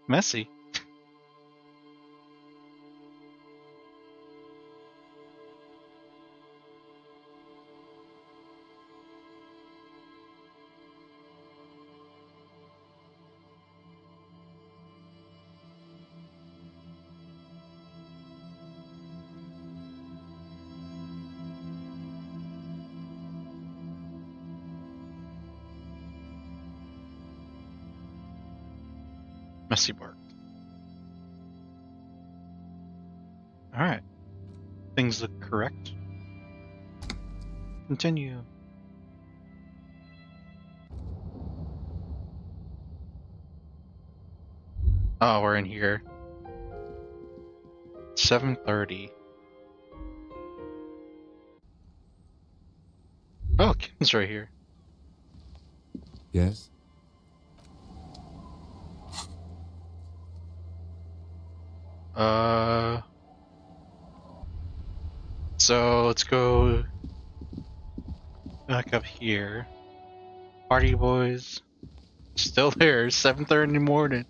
Messy. Messy bark. Alright. Things look correct. Continue. Oh, we're in here. 7:30. Oh, Kim's right here. Yes? So let's go back up here. Party boys. Still there, 7:30 in the morning.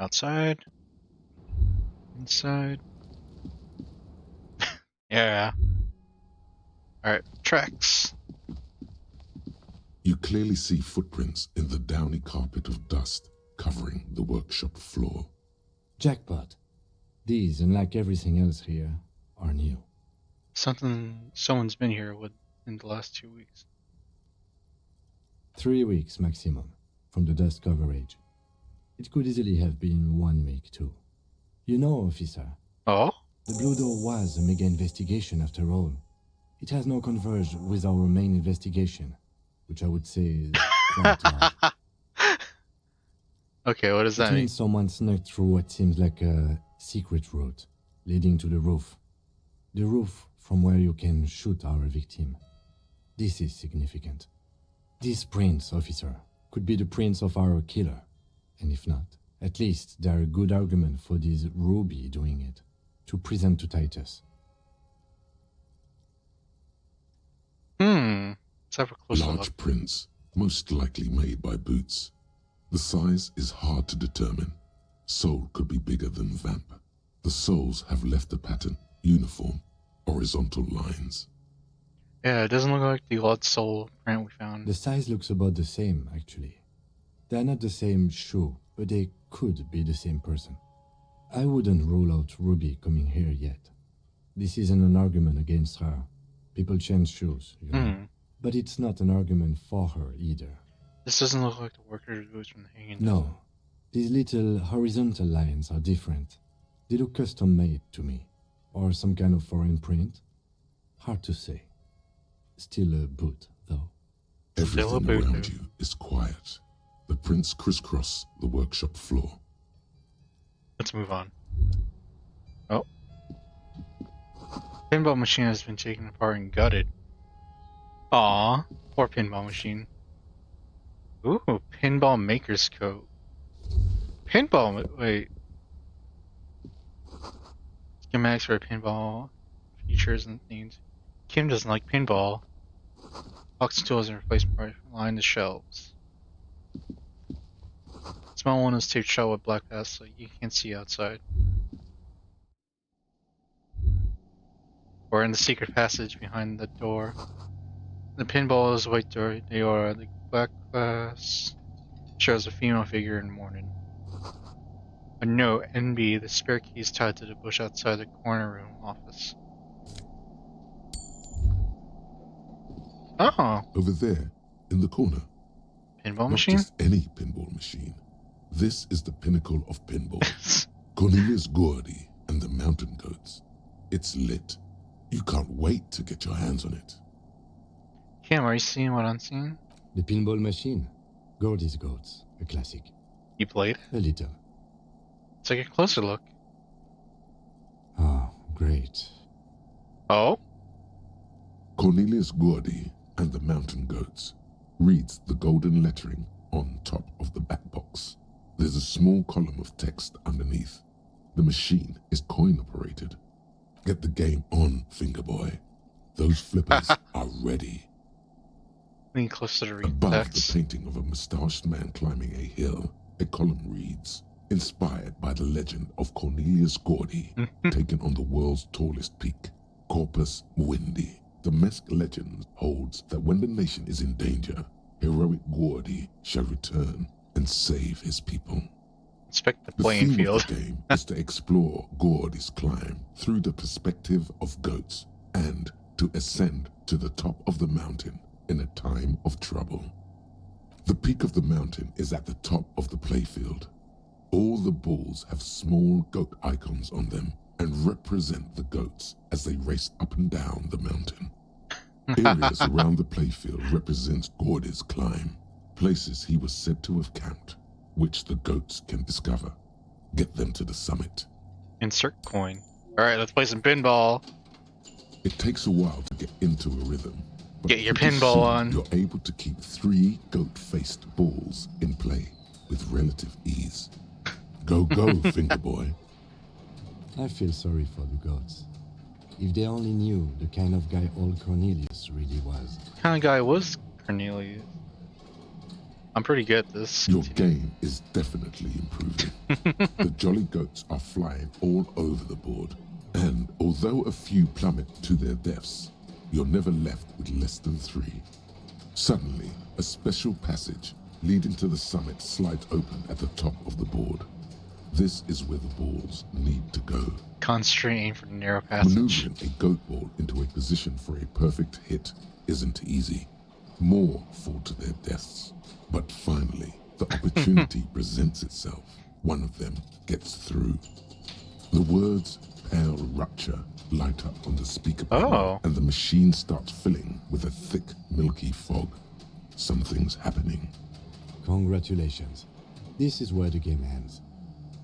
Outside. Inside. Yeah. Alright, tracks. You clearly see footprints in the downy carpet of dust covering the workshop floor. Jackpot. These, unlike everything else here, are new. Someone's been here in the last 2 weeks. 3 weeks maximum, from the dust coverage. It could easily have been 1 week too. You know, officer, Oh? the Blue Door was a mega investigation after all. It has now converged with our main investigation, which I would say is quite large. Okay, what does that It mean? means someone snuck through what seems like a secret route leading to the roof. The roof from where you can shoot our victim. This is significant. These prints, officer, could be the prints of our killer. And if not, at least they're a good argument for this Ruby doing it, to present to Titus. Let's have a closer Large look. prints, most likely made by boots. The size is hard to determine. Sole could be bigger than vamp. The soles have left the pattern, uniform, horizontal lines. Yeah, it doesn't look like the odd soul print we found. The size looks about the same, actually. They're not the same shoe, but they could be the same person. I wouldn't rule out Ruby coming here yet. This isn't an argument against her. People change shoes, you know. But it's not an argument for her either. This doesn't look like the worker's boots from the hanging. No. These little horizontal lines are different. They look custom made to me. Or some kind of foreign print. Hard to say. Still a boot, though. Still a Everything boot, around though. you is quiet. The prints crisscross the workshop floor. Let's move on. Oh. Pinball machine has been taken apart and gutted. Aw, poor pinball machine. Ooh, pinball maker's coat. Wait. Schematics for pinball features and things. Kim doesn't like pinball. Box tools and replacement parts line the shelves. Small one is taped shut with black glass so you can't see outside. We're in the secret passage behind the door. The pinball is white door. They are the black glass shows a female figure in mourning. A note, NB, the spare key is tied to the bush outside the corner room office. Oh, Over there, in the corner. pinball Not machine? just any pinball machine. This is the pinnacle of pinball. Cornelius Gordy and the Mountain Goats. It's lit. You can't wait to get your hands on it. Kim, are you seeing what I'm seeing? The pinball machine. Gordy's Goats. A classic. You played? A little. Let's take a closer look. Oh, great. Oh? Cornelius Gordy and the mountain goats, reads the golden lettering on top of the back box. There's a small column of text underneath. The machine is coin operated. Get the game on, finger boy. Those flippers are ready. Lean closer to read Above text. the painting of a mustached man climbing a hill, a column reads, inspired by the legend of Cornelius Gordy, taken on the world's tallest peak, Corpus Muindi. The Mesk legend holds that when the nation is in danger, heroic Gordy shall return and save his people. Inspect the The playing theme field. of the game is to explore Gordy's climb through the perspective of goats and to ascend to the top of the mountain in a time of trouble. The peak of the mountain is at the top of the playfield. All the balls have small goat icons on them and represent the goats as they race up and down the mountain. Areas around the playfield represent Gordy's climb, places he was said to have camped, which the goats can discover. Get them to the summit. Insert coin. Alright, let's play some pinball. It takes a while to get into a rhythm, but Get your pretty pinball soon on. You're able to keep 3 goat-faced balls in play with relative ease. Go, finger boy. I feel sorry for the gods. If they only knew the kind of guy old Cornelius really was. What kind of guy was Cornelius? I'm pretty good at this. Your game is definitely improving. The jolly goats are flying all over the board, and although a few plummet to their deaths, you're never left with less than 3. Suddenly, a special passage leading to the summit slides open at the top of the board. This is where the balls need to go. Concentrating for the narrow passage. Maneuvering a goat ball into a position for a perfect hit isn't easy. More fall to their deaths. But finally, the opportunity presents itself. One of them gets through. The words "pale rupture" light up on the speaker panel, and the machine starts filling with a thick, milky fog. Something's happening. Congratulations. This is where the game ends.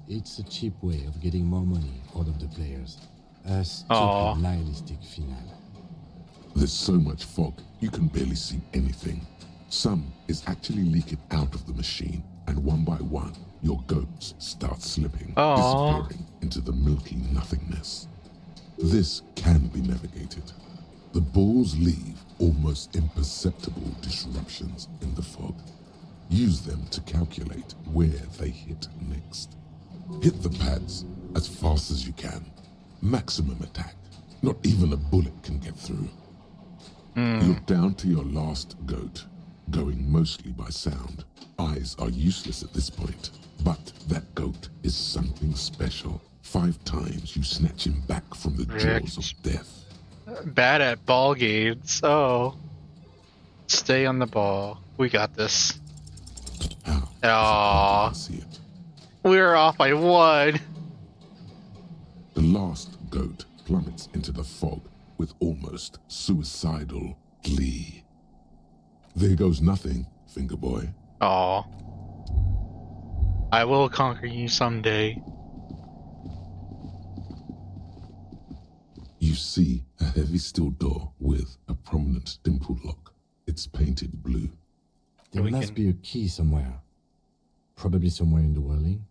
It's a cheap way of getting more money out of the players. A stupid, nihilistic finale. There's so much fog, you can barely see anything. Some is actually leaking out of the machine, and one by one, your goats start slipping, disappearing into the milky nothingness. This can be navigated. The balls leave almost imperceptible disruptions in the fog. Use them to calculate where they hit next. Hit the pads as fast as you can. Maximum attack. Not even a bullet can get through. You're down to your last goat, going mostly by sound. Eyes are useless at this point, but that goat is something special. 5 times you snatch him back from the jaws of death. Bad at ball games. Oh. Stay on the ball. We got this. How? Aww. See it. We're off by 1. The last goat plummets into the fog with almost suicidal glee. There goes nothing, finger boy. Aw. I will conquer you someday. You see a heavy steel door with a prominent dimple lock. It's painted blue. There must be a key somewhere. Probably somewhere in the whirling.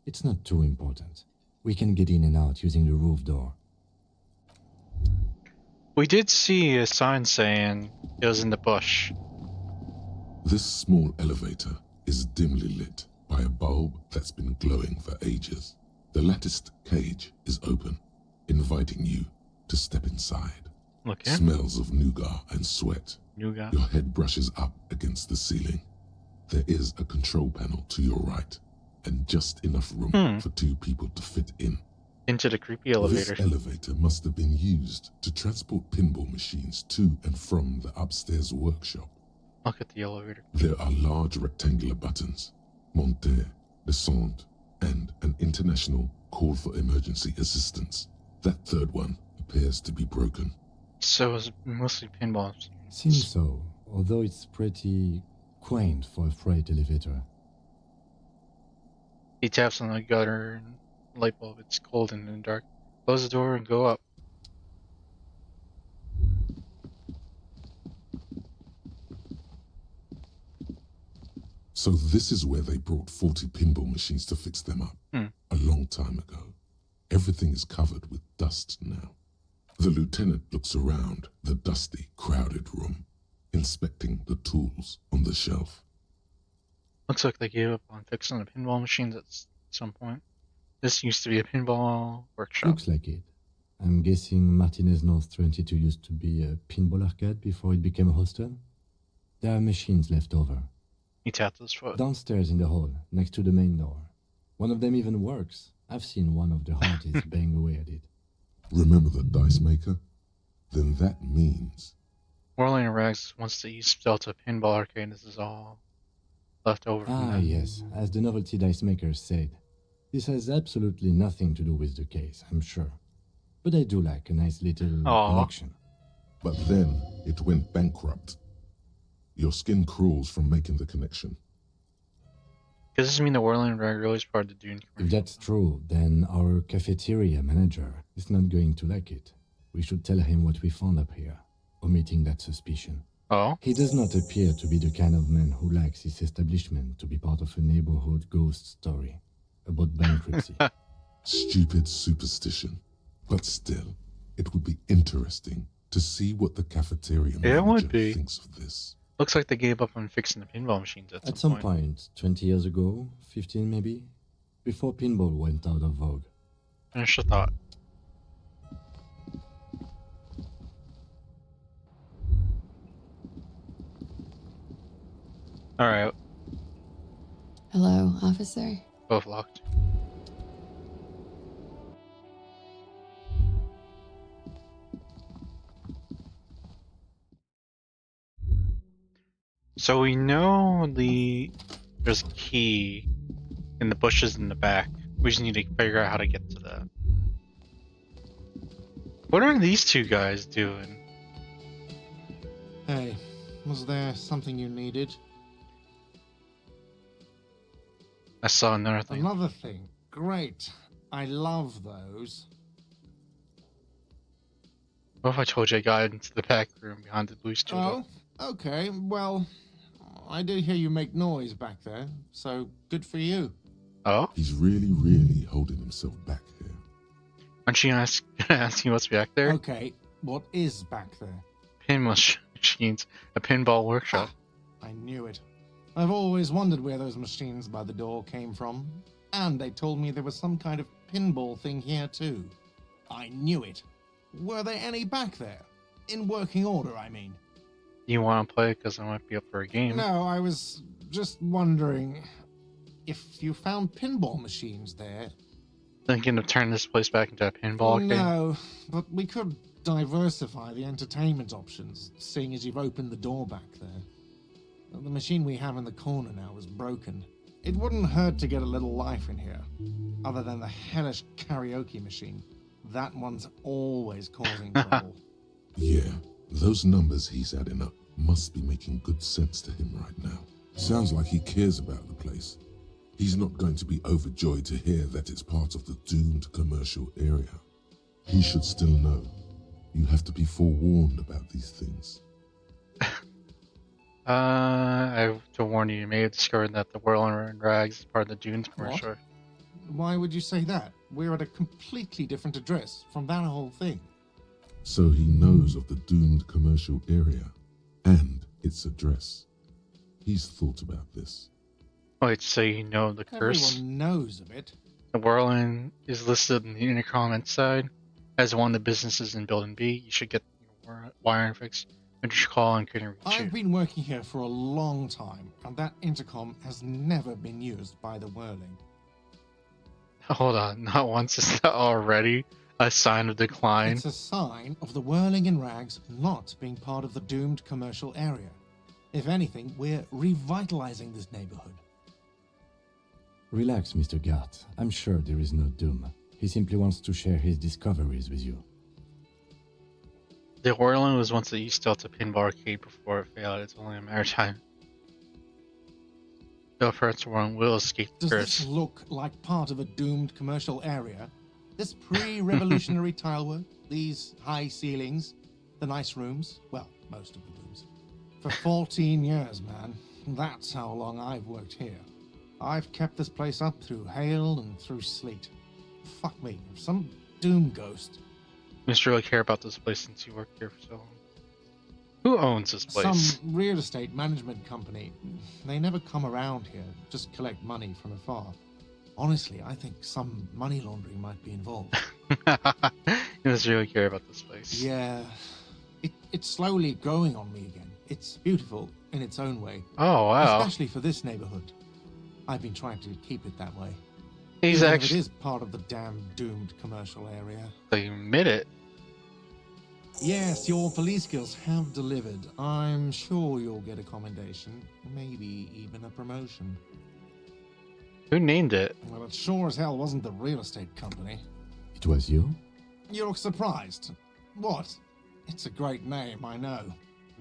It's not too important. We can get in and out using the roof door. We did see a sign saying it was in the bush. This small elevator is dimly lit by a bulb that's been glowing for ages. The latticed cage is open, inviting you to step inside. Look in. Smells of nougat and sweat. Nougat. Your head brushes up against the ceiling. There is a control panel to your right, and just enough room for 2 people to fit in. Into the creepy elevator. This elevator must have been used to transport pinball machines to and from the upstairs workshop. Look at the elevator. There are large rectangular buttons, monter, descente, and an international call for emergency assistance. That third one appears to be broken. So it's mostly pinballs. Seems so, although it's pretty quaint for a freight elevator. He taps on the gutter and light bulb. It's cold and in the dark. Close the door and go up. So this is where they brought 40 pinball machines to fix them up. A long time ago. Everything is covered with dust now. The lieutenant looks around the dusty, crowded room, inspecting the tools on the shelf. Looks like they gave up on fixing the pinball machines at some point. This used to be a pinball workshop. Looks like it. I'm guessing Martinez North 22 used to be a pinball arcade before it became a hostel. There are machines left over. He tapped his foot. Downstairs in the hall, next to the main door. One of them even works. I've seen one of the hearties bang away at it. Remember the dice maker? Then that means... Whirling Rags wants the East Delta Pinball Arcade. This is all left over from that. Yes, as the novelty dice makers said. This has absolutely nothing to do with the case, I'm sure. But I do like a nice little connection. But then it went bankrupt. Your skin crawls from making the connection. Does this mean the Whirling Rag really is part of the Dune commercial? If that's true, then our cafeteria manager is not going to like it. We should tell him what we found up here, omitting that suspicion. Oh? He does not appear to be the kind of man who likes his establishment to be part of a neighborhood ghost story about bankruptcy. Stupid superstition. But still, it would be interesting to see what the cafeteria manager thinks of this. Looks like they gave up on fixing the pinball machines at some point. 20 years ago, 15 maybe, before pinball went out of vogue. Finish the thought. Alright. Hello, officer. Both locked. So we know there's a key in the bushes in the back. We just need to figure out how to get to that. What are these two guys doing? Hey, was there something you needed? I saw another thing. Another thing. Great. I love those. What if I told you I got into the back room behind the blue studio? Oh, okay. Well, I did hear you make noise back there, so good for you. Oh? He's really holding himself back here. Aren't you asking what's back there? Okay, what is back there? Pin machines. A pinball workshop. I knew it. I've always wondered where those machines by the door came from. And they told me there was some kind of pinball thing here too. I knew it. Were there any back there? In working order, I mean. You want to play because I might be up for a game? No, I was just wondering if you found pinball machines there. Thinking of turning this place back into a pinball arcade? No, but we could diversify the entertainment options, seeing as you've opened the door back there. The machine we have in the corner now is broken. It wouldn't hurt to get a little life in here, other than the hellish karaoke machine. That one's always causing trouble. Yeah, those numbers he's adding up must be making good sense to him right now. Sounds like he cares about the place. He's not going to be overjoyed to hear that it's part of the doomed commercial area. He should still know. You have to be forewarned about these things. I have to warn you, you may have discovered that the Whirling Rags is part of the Dunes commercial. What? Why would you say that? We're at a completely different address from that whole thing. So he knows of the doomed commercial area and its address. He's thought about this. Wait, so you know the curse? Everyone knows of it. The Whirling is listed in the intercom inside as one of the businesses in Building B. You should get your wiring fixed. When you should call and couldn't reach I've you. been working here for a long time, and that intercom has never been used by the Whirling. Hold on, not once is that already a sign of decline? It's a sign of the Whirling in Rags not being part of the doomed commercial area. If anything, we're revitalizing this neighborhood. Relax, Mr. Gart. I'm sure there is no doom. He simply wants to share his discoveries with you. The Whirling was once the East Delta Pinball Arcade before it failed. It's only a matter of time. The Prince Whirling will escape the Does curse. this look like part of a doomed commercial area? This pre-revolutionary tilework, these high ceilings, the nice rooms, well, most of the rooms. For 14 years, man. That's how long I've worked here. I've kept this place up through hail and through sleet. Fuck me, some doom ghost. You must really care about this place since you worked here for so long. Who owns this place? Some real estate management company. They never come around here, just collect money from afar. Honestly, I think some money laundering might be involved. You must really care about this place. Yeah, it's slowly growing on me again. It's beautiful in its own way. Oh, wow. Especially for this neighborhood. I've been trying to keep it that way. He's Even if actually... it is part of the damn doomed commercial area. They admit it. Yes, your police skills have delivered. I'm sure you'll get a commendation. Maybe even a promotion. Who named it? Well, it sure as hell wasn't the real estate company. It was you? You look surprised. What? It's a great name, I know.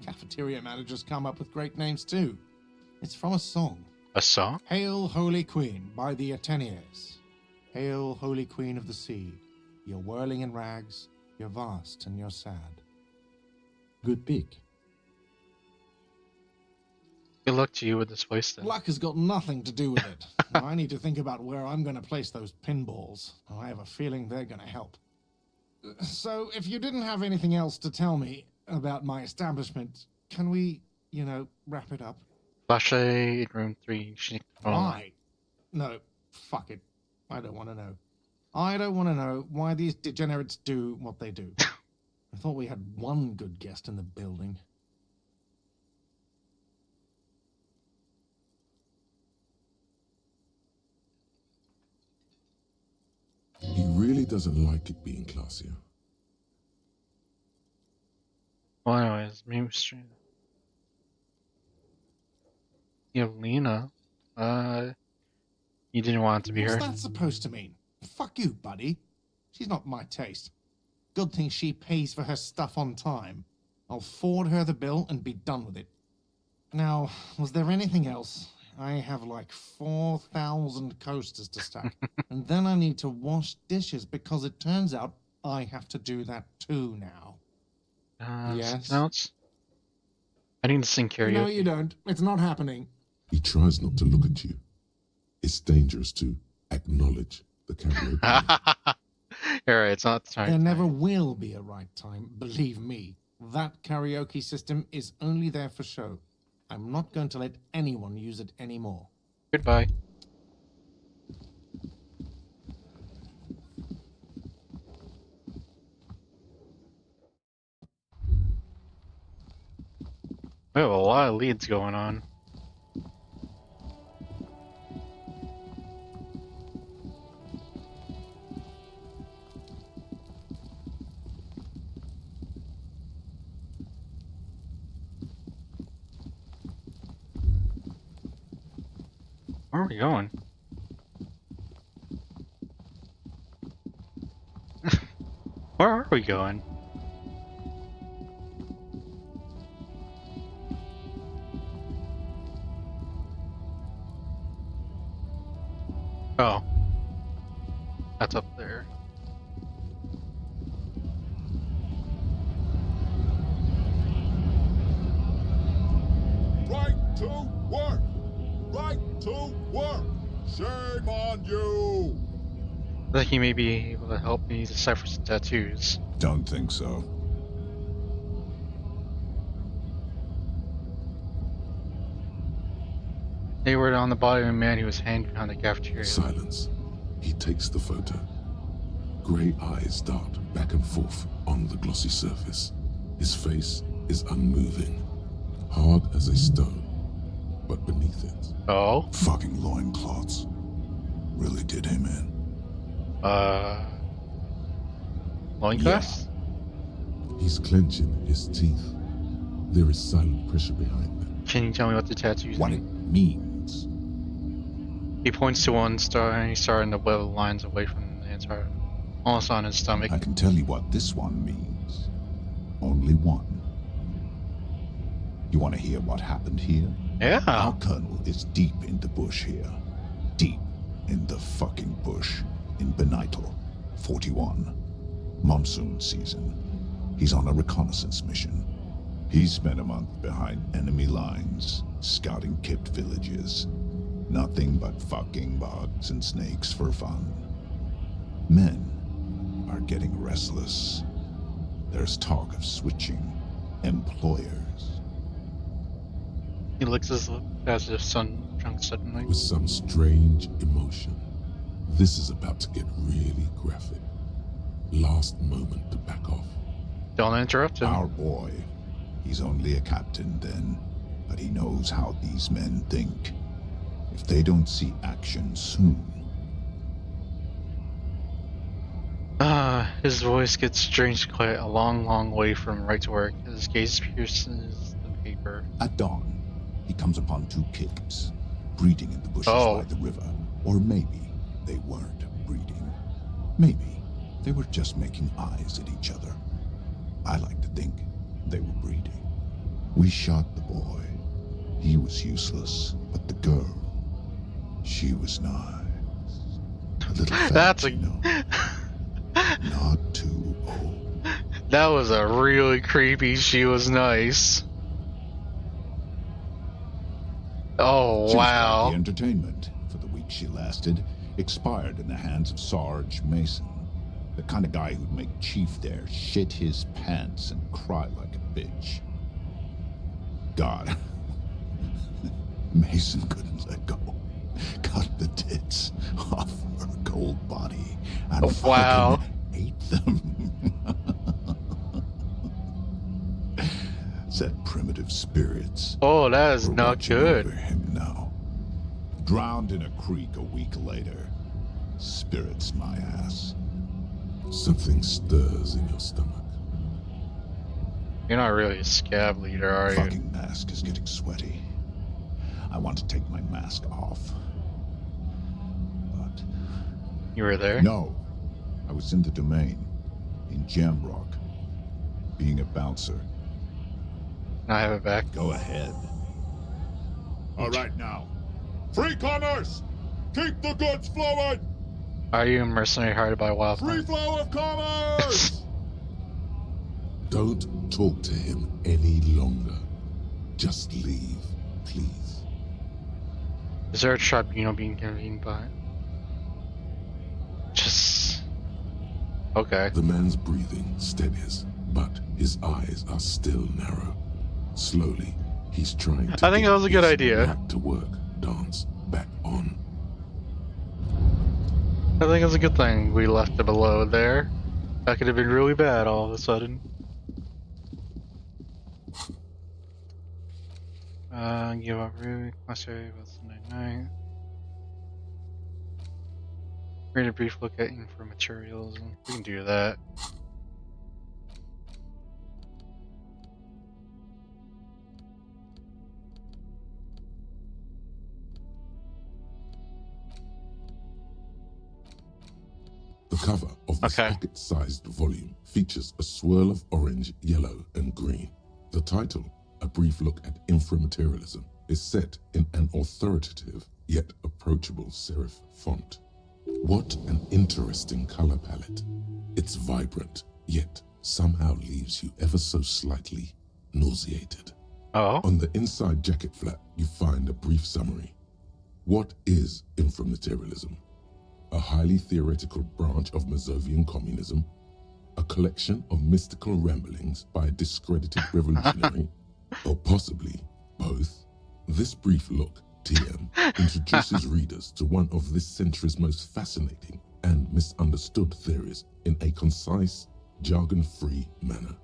Cafeteria managers come up with great names too. It's from a song. A song? Hail, Holy Queen, by the Ateniers. Hail, Holy Queen of the Sea. You're whirling in rags, you're vast and you're sad. Good pick. Good luck to you with this place then. Luck has got nothing to do with it. I need to think about where I'm going to place those pinballs. I have a feeling they're going to help. So, if you didn't have anything else to tell me about my establishment, can we, wrap it up? Flashlight in room 3. Why? No, fuck it. I don't want to know. I don't want to know why these degenerates do what they do. I thought we had one good guest in the building. He really doesn't like it being classier. Well, anyways, Meme Stream. Lena. You didn't want it to be her. What's that supposed to mean? Fuck you, buddy. She's not my taste. Good thing she pays for her stuff on time. I'll forward her the bill and be done with it. Now, was there anything else? I have like 4,000 coasters to stack. And then I need to wash dishes because it turns out I have to do that too now. Yes? No, I need to sing karaoke. No, you don't. It's not happening. He tries not to look at you. It's dangerous to acknowledge the karaoke. Alright, it's not the time. There never will be a right time, believe me. That karaoke system is only there for show. I'm not going to let anyone use it anymore. Goodbye. We have a lot of leads going on. Where are we going? Where are we going? Oh. That's up there. Right to work! Right to work! Shame on you! I think he may be able to help me decipher some tattoos. Don't think so. They were on the body of a man who was hanged behind the cafeteria. Silence. He takes the photo. Grey eyes dart back and forth on the glossy surface. His face is unmoving, hard as a stone, but beneath it, Oh? Fucking loincloths. Really did him in. Loincloths? he's clenching his teeth. There is silent pressure behind them. Can you tell me what the tattoos What it mean? means. He points to one star and he's starting to web lines away from the entire, almost on his stomach. I can tell you what this one means. Only one. You want to hear what happened here? Yeah. Our colonel is deep in the bush here. Deep in the fucking bush. In Benital, 41. Monsoon season. He's on a reconnaissance mission. He spent a month behind enemy lines, scouting kept villages. Nothing but fucking bugs and snakes for fun. Men are getting restless. There's talk of switching employers. He licks his lip as if sun drunk suddenly. With some strange emotion. This is about to get really graphic. Last moment to back off. Don't interrupt him. Our boy, he's only a captain then, but he knows how these men think. If they don't see action soon. His voice gets strange quiet a long, long way from right to work. His gaze pierces the paper. At dawn, he comes upon two kids, breeding in the bushes Oh. by the river. Or maybe they weren't breeding. Maybe they were just making eyes at each other. I like to think they were breeding. We shot the boy. He was useless, but the girl, she was nice. A little fat, That's a- you know. Not too old. That was a really creepy. She was nice. Oh, Seems like wow. the entertainment, for the week she lasted, expired in the hands of Sarge Mason. The kind of guy who'd make Chief there shit his pants and cry like a bitch. God. Mason couldn't let go. Cut the tits off her cold body and Wow. fucking ate them. Said primitive spirits. Oh, that is We're not watching good. over him now. Drowned in a creek a week later. Spirits my ass. Something stirs in your stomach. You're not really a scab leader, are you? Fucking mask is getting sweaty. I want to take my mask off. But You were there? no. I was in the domain. In Jamrock. Being a bouncer. I have it back. Go ahead. All right now. Free commerce! Keep the goods flowing! Are you a mercenary hired by Wildfire? Free flow of commerce! Don't talk to him any longer. Just leave, please. Is there a tribunal being convened by? Just... Okay. The man's breathing steadies, but his eyes are still narrow. Slowly, he's trying to I think get that was a good his idea. back to work dance back on. I think it's a good thing we left it below there. That could have been really bad all of a sudden. Give up route, master was 99. Read a brief look at info materials. We can do that. The cover of this Okay. pocket-sized volume features a swirl of orange, yellow, and green. The title, A Brief Look at Inframaterialism, is set in an authoritative yet approachable serif font. What an interesting color palette. It's vibrant, yet somehow leaves you ever so slightly nauseated. Oh? On the inside jacket flap, you find a brief summary. What is inframaterialism? A highly theoretical branch of Mazovian communism? A collection of mystical ramblings by a discredited revolutionary? Or possibly both? This brief look, TM, introduces readers to one of this century's most fascinating and misunderstood theories in a concise, jargon-free manner.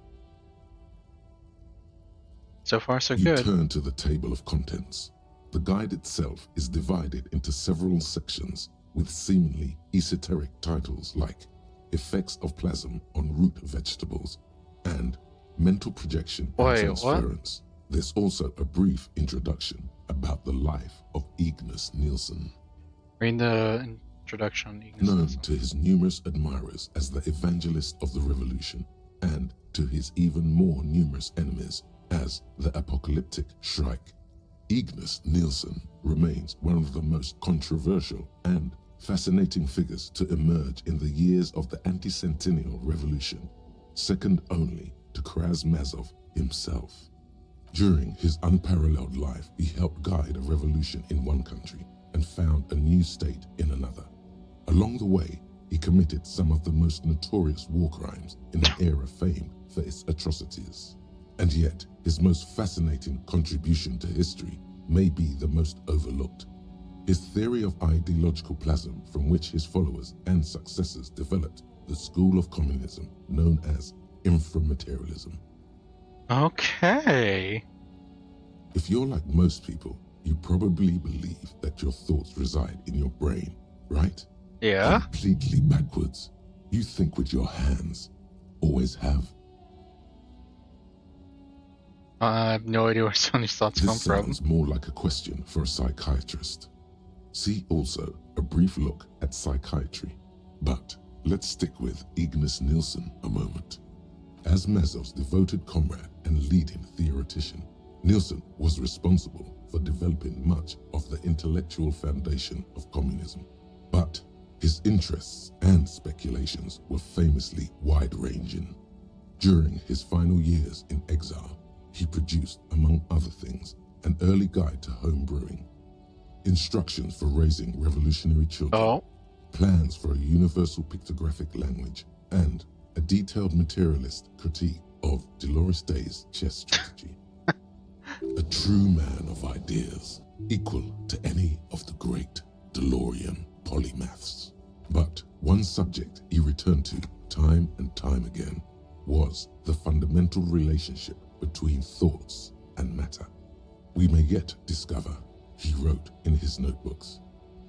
So far, so You good. turn to the table of contents. The guide itself is divided into several sections with seemingly esoteric titles like Effects of Plasm on Root Vegetables and Mental Projection and Wait, what? Transference. There's also a brief introduction about the life of Ignis Nielsen, Read the introduction on Ignis known Nielsen. to his numerous admirers as the evangelist of the revolution, and to his even more numerous enemies as the apocalyptic Shrike. Ignis Nielsen remains one of the most controversial and fascinating figures to emerge in the years of the anti-centennial revolution, second only to Krasmazov himself. During his unparalleled life, he helped guide a revolution in one country and found a new state in another. Along the way, he committed some of the most notorious war crimes in an era famed for its atrocities. And yet, his most fascinating contribution to history may be the most overlooked. His theory of ideological plasm, from which his followers and successors developed the school of communism known as inframaterialism. Okay. If you're like most people, you probably believe that your thoughts reside in your brain, right? Yeah. Completely backwards. You think with your hands. Always have. I have no idea where some of these thoughts come This from. sounds more like a question for a psychiatrist. See also a brief look at psychiatry. But let's stick with Ignis Nielsen a moment. As Mazov's devoted comrade and leading theoretician, Nielsen was responsible for developing much of the intellectual foundation of communism. But his interests and speculations were famously wide-ranging. During his final years in exile, he produced, among other things, an early guide to home brewing, instructions for raising revolutionary children, Oh. plans for a universal pictographic language, and a detailed materialist critique of Dolores Day's chess strategy. A true man of ideas, equal to any of the great DeLorean polymaths. But one subject he returned to time and time again was the fundamental relationship between thoughts and matter. We may yet discover, he wrote in his notebooks,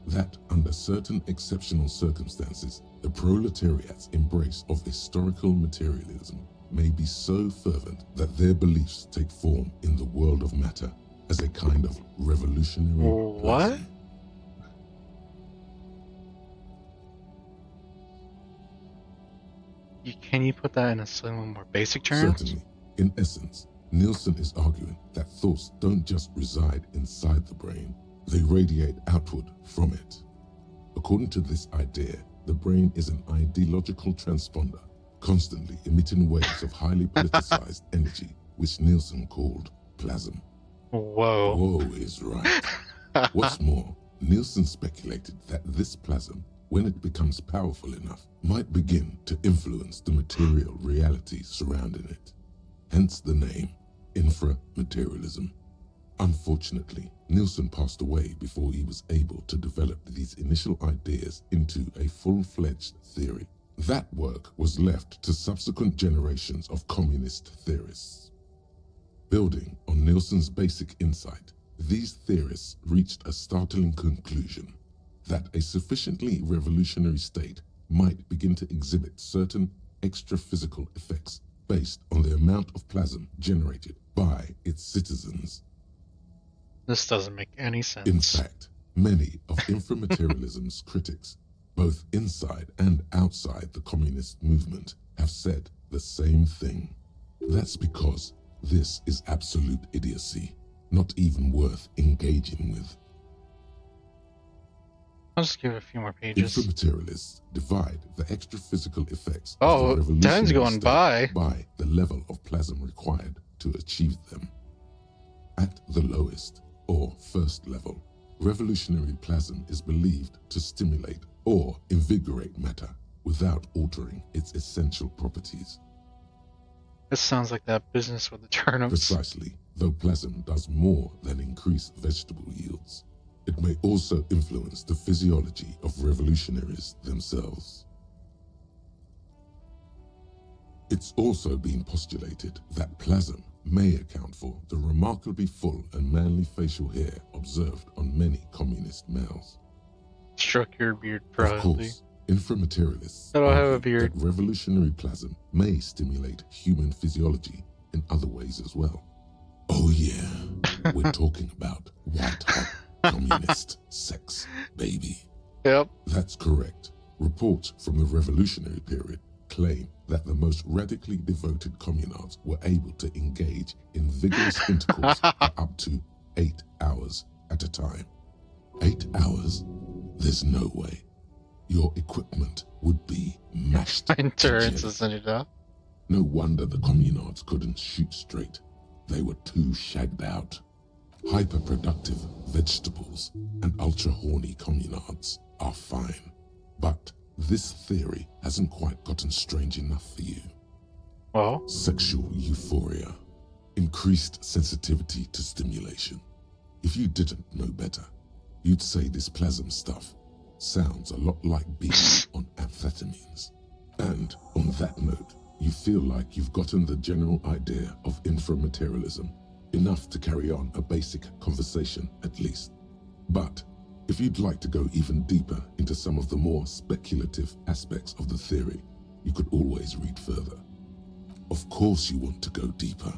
that under certain exceptional circumstances, the proletariat's embrace of historical materialism may be so fervent that their beliefs take form in the world of matter as a kind of revolutionary What? plasm. Can you put that in a slightly more basic terms? Certainly, in essence, Nielsen is arguing that thoughts don't just reside inside the brain, they radiate outward from it. According to this idea, the brain is an ideological transponder, constantly emitting waves of highly politicized energy, which Nielsen called plasm. Whoa. Whoa is right. What's more, Nielsen speculated that this plasm, when it becomes powerful enough, might begin to influence the material reality surrounding it. Hence the name, inframaterialism. Unfortunately, Nielsen passed away before he was able to develop these initial ideas into a full-fledged theory. That work was left to subsequent generations of communist theorists. Building on Nielsen's basic insight, these theorists reached a startling conclusion that a sufficiently revolutionary state might begin to exhibit certain extra-physical effects based on the amount of plasm generated by its citizens. This doesn't make any sense. In fact, many of inframaterialism's critics, both inside and outside the communist movement, have said the same thing. That's because this is absolute idiocy, not even worth engaging with. I'll just give it a few more pages. Inframaterialists divide the extra physical effects Oh, of the revolutionary time's going state by. the level of plasm required to achieve them. At the lowest, or first level, revolutionary plasm is believed to stimulate or invigorate matter without altering its essential properties. This sounds like that business with the turnips. Precisely, though plasm does more than increase vegetable yields, it may also influence the physiology of revolutionaries themselves. It's also been postulated that plasm may account for the remarkably full and manly facial hair observed on many communist males. Stroke your beard Of proudly. course, inframaterialists I don't have a argue beard. that revolutionary plasm may stimulate human physiology in other ways as well. Oh yeah, we're talking about white-hot communist sex, baby. Yep. That's correct. Reports from the revolutionary period claim that the most radically devoted communards were able to engage in vigorous intercourse for up to 8 hours at a time. 8 hours? There's no way. Your equipment would be mashed to Endurance, jelly. isn't it? Huh? No wonder the communards couldn't shoot straight. they were too shagged out. Hyper-productive vegetables and ultra-horny communards are fine, but this theory hasn't quite gotten strange enough for you. Well, Sexual euphoria, increased sensitivity to stimulation. If you didn't know better, you'd say this plasm stuff sounds a lot like being on amphetamines. And on that note, you feel like you've gotten the general idea of inframaterialism, enough to carry on a basic conversation at least. But if you'd like to go even deeper into some of the more speculative aspects of the theory, you could always read further. Of course you want to go deeper.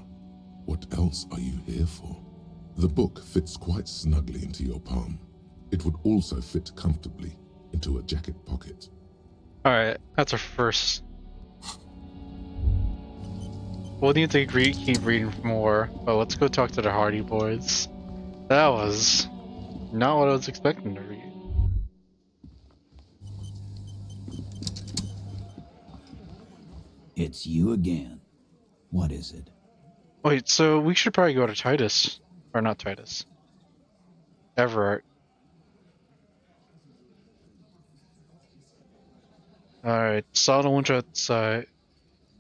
What else are you here for? The book fits quite snugly into your palm. It would also fit comfortably into a jacket pocket. alright, that's our first. We'll need to keep reading more, but let's go talk to the Hardy Boys. That was not what I was expecting to read. It's you again. What is it? Wait, so we should probably go to Titus. Or not Titus. Everett. Alright, saw the window outside.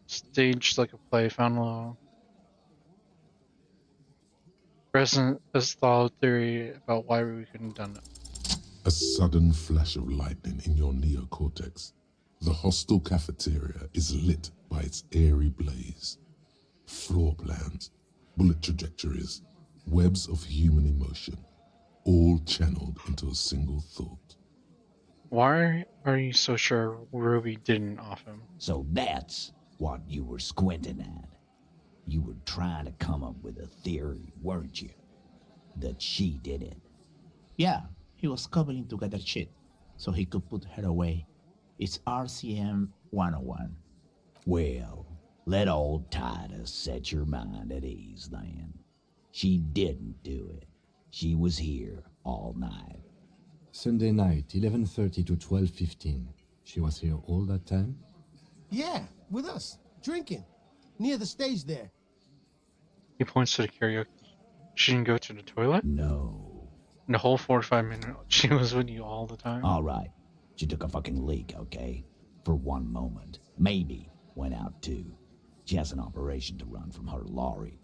Staged like a play, found low. Present as thought theory about why we couldn't have done it. A sudden flash of lightning in your neocortex. The hostel cafeteria is lit by its airy blaze. Floor plans, bullet trajectories, webs of human emotion, all channeled into a single thought. Why are you so sure Ruby didn't off him? So that's what you were squinting at. You were trying to come up with a theory, weren't you? That she did it. Yeah, he was cobbling together shit so he could put her away. It's RCM 101. Well, let old Titus set your mind at ease then. She didn't do it. She was here all night. Sunday night, 11:30 to 12:15. She was here all that time? Yeah, with us, drinking, near the stage there. He points to the karaoke. She didn't go to the toilet? No. In the whole 45 minutes, she was with you all the time? All right. She took a fucking leak, okay? For one moment. Maybe went out too. She has an operation to run from her lorry.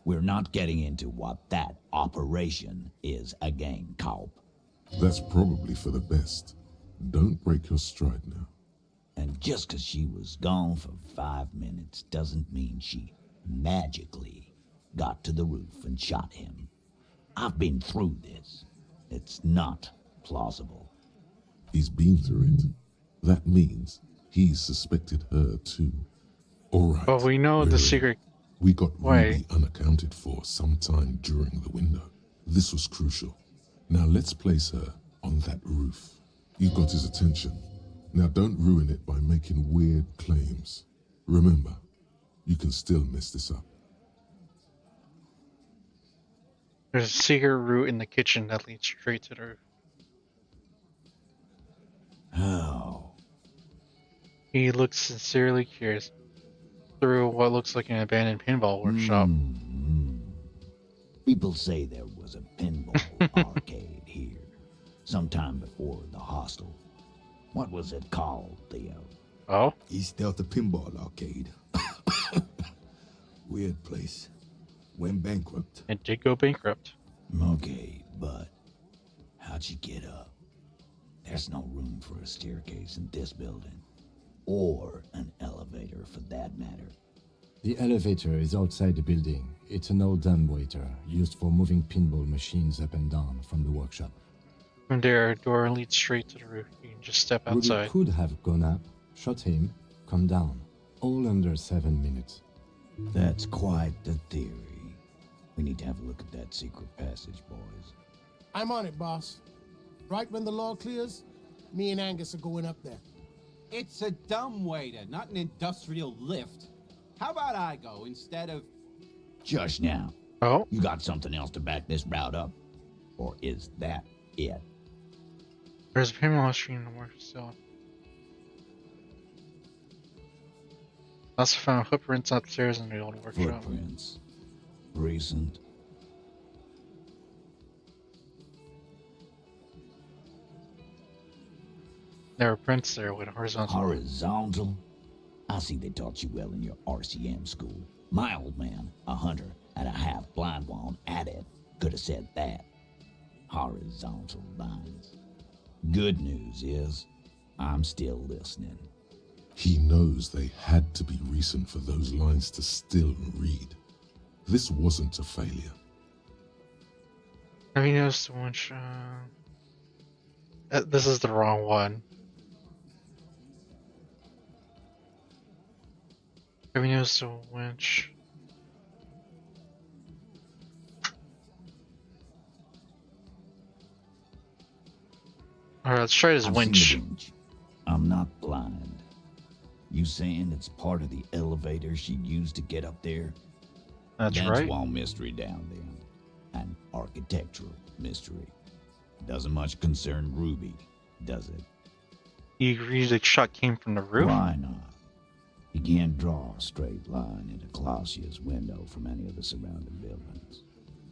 We're not getting into what that operation is again, Culp. That's probably for the best. Don't break your stride now. And just 'cause she was gone for 5 minutes doesn't mean she magically got to the roof and shot him. I've been through this. It's not plausible. He's been through it. That means he suspected her too. All right. But we know the we're in. secret. We got Wait. Ruby unaccounted for sometime during the window. This was crucial. Now let's place her on that roof. You got his attention. Now don't ruin it by making weird claims. Remember, you can still mess this up. There's a secret route in the kitchen that leads straight to the roof. How? He looks sincerely curious through what looks like an abandoned pinball workshop. People say there was a pinball arcade here, sometime before the hostel. What was it called, Theo? Oh? East Delta Pinball Arcade. Weird place. Went bankrupt. It did go bankrupt. Okay, but how'd you get up? There's no room for a staircase in this building. Or an elevator, for that matter. The elevator is outside the building. It's an old dumbwaiter used for moving pinball machines up and down from the workshop. From there, a door leads straight to the roof. You can just step Ruby outside. could have gone up, shot him, come down. All under 7 minutes. That's quite the theory. We need to have a look at that secret passage, boys. I'm on it, boss. Right when the law clears, me and Angus are going up there. It's a dumbwaiter, not an industrial lift. How about I go instead of... Just now. Oh? You got something else to back this route up? Or is that it? There's a pinball machine in the workshop still. Also found footprints upstairs in the old workshop. Footprints. 3 recent? There were prints there with horizontal. Horizontal? I see they taught you well in your RCM school. My old man, a hunter and a half-blind one at it, could have said that. Horizontal lines. Good news is, I'm still listening. He knows they had to be recent for those lines to still read. This wasn't a failure. Have you noticed the winch? This is the wrong one. Have you noticed the winch? Alright, let's try this I've seen winch. the winch. I'm not blind. You saying it's part of the elevator she used to get up there? That's right. one mystery down there. An architectural mystery. Doesn't much concern Ruby, does it? You agree the shot came from the roof? Why not? You can't draw a straight line into Clausia's window from any of the surrounding buildings.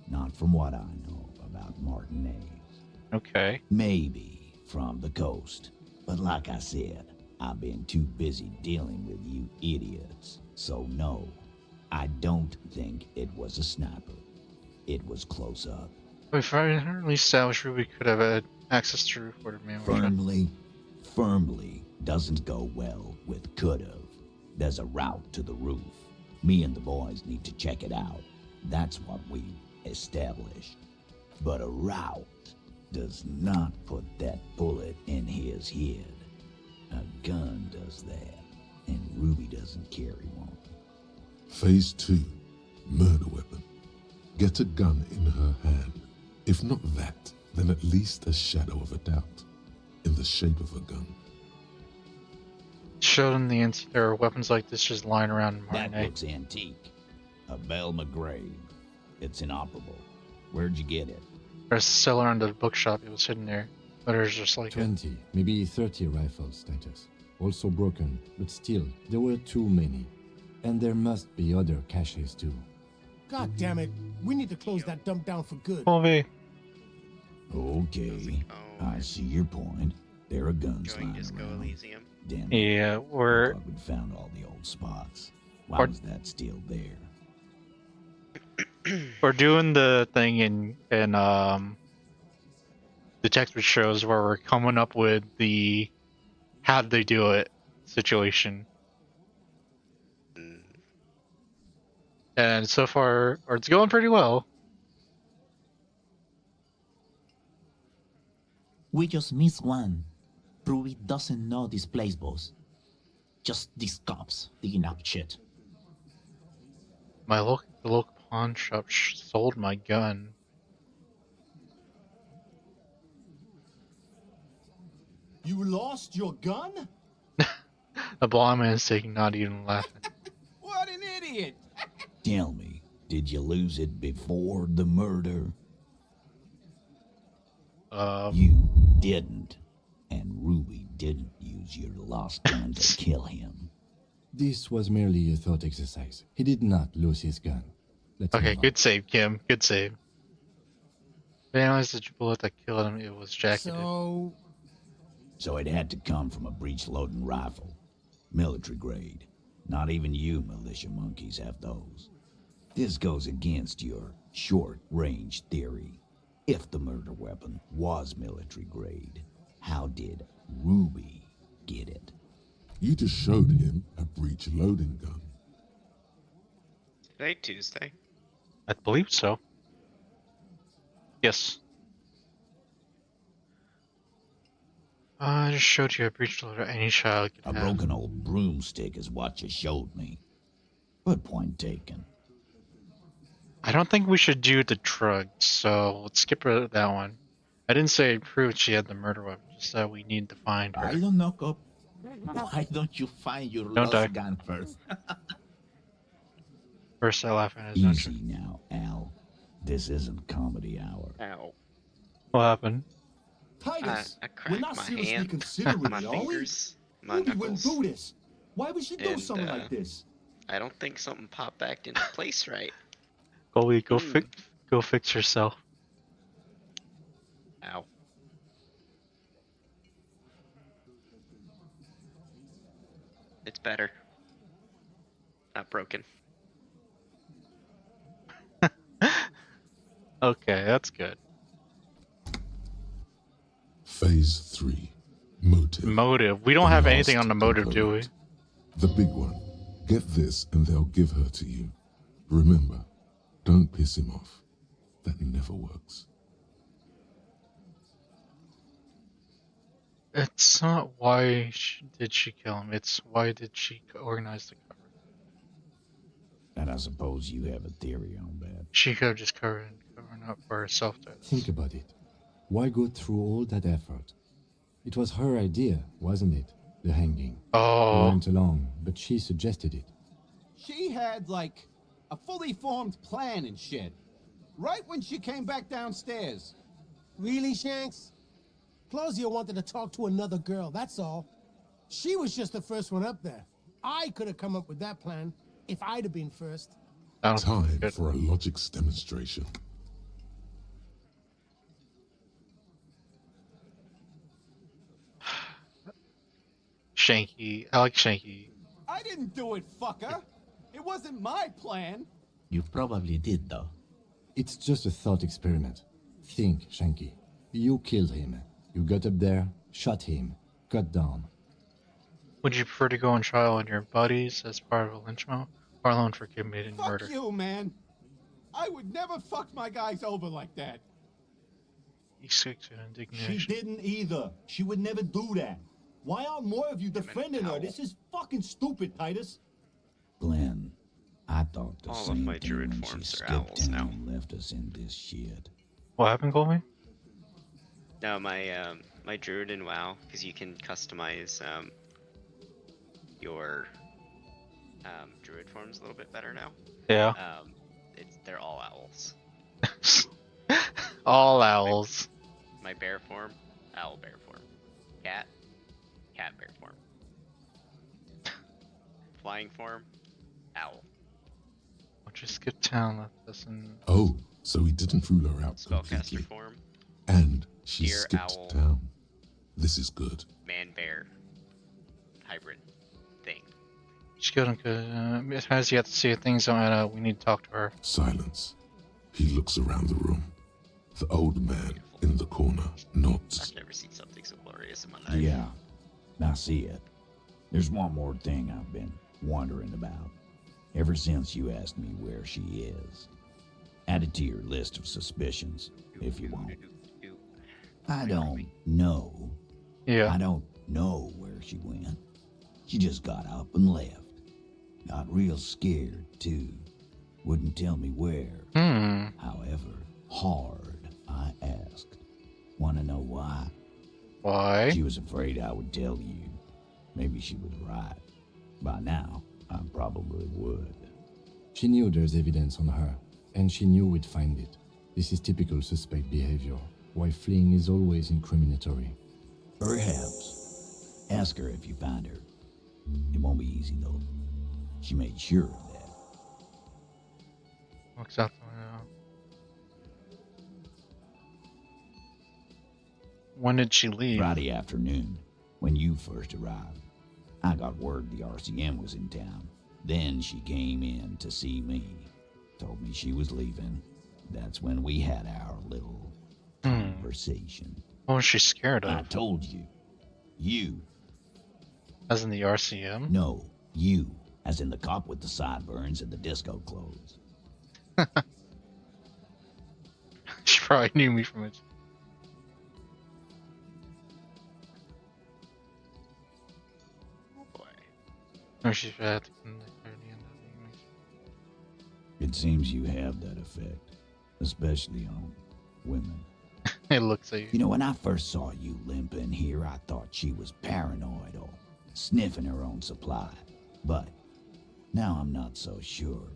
Not from what I know about Martinez. Okay. Maybe from the coast. But like I said, I've been too busy dealing with you idiots. So no, I don't think it was a sniper. It was close up. If I at least established Ruby could have had access to roof order man. Firmly doesn't go well with could've. There's a route to the roof. Me and the boys need to check it out. That's what we established. But a route does not put that bullet in his head. A gun does that, and Ruby doesn't carry one. Phase 2. Murder weapon. Get a gun in her hand. If not that, then at least a shadow of a doubt. In the shape of a gun. Showed in the there are weapons like this just lying around in That Martinez. looks antique. A Bell McGrave. It's inoperable. Where'd you get it? There's a cellar under the bookshop. It was hidden there. But there's just like 20, maybe 30 rifles, Titus. Also broken, but still, there were too many. And there must be other caches too. God damn it. We need to close that dump down for good. Movie. Okay, I see your point. There are guns Going lying Disco around. Elysium. Damn it. Yeah, I we're thought we'd found all the old spots. Why Or- was that still there? doing the thing in detective shows where we're coming up with the how'd they do it situation. Mm, And so far, or it's going pretty well. We just missed one. Ruby doesn't know this place, boss. Just these cops digging up shit. The local pawn shop sold my gun. You lost your gun? The blind man's taking, not even laughing. What an idiot! Tell me, did you lose it before the murder? You didn't. And Ruby didn't use your lost gun to kill him. This was merely a thought exercise. He did not lose his gun. Let's Okay, move on. good save, Kim. Good save. They analyzed the bullet that killed him. It was jacketed. So it had to come from a breech-loading rifle. Military grade. Not even you militia monkeys have those. This goes against your short-range theory. If the murder weapon was military grade, how did Ruby get it? You just showed him a breech loading gun. Today, Tuesday. I believe so. Yes. I just showed you a breech loader any child A could have. broken old broomstick is what you showed me. But point taken. I don't think we should do the drug, so let's skip that one. I didn't say it proved she had the murder weapon, just that we need to find her. I don't know, cop. Why don't you find your Don't die. lost gun first? First I laugh at his own Easy now, Al. This isn't comedy hour. Ow. What happened? Titus, I we're cracked not my seriously hand, considering my it, are we? fingers, my Ruby wouldn't knuckles. do this. Why would she do And, something like this? I don't think something popped back into place right. Goalie, go fix yourself. Ow. It's better. Not broken. Okay, that's good. Phase 3. Motive. Motive. We don't The have anything last on the motive, do we? component. The big one. Get this and they'll give her to you. Remember, don't piss him off. That never works. It's not why did she kill him. It's why did she organize the cover. And I suppose you have a theory on that. She could have just covered up for herself. Think about it. Why go through all that effort? It was her idea, wasn't it? The hanging. Oh. We went along, but she suggested it. She had, like, a fully formed plan and shit. Right when she came back downstairs. Really, Shanks? Claudia wanted to talk to another girl, that's all. She was just the first one up there. I could have come up with that plan if I'd have been first. Time for a logics demonstration. Shanky. I like Shanky. I didn't do it, fucker. It wasn't my plan. You probably did, though. It's just a thought experiment. Think, Shanky. You killed him. You got up there, shot him, cut down. Would you prefer to go on trial on your buddies as part of a lynch mob, or alone for committing Fuck murder? you, man. I would never fuck my guys over like that. He speaks with indignation. She didn't either. She would never do that. Why aren't more of you defending her? This is fucking stupid, Titus. Glenn, I thought the All of same my thing druid when she forms are skipped owls town now. and left us in this shit. What happened, Colby? No, my druid in WoW, because you can customize your druid forms a little bit better now. Yeah. They're all owls. All owls. My bear form, owl bear form. Cat bear form. Flying form, owl. Won't you skip town? Let us in. Oh, so he didn't rule her out Spellcaster completely. form, And she Deer, skipped owl. town. This is good. man bear. Hybrid thing. She's good and good. It has yet to see things on. We need to talk to her. Silence. He looks around the room. The old man in the corner nods. I've never seen something so glorious in my life. Yeah, I see it. There's one more thing I've been wondering about. Ever since you asked me where she is. Add it to your list of suspicions, if you want. I don't know. Yeah. I don't know where she went. She just got up and left. Got real scared, too. Wouldn't tell me where. However hard I asked. Want to know why? Why? She was afraid I would tell you. Maybe she was right. By now, I probably would. She knew there's evidence on her, and she knew we'd find it. This is typical suspect behavior, why fleeing is always incriminatory. Perhaps. Ask her if you find her. It won't be easy, though. She made sure of that. Looks out the window. When did she leave? Friday afternoon, when you first arrived. I got word the RCM was in town. Then she came in to see me. Told me she was leaving. That's when we had our little conversation. What was she scared I of? told you. You. As in the RCM? No, you. As in the cop with the sideburns and the disco clothes. She probably knew me from it. Oh boy. No, she's at the end of the It seems you have that effect. Especially on women. It looks like You know, when I first saw you limp in here, I thought she was paranoid or sniffing her own supply. But now I'm not so sure.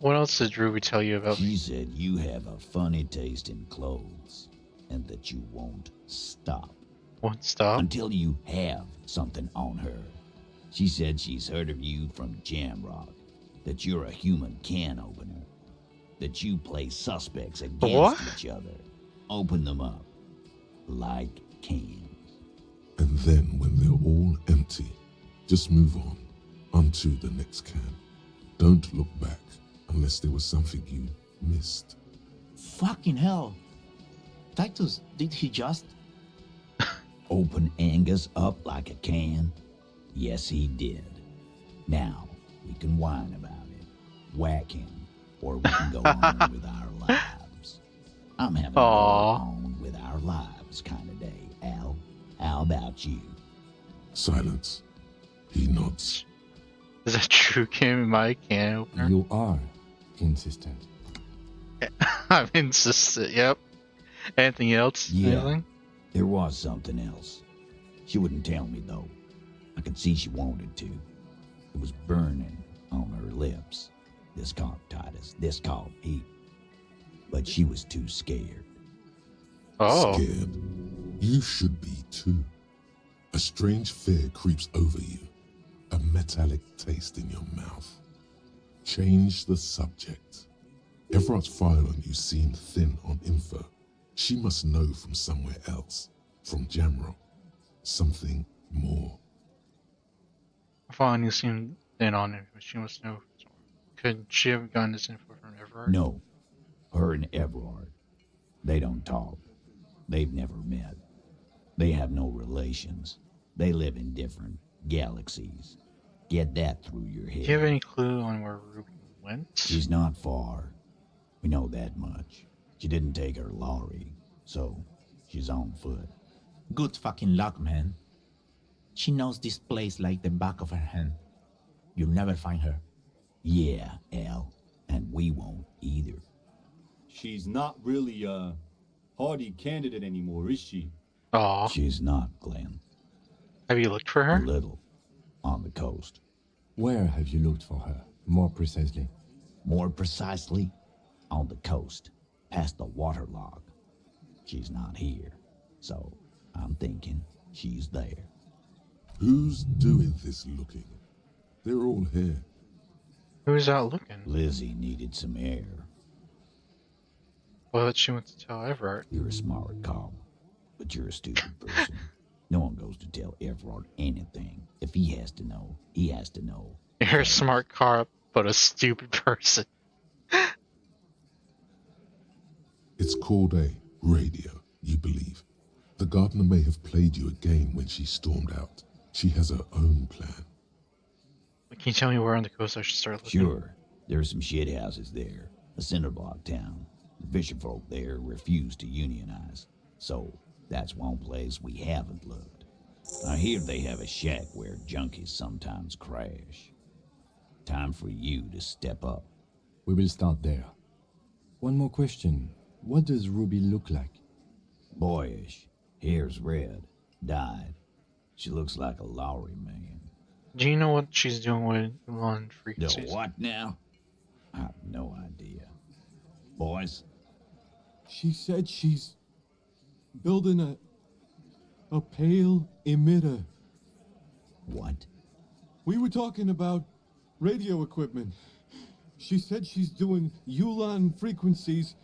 What else did Ruby tell you about She me? said you have a funny taste in clothes and that you won't stop Won't stop? until you have something on her. She said she's heard of you from Jamrock, that you're a human can opener. that you play suspects against What? each other. Open them up. Like cans. And then when they're all empty, just move onto the next can. Don't look back unless there was something you missed. Fucking hell. Titus, did he just? Open Angus up like a can? Yes, he did. Now, we can whine about it, whack him, or we can go on with our lives. I'm having a go on with our lives kind of day, Al. How about you? Silence. He nods. Is that true, Kim? My can opener? You are insistent. I'm insistent, yep. Anything else? Yeah. Anything? There was something else. She wouldn't tell me, though. I could see she wanted to. It was burning on her lips. This caught Titus. This caught heat. But she was too scared. Oh. Scared? You should be too. A strange fear creeps over you. A metallic taste in your mouth. Change the subject. Everard's file on you seemed thin on info. She must know from somewhere else. From Jamrock. Something more. I thought you seemed thin on it, but she must know. Could she have gotten this info from Everard? No. Her and Everard. They don't talk. They've never met. They have no relations. They live in different galaxies. Get that through your head. Do you have any clue on where Ruby went? She's not far. We know that much. She didn't take her lorry, so she's on foot. Good fucking luck, man. She knows this place like the back of her hand. You'll never find her. Yeah, Al. And we won't either. She's not really a hardy candidate anymore, is she? Aw. She's not, Glenn. Have you looked for A her? little. On the coast. Where have you looked for her, more precisely? More precisely, on the coast, past the waterlock. She's not here, so I'm thinking she's there. Who's doing this looking? They're all here. Who's out looking? Lizzie needed some air. Well, she went to tell Everard. You're a smart cop, but you're a stupid person. No one goes to tell Everard anything. If he has to know, he has to know. You're a smart cop, but a stupid person. It's called a radio, you believe. The gardener may have played you a game when she stormed out. She has her own plan. Can you tell me where on the coast I should start looking? Sure, there's some shit houses there. A cinder block town. The fisherfolk there refuse to unionize. So, that's one place we haven't looked. I hear they have a shack where junkies sometimes crash. Time for you to step up. We will start there. One more question. What does Ruby look like? Boyish. Hair's red. Dyed. She looks like a Lowry man. Do you know what she's doing with Elon The frequencies? what now? I have no idea. Boys? She said she's building a pale emitter. What? We were talking about radio equipment. She said she's doing Ulan frequencies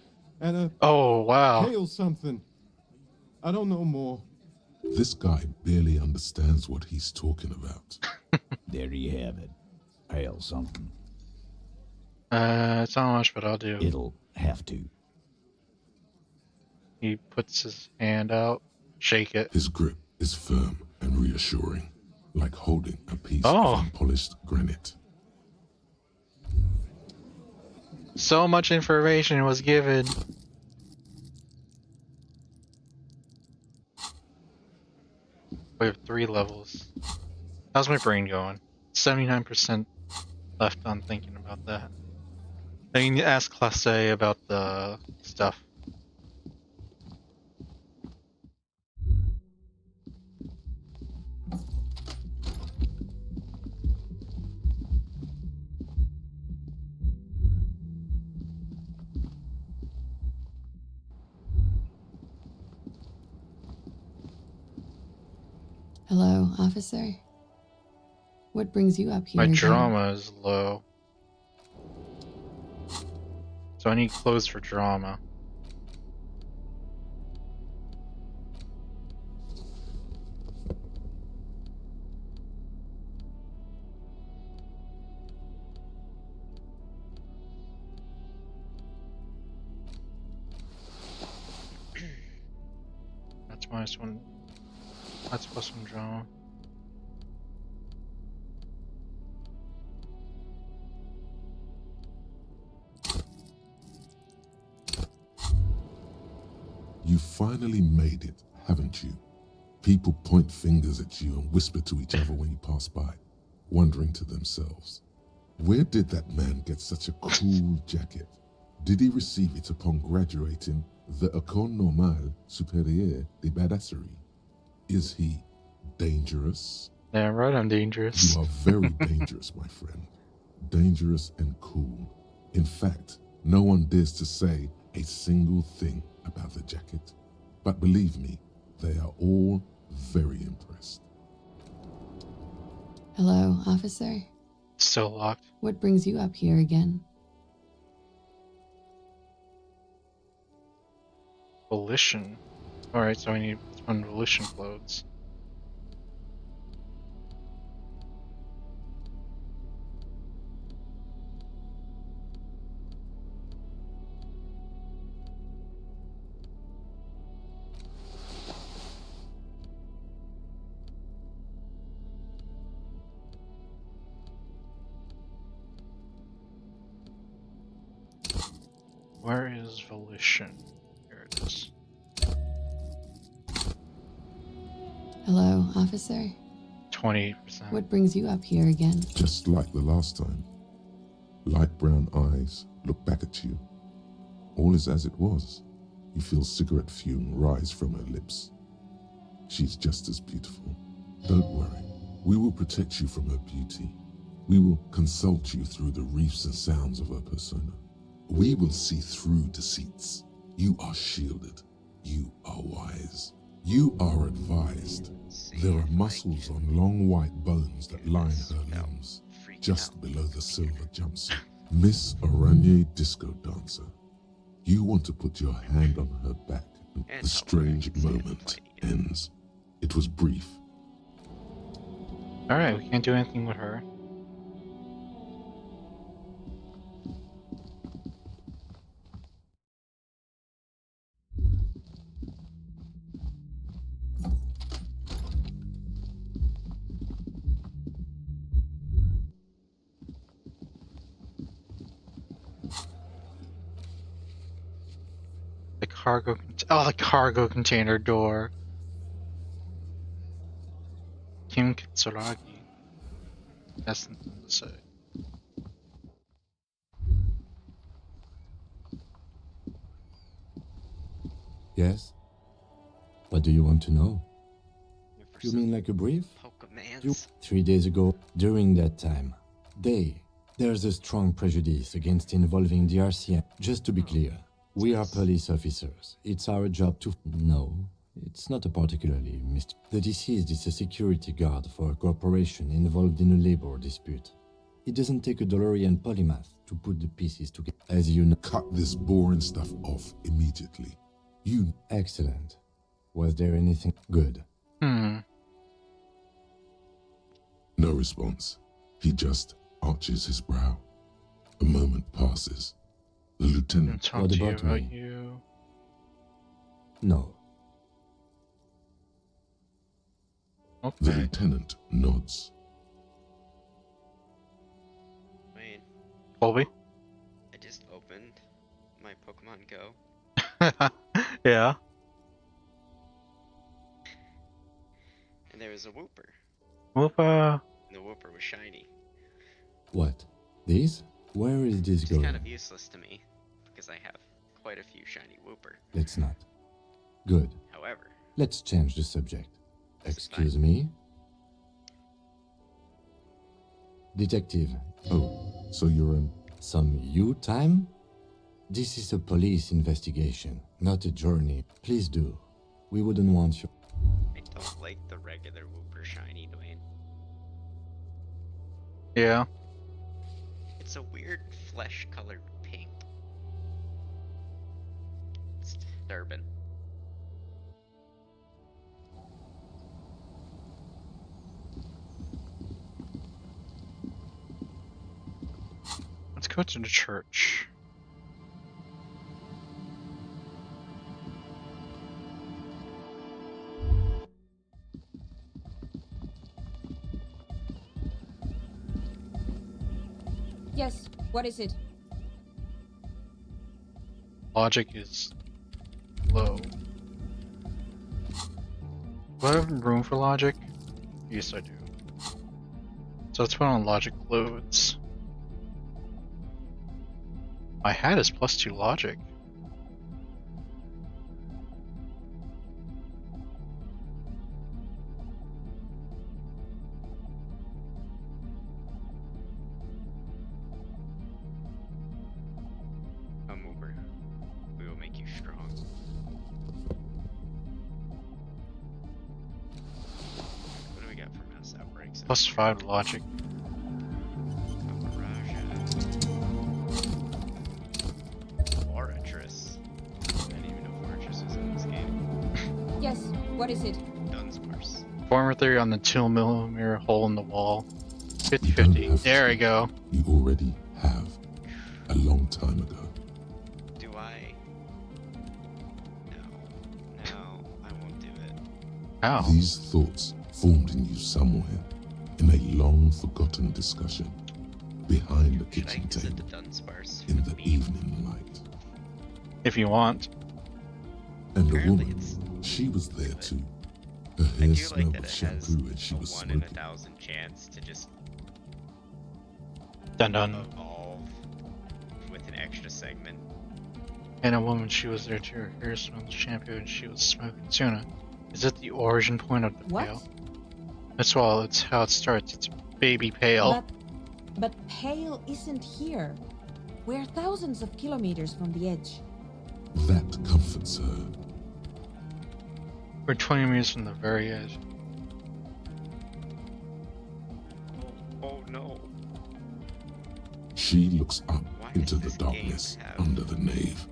and a Oh, wow. pale something. I don't know more. This guy barely understands what he's talking about. There you have it. Pale something. It's not much, but I'll do. It'll have to. He puts his hand out, shake it. His grip is firm and reassuring, like holding a piece Oh. of unpolished granite. So much information was given. We have 3 levels. How's my brain going? 79% left on thinking about that. I need to ask Class A about the stuff. Hello, officer. What brings you up here My again? drama is low. So I need clothes for drama. That's -1. That's +1 drama. You finally made it, haven't you? People point fingers at you and whisper to each other when you pass by, wondering to themselves, where did that man get such a cool jacket? Did he receive it upon graduating the École Normale Supérieure de Badasserie? Is he dangerous? Damn right I'm dangerous. You are very dangerous, my friend. Dangerous and cool. In fact, no one dares to say a single thing about the jacket. But believe me, they are all very impressed. Hello, officer. Still locked. What brings you up here again? Volition. Alright, so I need one volition clothes. Where is volition? Here it is. Hello, officer. 28%. What brings you up here again? Just like the last time. Light brown eyes look back at you. All is as it was. You feel cigarette fume rise from her lips. She's just as beautiful. Don't worry. We will protect you from her beauty. We will consult you through the reefs and sounds of her persona. We will see through deceits. You are shielded. You are wise. You are advised. There are muscles on long white bones that line her limbs, just below the silver jumpsuit. Miss Aranye Disco Dancer. You want to put your hand on her back, and the strange moment ends. It was brief. Alright, we can't do anything with her. The cargo container door. Kim Kitsuragi. That's nothing to say. Yes? What do you want to know? You mean like a brief? Pokemans. 3 days ago, during that time, there's a strong prejudice against involving the RCM. Just to be clear, we are police officers. It's our job to... No, it's not a particularly The deceased is a security guard for a corporation involved in a labor dispute. It doesn't take a DeLorean polymath to put the pieces together. As you know... Cut this boring stuff off immediately. You... Excellent. Was there anything good? No response. He just arches his brow. A moment passes. The lieutenant... What about me? You. No. Okay. The lieutenant nods. Wait, Colby? I just opened my Pokemon Go. Yeah. And there was a Wooper. Whoopa. And the Wooper was shiny. What? These? Where is this It's going? kind of useless to me, because I have quite a few shiny Wooper. Let's not. Good. However, Let's change the subject. This is Excuse me? Detective, Oh, so you're an... some you time? This is a police investigation, not a journey. Please do. We wouldn't want you. I don't like the regular Wooper shiny, Dwayne. Yeah. It's a weird flesh-colored pink. disturbing. Let's go to the church. Yes, what is it? Logic is low. Do I have room for logic? Yes, I do. So let's put on logic loads. My hat is +2 logic. Come over. We will make you strong. What do we got for mass outbreaks? +5 logic. Fortress. I didn't even know Fortress was in this game. Yes, what is it? Dunsparce. Former theory on the 2mm hole in the wall. 50-50. There we go. You already have. A long time ago. Do I? No, I won't do it. How? These thoughts formed in you somewhere in a long forgotten discussion behind the kitchen table in the evening light. If you want. And a woman, she was there too. Her I hair do smelled like of that it has shampoo and she a was 1 in smoking. 1,000 chance to just Dun dun. evolve with an extra segment. And a woman, she was there too. Her hair smelled of shampoo and she was smoking tuna. Is it the origin point of the What? pale? That's all. It's how it starts. It's baby pale. But Pale isn't here. We're thousands of kilometers from the edge. That comforts her. We're 20 meters from the very edge. Oh no. She looks up Why into does the this game darkness have under the nave,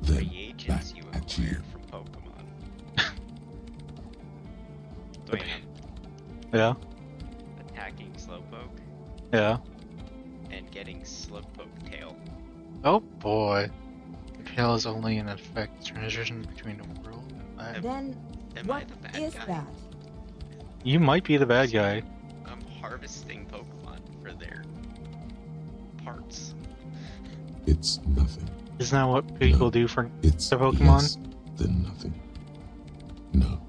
then back reagents you at you. acquire from Pokemon? Wait, Yeah? attacking Slowpoke Yeah. and getting Slowpoke tail. Oh boy. The pale is only an effect transition between the world and that. Then Am I what the bad is guy? that? You might be the bad guy. I'm harvesting Pokemon for their parts. It's nothing. Isn't that what people do for It's the Pokemon? less than nothing. No.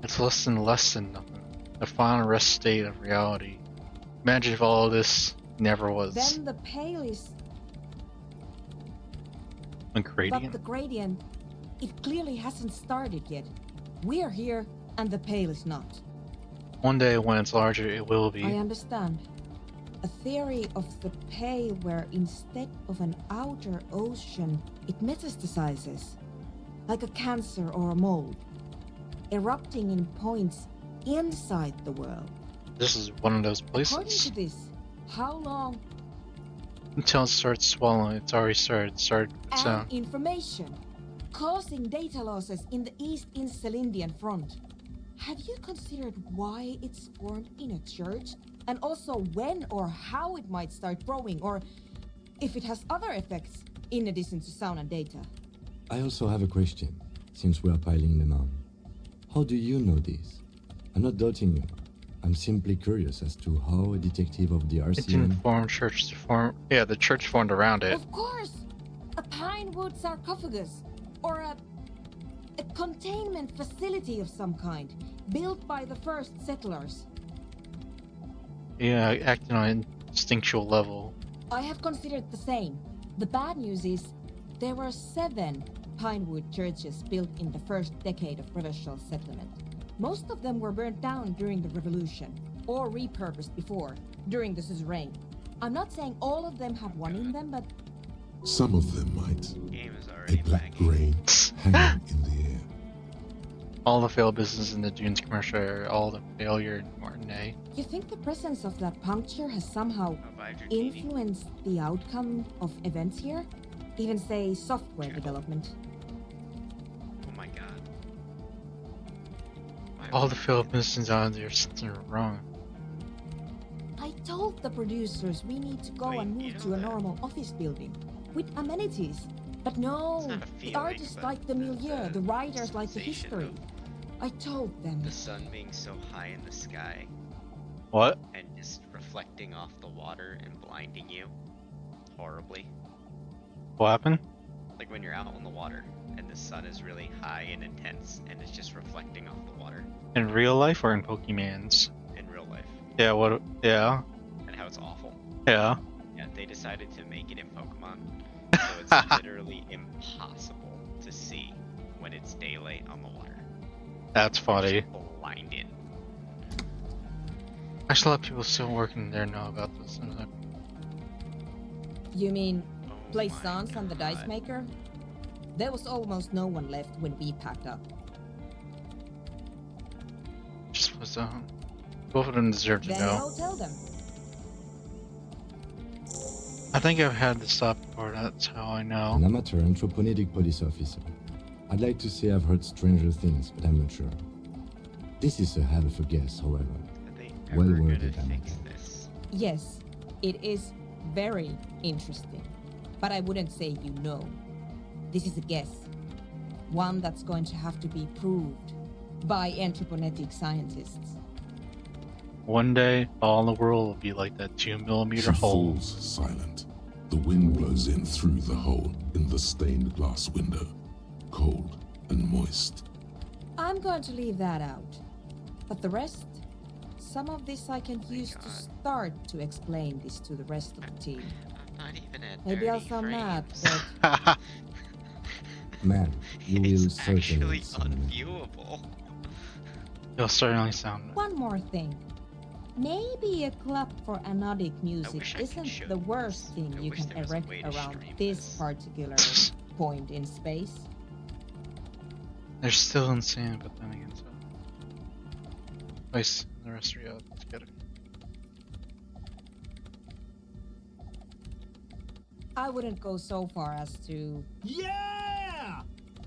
It's less than nothing. The final rest state of reality. Imagine if all of this never was. Then the Pale is... A But gradient? the gradient, it clearly hasn't started yet. We're here, and the Pale is not. One day when it's larger, it will be. I understand. A theory of the Pale where instead of an outer ocean, it metastasizes. Like a cancer or a mold. Erupting in points inside the world. This is one of those According places. to this, how long Until it starts swallowing, it's already started. Started with its own. and information, causing data losses in the East Insulindian front. Have you considered why it's formed in a church? And also when or how it might start growing, or if it has other effects in addition to sound and data? I also have a question, since we are piling them on. How do you know this? I'm not doubting you. I'm simply curious as to how a detective of the It RCM... didn't form church to form. Yeah, the church formed around it. Of course! A pinewood sarcophagus, or a containment facility of some kind, built by the first settlers. Yeah, acting on an instinctual level. I have considered the same. The bad news is, there were 7 pinewood churches built in the first decade of provincial settlement. Most of them were burnt down during the revolution, or repurposed before, during the suzerain. I'm not saying all of them have one in them, but Some of them might. Game is A already black lagging. grain hanging in the air. All the failed business in the Dunes commercial area, all the failure in Martinet. you think the presence of that puncture has somehow Hydrogenie. influenced the outcome of events here? Even say software development? All the failed missions out there are wrong. I told the producers we need to go Wait, and you move know to a that- normal office building with amenities. But no, not a the feeling, artists but like the milieu, the writers like the sensation history. of I told them. the sun being so high in the sky What? and just reflecting off the water and blinding you horribly. What happened? Like when you're out on the water and the sun is really high and intense and it's just reflecting off the water In real life or in Pokemans? in real life, Yeah, what? Yeah. and how it's awful. Yeah. Yeah, they decided to make it in Pokemon, so it's literally impossible to see when it's daylight on the water. That's You're funny. just blinded. Actually, a lot of people still working there know about this. You mean Oh Plaisance my and the Dice God. Maker? There was almost no one left when we packed up. Just was both of them deserve to Then know. go tell them. I think I've had the stop before. That's how I know. An amateur anthropomedic police officer. I'd like to say I've heard stranger things, but I'm not sure. This is a hell of a guess, however. Are they Well ever worded, gonna I might fix add. this? Yes, it is very interesting. But I wouldn't say you know. This is a guess. One that's going to have to be proved by anthroponetic scientists. One day, all the world will be like that 2mm She hole. falls silent. The wind blows in through the hole in the stained glass window, cold and moist. I'm going to leave that out. But the rest, some of this I can use to God. start to explain this to the rest of the team. I'm not even at Maybe I'll 30 sound mad, frames. but Man, you will It's certainly actually need some- unviewable. You'll certainly sound. one more thing. Maybe a club for anodic music wish I could isn't show the this. worst thing I you wish can there was a erect way to around stream this this. particular point in space. They're still insane, but then again, so. Nice. The rest of reality is good. I wouldn't go so far as to. Yeah!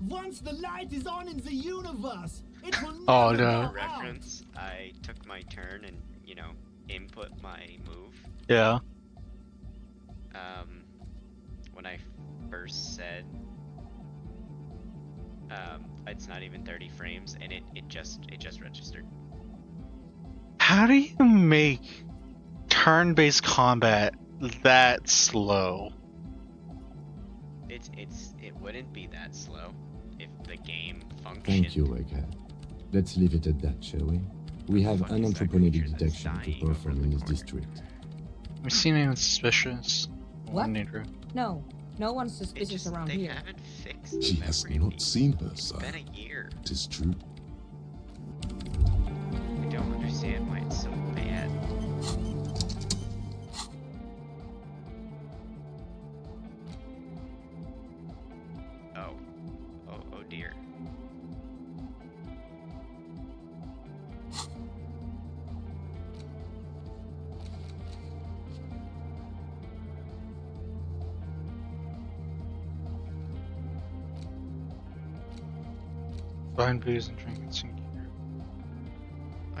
Once the light is on in the universe, it will never Oh, no. go For out. reference, I took my turn and, input my move. Yeah. When I first said, it's not even 30 frames, and it just registered. How do you make turn-based combat that slow? It wouldn't be that slow if the game functioned. Thank you, Egghead. Let's leave it at that, shall we? We have Fuck an is that anthropomedic creature that's detection to dying over perform the in this corner? district. Have you seen anyone suspicious? What? Nidra. No, no one's It's suspicious just around they here. haven't fixed She the has memory not leak. seen her, It's sire. been a year. It is true. I don't understand why it's so bad. Oh dear. Buying booze and drinking some gear.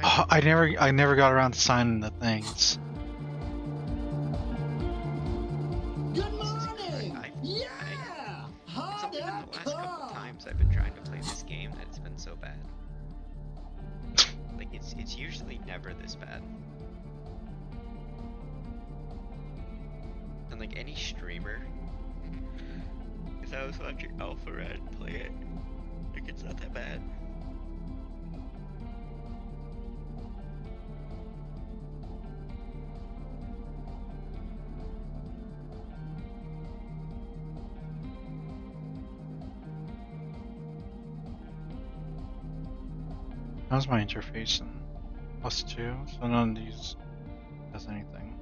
Oh, I never got around to signing the things. Good morning! I- Yeah! It's Hard only been the last couple car! times I've been trying to play this game that it's been so bad. Like it's usually never this bad. And like any streamer, because I was watching Alpha Red play it, like it's not that bad. How's my interface in +2? So none of these does anything.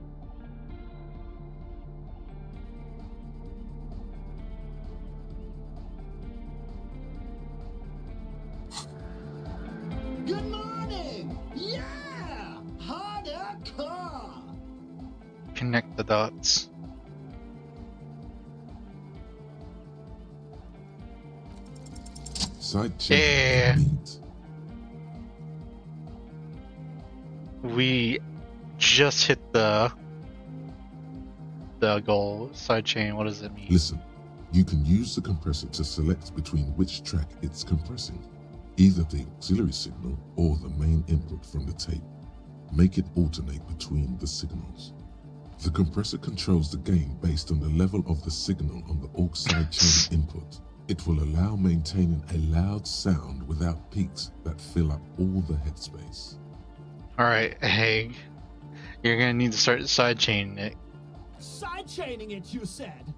Good morning! Yeah! Harder car! Connect the dots. Side check. Yeah. complete. we just hit the goal. Sidechain, what does it mean? Listen, you can use the compressor to select between which track it's compressing, either the auxiliary signal or the main input from the tape. Make it alternate between the signals. The compressor controls the gain based on the level of the signal on the aux sidechain input. It will allow maintaining a loud sound without peaks that fill up all the headspace. Alright, hey, you're gonna need to start sidechaining it. Sidechaining it, you said?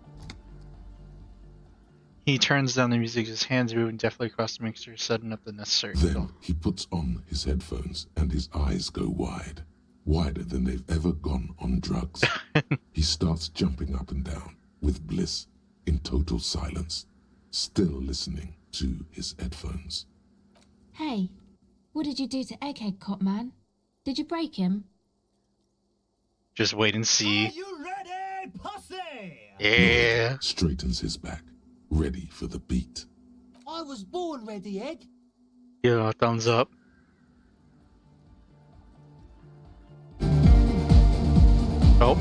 He turns down the music, his hands moving deftly across the mixer, setting up the necessary Then he puts on his headphones and his eyes go wide, wider than they've ever gone on drugs. He starts jumping up and down with bliss in total silence, still listening to his headphones. Hey, what did you do to Egghead Cop Man? Did you break him? Just wait and see. Are you ready, pussy? Yeah. Lloyd straightens his back, ready for the beat. I was born ready, Egg. Yeah, thumbs up. Oh.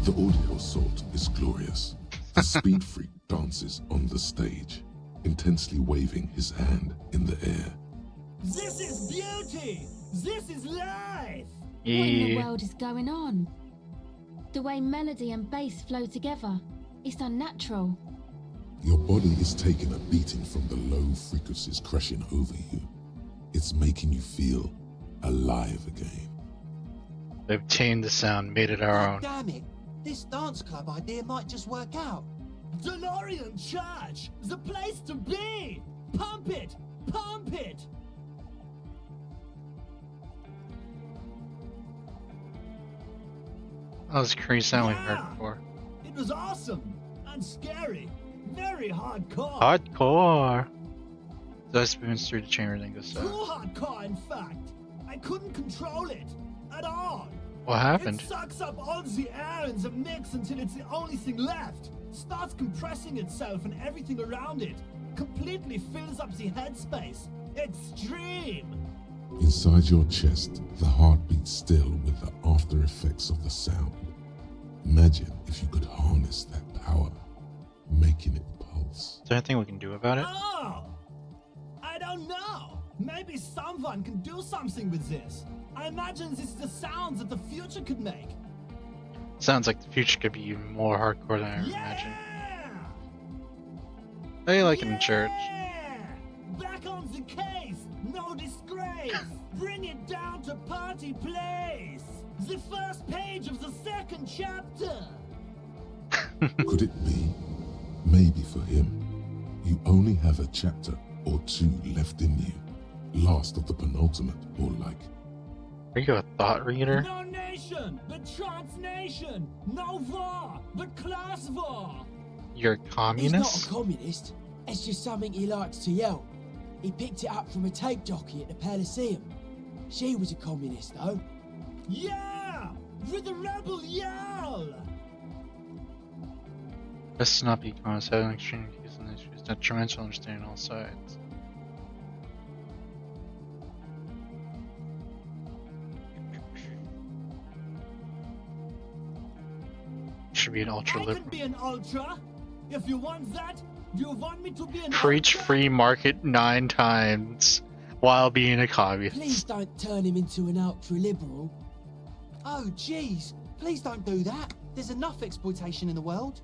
The audio assault is glorious. The speed freak dances on the stage, intensely waving his hand in the air. This is beauty! This is life! What in the world is going on? The way melody and bass flow together, it's unnatural. Your body is taking a beating from the low frequencies crashing over you. It's making you feel alive again. They've tamed the sound, made it our own. Damn it. This dance club idea might just work out. DeLorean Church! The place to be! Pump it! Pump it! That was a crazy sound we've heard before. It was awesome and scary. Very hardcore. Hardcore. So I spoons through the chamber, then goes Too hardcore, in fact. I couldn't control it at all. What happened? It sucks up all the air in the mix until it's the only thing left. Starts compressing itself and everything around it. Completely fills up the headspace. Extreme. Inside your chest, the heart beats still with the after effects of the sound. Imagine if you could harness that power, making it pulse. Is there anything we can do about it? Oh! I don't know. Maybe someone can do something with this. I imagine this is the sounds that the future could make. Sounds like the future could be even more hardcore than I ever imagined. They like it in church. Back on the case. No disgrace. Bring it down to party place. The first page of the second chapter. Could it be? Maybe for him, you only have a chapter or two left in you. Last of the penultimate, or like. Are you a thought reader? No nation, but transnation. No war, but class war. You're a He's communist? not a communist. It's just something he likes to yell. He picked it up from a tape jockey at the Elysium. She was a communist, though. Yeah! With the rebel yell! Best to not be communist, having extreme views on issues detrimental to understanding all sides. Should be an ultra I liberal. can be an ultra. If you want that, you want me to be an Preach ultra? free market 9 times while being a communist. Please don't turn him into an ultra-liberal. Oh, jeez. Please don't do that. There's enough exploitation in the world.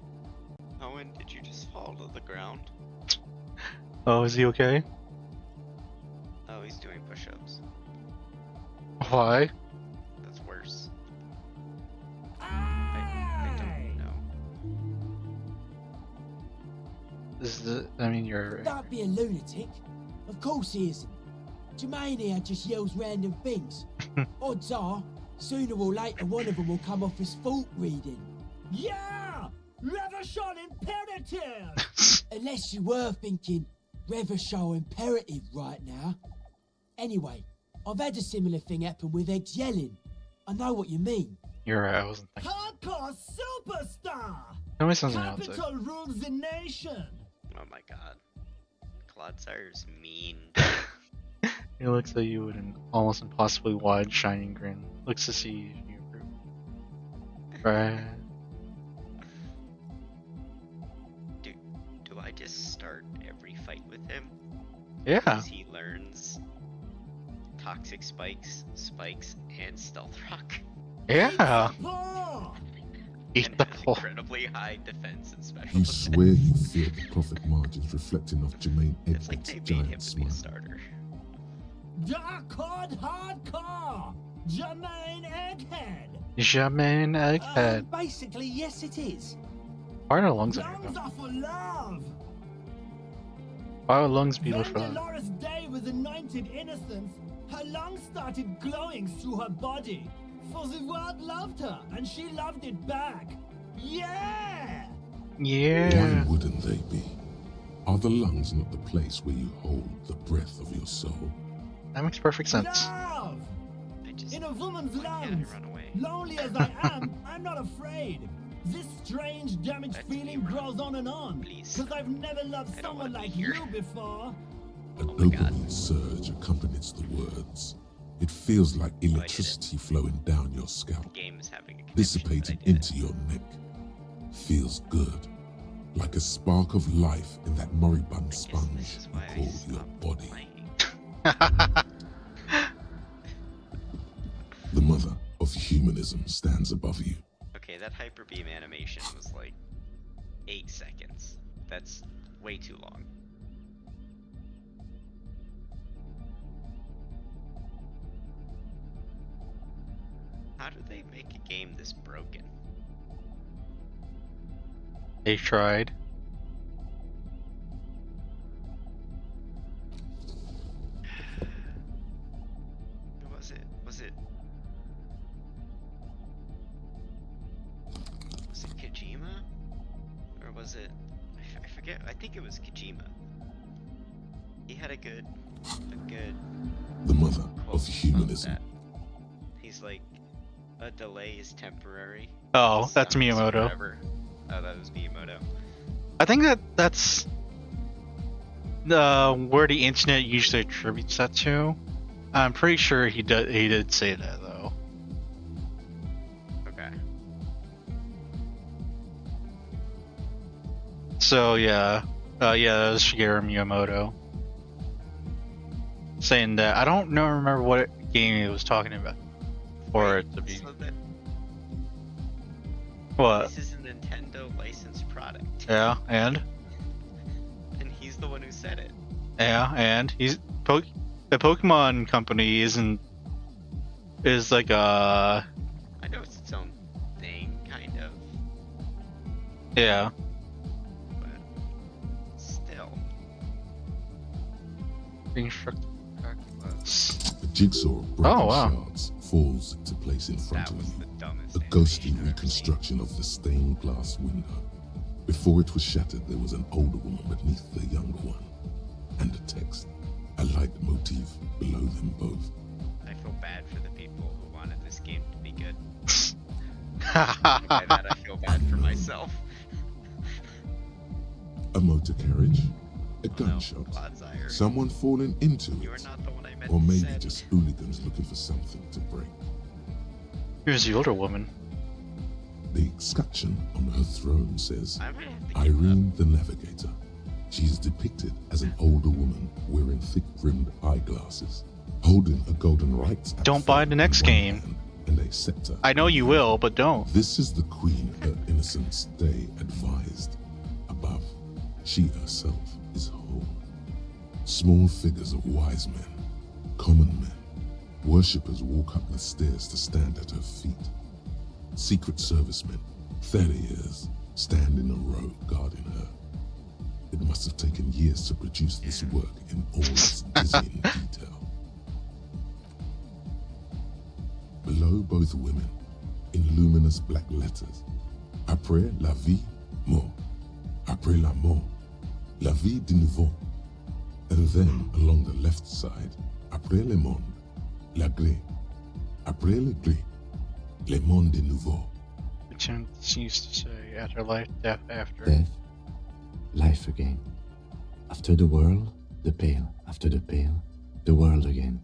Owen, did you just fall to the ground? Oh, is he okay? Oh, he's doing push-ups. Why? That's worse. I don't know. This is I mean, you're. Don't be a lunatic. Of course he isn't. Jermaine here just yells random things. Odds are, Sooner or later, one of them will come off as fault reading. Yeah! Reversion imperative! Unless you were thinking Reversion imperative right now. Anyway, I've had a similar thing happen with eggs yelling. I know what you mean. You're right, I wasn't thinking. Hardcore superstar! Tell me something else. Capital rules the nation! Oh my god. Clodsire mean. He looks at you with an almost impossibly wide, shining grin. Looks to see if you approve. Right. Do I just start every fight with him? Yeah. Because he learns toxic spikes, and stealth rock. Yeah. Eat the pole. Incredibly high defense and special You defense. swear you feel the profit margins reflecting off Jermaine It's like Edwards' they made him giant to be a smile. starter. Dark Horde Hardcore! Jermaine Egghead! Jermaine Egghead. Basically, yes it is. Why are lungs in here Lungs though? are for love! Why would lungs be When for that? Dolores Day was anointed innocence, her lungs started glowing through her body. For the world loved her, and she loved it back. Yeah! Yeah. Why wouldn't they be? Are the lungs not the place where you hold the breath of your soul? That makes perfect sense. Love! In a woman's Why can't lungs. I run away? Lonely as I am, I'm not afraid. This strange, damaged feeling grows on and on. Because I've never loved someone like you before. A dopamine surge accompanies the words. It feels like electricity flowing down your scalp, Game is having a dissipating into your neck. Feels good, like a spark of life in that moribund sponge you call your body. The mother of humanism stands above you. Okay, that hyper beam animation was like 8 seconds. That's way too long. How do they make a game this broken? They tried. Who was it? Was it Kojima? Or was it... I forget. I think it was Kojima. He had a good The mother quote of humanism. on that. He's like, a delay is temporary. Oh, a that's summons Miyamoto. forever. Oh, that was Miyamoto. I think that's where the internet usually attributes that to. I'm pretty sure he did say that though. Okay. So yeah, that was Shigeru Miyamoto saying that. I don't remember what game he was talking about for it to be. So then, What? this is a Nintendo licensed product. Yeah, and He's the one who said it. yeah, and he's the Pokemon company is like a I know it's its own thing, kind of, yeah. but still. Being struck back less. A jigsaw of broken Oh, wow. shards falls into place in front That of was you. the dumbest A ghostly reconstruction of the stained glass window. Before it was shattered, there was an older woman beneath the younger one, and a text, a light motif below them both. I feel bad for the people who wanted this game to be good. And by that, I feel bad for myself. A motor carriage, a gunshot, Clodsire. someone falling into You are it, not the one I meant or to maybe send. just hooligans looking for something to break. Here's the older woman. The escutcheon on her throne says, I might have to give Irene the Navigator. She is depicted as an older woman wearing thick-rimmed eyeglasses, holding a golden right Don't buy the next game. and a scepter. I know you will, but don't. This is the queen her innocence day advised. Above, she herself is whole. Small figures of wise men, common men, worshippers walk up the stairs to stand at her feet. Secret servicemen, 30 years, stand in a row guarding her. It must have taken years to produce this work in all its dizzying detail. Below Below both women, in luminous black letters, après la vie, mort. Après la mort, la vie de nouveau. And then along the left side, après le monde, la gré. Après le gré, le monde de nouveau. Which used to say afterlife, death after. Death, life again. After the world, the pale. After the pale, the world again.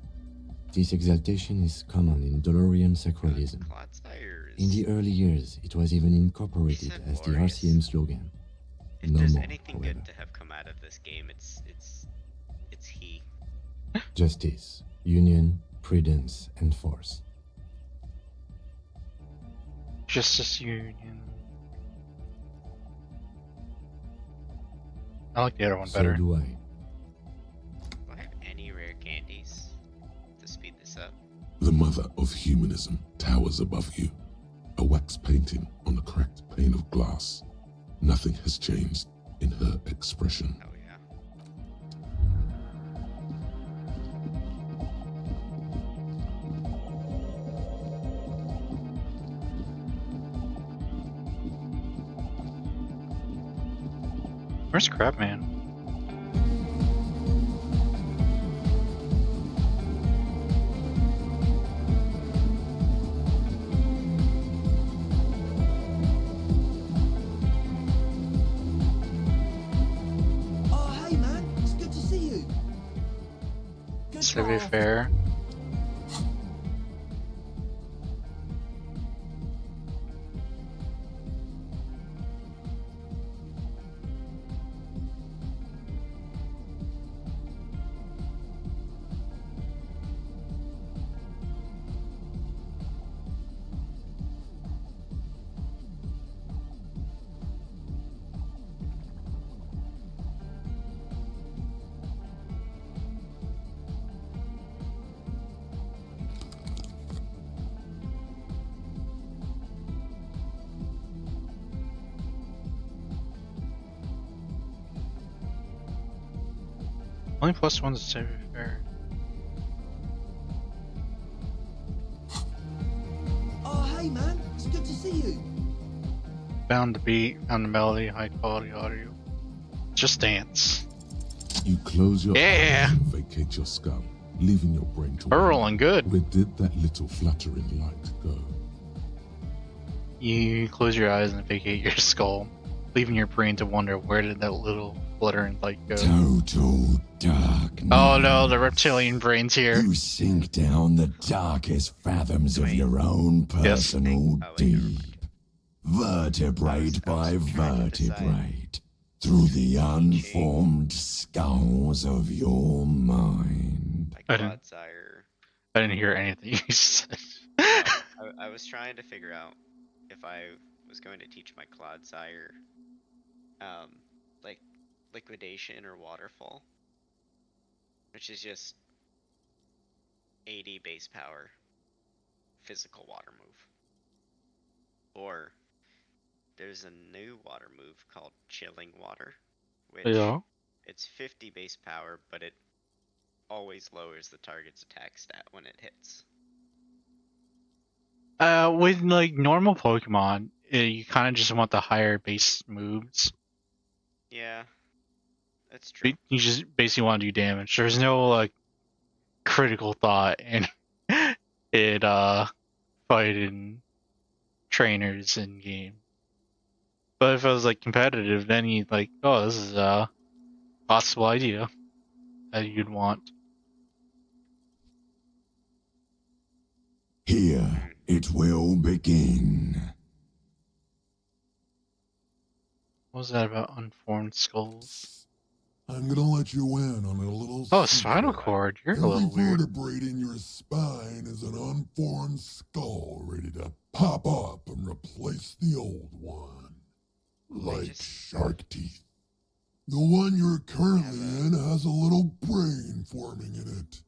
This exaltation is common in Dolorian sacralism. In the early years, it was even incorporated as the RCM slogan. If No there's more, anything however. good to have come out of this game, it's he. Justice, union, prudence, and force. Justice Union. I like the other one So better. do I. Do I have any rare candies to speed this up? The mother of humanism towers above you, a wax painting on a cracked pane of glass. Nothing has changed in her expression. Oh yeah. Where's Crabman? Oh, hey man, it's good to see you. Good Civic try. Fair. Only plus one's Civic Fair. Oh, hey man, it's good to see you. Found the beat, found the melody, high quality audio. Just dance. You close your Yeah. eyes and vacate your skull, leaving your brain to We're wonder, rolling good. where did that little fluttering light go? You close your eyes and vacate your skull, leaving your brain to wonder where did that little fluttering light go. Total darkness. Oh no, the reptilian brain's here. You sink down the darkest fathoms of your own Yes. personal Oh, wait, never deep. mind. Vertebrate by I was trying to decide. vertebrate. Through the unformed skulls of your mind. Like I didn't- Clodsire. I didn't hear anything you said. I was trying to figure out if I was going to teach my Clodsire, like liquidation or waterfall, which is just 80 base power, physical water move, or there's a new water move called chilling water, which Yeah. it's 50 base power, but it always lowers the target's attack stat when it hits. With like normal Pokemon, you kind of just want the higher base moves. Yeah, that's true. You just basically want to do damage. There's no like critical thought in fighting trainers in game. But if it was like competitive, then you'd like, oh, this is a possible idea that you'd want. Here it will begin. What was that about unformed skulls? I'm gonna let you in on a little Oh, secret. spinal cord. You're a Every little weird. vertebrae in your spine is an unformed skull ready to pop up and replace the old one. Like shark teeth. The one you're currently in has a little brain forming in it,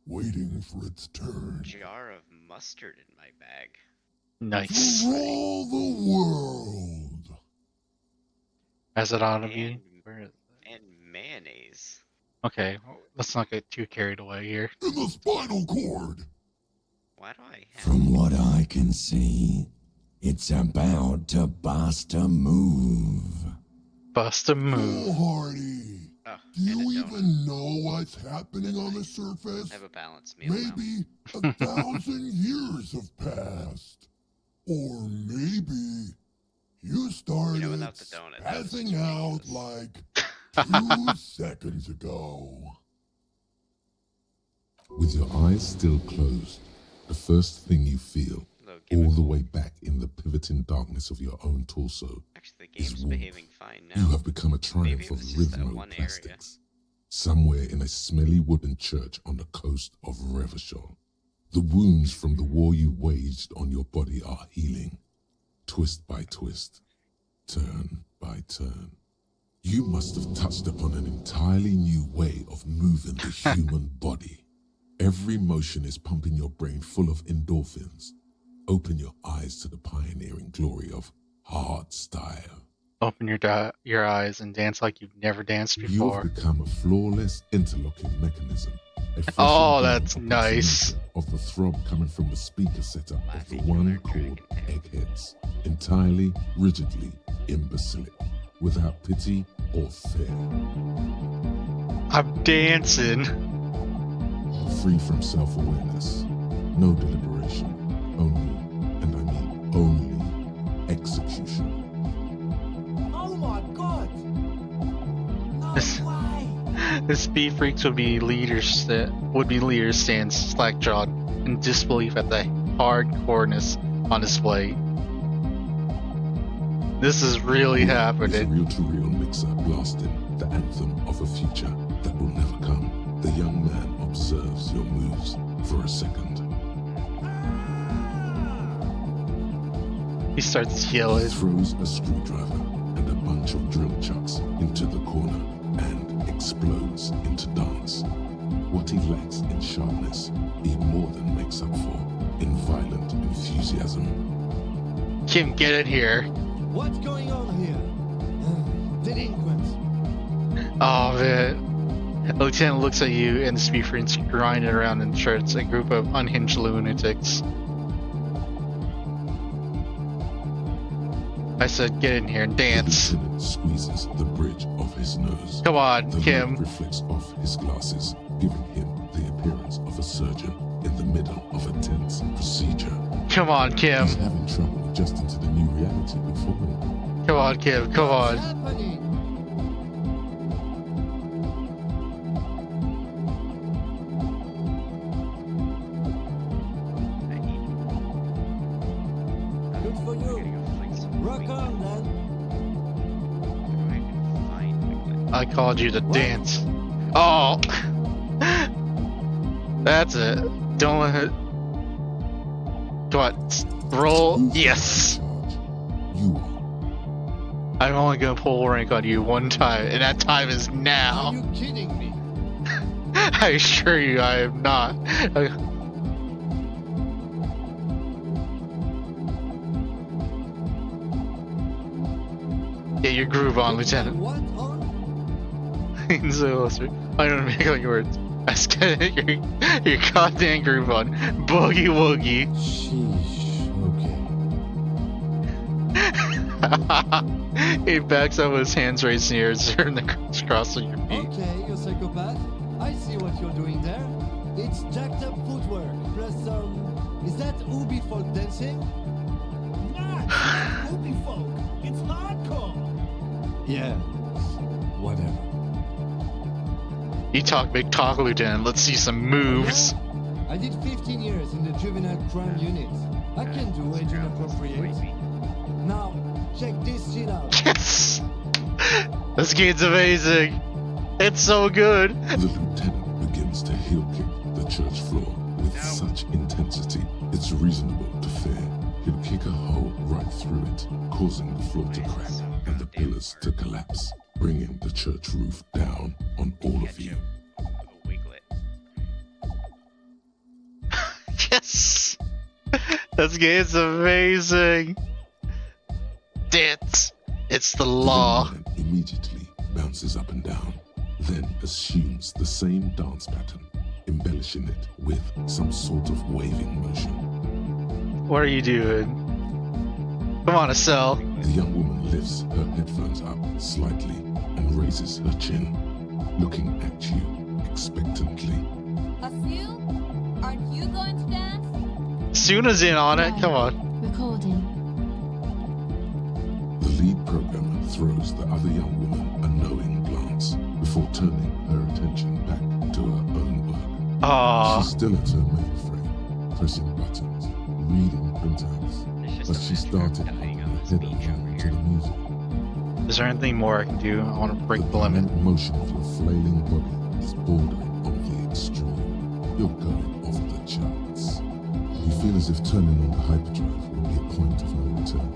waiting for its turn. Jar of mustard in my bag. Nice. To rule the world. As it ought to be. Where is And mayonnaise. Okay, let's not get too carried away here. In the spinal cord. Why do I have... From what I can see, it's about to bust a move. Bust a move. Hardy, Oh, do you even know what's happening on the surface? I have a balanced meal Maybe 1,000 years have passed. Or maybe you started without the donut, passing out like 2 seconds ago. With your eyes still closed, the first thing you feel, all the way back in the pivoting darkness of your own torso, Actually, the game's is warmth. behaving fine now. You have become a triumph Maybe it of was just that one rhythmoplastics. Somewhere in a smelly wooden church on the coast of Revachol. The wounds from the war you waged on your body are healing, twist by twist, turn by turn. You must have touched upon an entirely new way of moving the human body. Every motion is pumping your brain full of endorphins. Open your eyes to the pioneering glory of hard style. Open your eyes and dance like you've never danced You before. have become a flawless interlocking mechanism. Oh, that's nice. Of the throb coming from the speaker setup of the one called Eggheads. Entirely, rigidly, imbecilic. Without pity or fear. I'm dancing. Free from self-awareness. No deliberation. Only, and I mean only, execution. Oh my god! The speed freaks would be leaders stand slack-jawed in disbelief at the hardcoreness on display. This is really happening. This reel-to-reel mixer blasting the anthem of a future that will never come. The young man observes your moves for a second. He starts yelling. He throws a screwdriver and a bunch of drill chucks into the corner and explodes into dance. What he lacks in sharpness, he more than makes up for in violent enthusiasm. Kim, get in here. What's going on here? Delinquents. Oh man. Lieutenant looks at you and the speed freaks grinding around in shirts, a group of unhinged lunatics. I said, get in here and dance. The lieutenant squeezes the bridge of his nose. Come on, the Kim. light reflects off his glasses, giving him the appearance of a surgeon in the middle of a tense procedure. Come on, Kim. He's having trouble adjusting to the new reality before him. Come on, Kim. Come on. Happening? Good for you. Rock on, then. I called you to dance. Oh! That's it. Don't let it. Come on. Roll. Yes! I'm only gonna pull rank on you one time, and that time is now. Are you kidding me? I assure you I am not. Get your groove on, Lieutenant. What on? So, I don't make like words. I said your goddamn groove on. Boogie woogie. Sheesh, okay. He backs up with his hands raised in the air, turn the cross on your feet. Okay, you psychopath. I see what you're doing there. It's jacked up footwork, plus is that Ubi folk dancing? Nah, it's not Ubi folk. It's hardcore. Yeah, whatever. You talk big talk, Lieutenant. Let's see some moves. I did 15 years in the juvenile crime unit. I can do age inappropriate. Now, check this shit out. Yes! This game's amazing. It's so good. The lieutenant begins to heel kick the church floor with such intensity, it's reasonable to fear he'll kick a hole right through it, causing the floor to crack and the pillars to collapse, bringing the church roof down on all of you. Yes! This game's amazing. Dance. It's the law. The young man immediately bounces up and down, then assumes the same dance pattern, embellishing it with some sort of waving motion. What are you doing? Come on, Estelle. The young woman lifts her headphones up slightly and raises her chin, looking at you expectantly. Asu, aren't you going to dance? Suna's in on it. Come on. Recording. The lead programmer throws the other young woman a knowing glance before turning her attention back to her own work. Aww. She's still at her mainframe, pressing buttons, reading printouts, but she started nodding her head along to the music. Is there anything more I can do? I want to break the limit. The motion of your flailing body is bordering on the extreme. You're going off the charts. You feel as if turning on the hyperdrive will be a point of no return.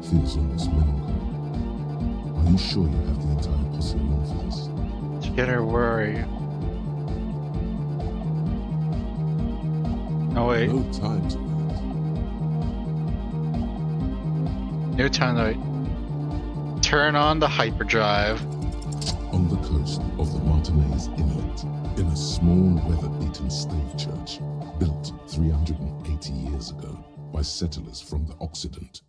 Feels almost melancholy. Are you sure you have the entire posse along for this? Together, where are you? No, wait. No time to wait. No time to wait. Turn on the hyperdrive. On the coast of the Martinez Inlet, in a small weather-beaten stave church built 380 years ago by settlers from the Occident.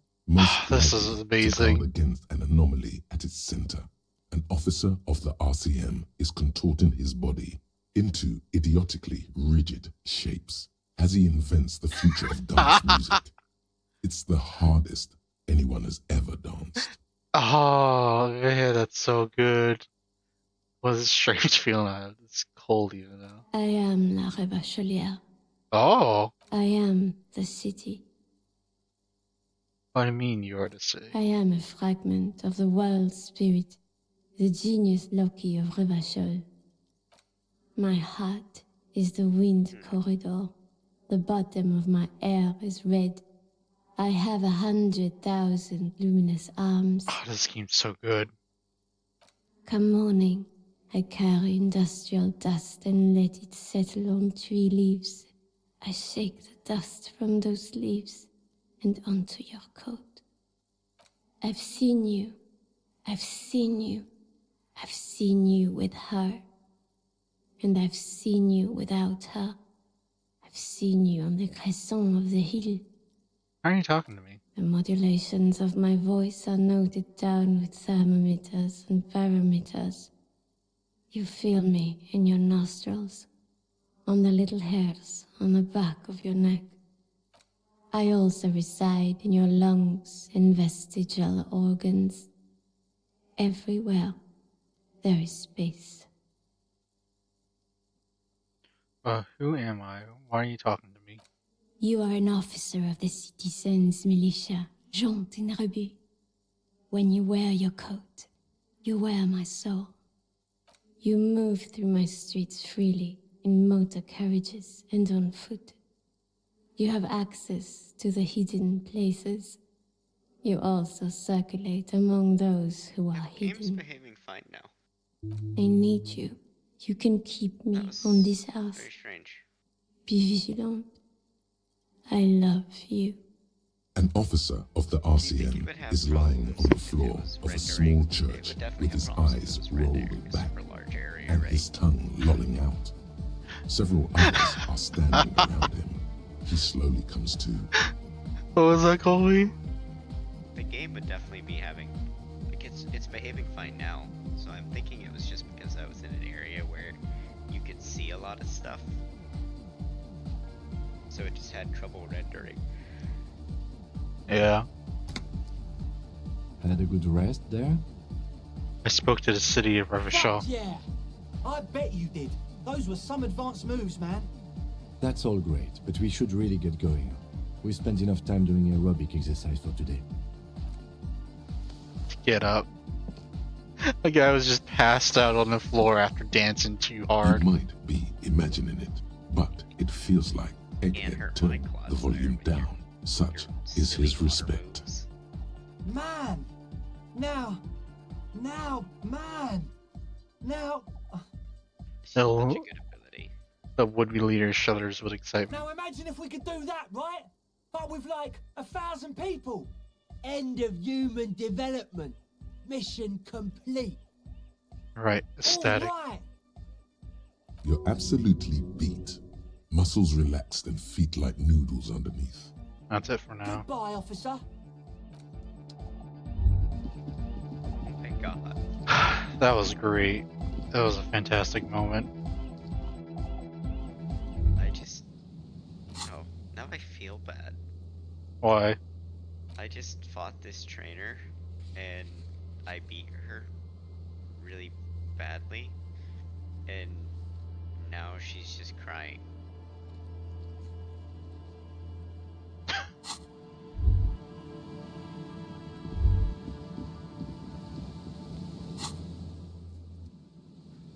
This is amazing. To guard against an anomaly at its center, an officer of the RCM is contorting his body into idiotically rigid shapes as he invents the future of dance music. It's the hardest anyone has ever danced. Oh man, that's so good. What a strange feeling. It's cold even now. I am La Rebachelière. Oh. I am the city. What do you mean you are the city? I am a fragment of the world spirit, the genius Loki of Revachol. My heart is the wind corridor. The bottom of my air is red. I have 100,000 luminous arms. Oh, this game's so good. Come morning, I carry industrial dust and let it settle on tree leaves. I shake the dust from those leaves and onto your coat. I've seen you. I've seen you. I've seen you with her. And I've seen you without her. I've seen you on the crescent of the hill. Why are you talking to me? The modulations of my voice are noted down with thermometers and barometers. You feel me in your nostrils, on the little hairs on the back of your neck. I also reside in your lungs and vestigial organs. Everywhere there is space. Who am I? Why are you talking to me? You are an officer of the citizens' militia, Jante and Rebut. When you wear your coat, you wear my soul. You move through my streets freely, in motor carriages and on foot. You have access to the hidden places. You also circulate among those who are hidden. Game's behaving fine now. I need you. You can keep me on this earth. Very strange. Be vigilant. I love you. An officer of the RCM is lying on the floor of a small church with his eyes rolled back and his tongue lolling out. Several others are standing around him. He slowly comes to. What was that called me? The game would definitely be having, like, it's behaving fine now. So I'm thinking it was just because I was in an area where you could see a lot of stuff. So it just had trouble rendering. Yeah. Had a good rest there? I spoke to the city of Revachol. Yeah, I bet you did. Those were some advanced moves, man. That's all great, but we should really get going. We spent enough time doing aerobic exercise for today. Get up. The guy was just passed out on the floor after dancing too hard. You might be imagining it, but it feels like Egghead turned the volume down. Such is his respect. Man! Now, man! Now... The would-be leader shudders with excitement. Now imagine if we could do that, right? But with like 1,000 people. End of human development. Mission complete. Right, ecstatic. All right. You're absolutely beat. Muscles relaxed and feet like noodles underneath. That's it for now. Goodbye, officer. Oh my god. That was great. That was a fantastic moment. Oh, now I feel bad. Why? I just fought this trainer and I beat her really badly, and now she's just crying.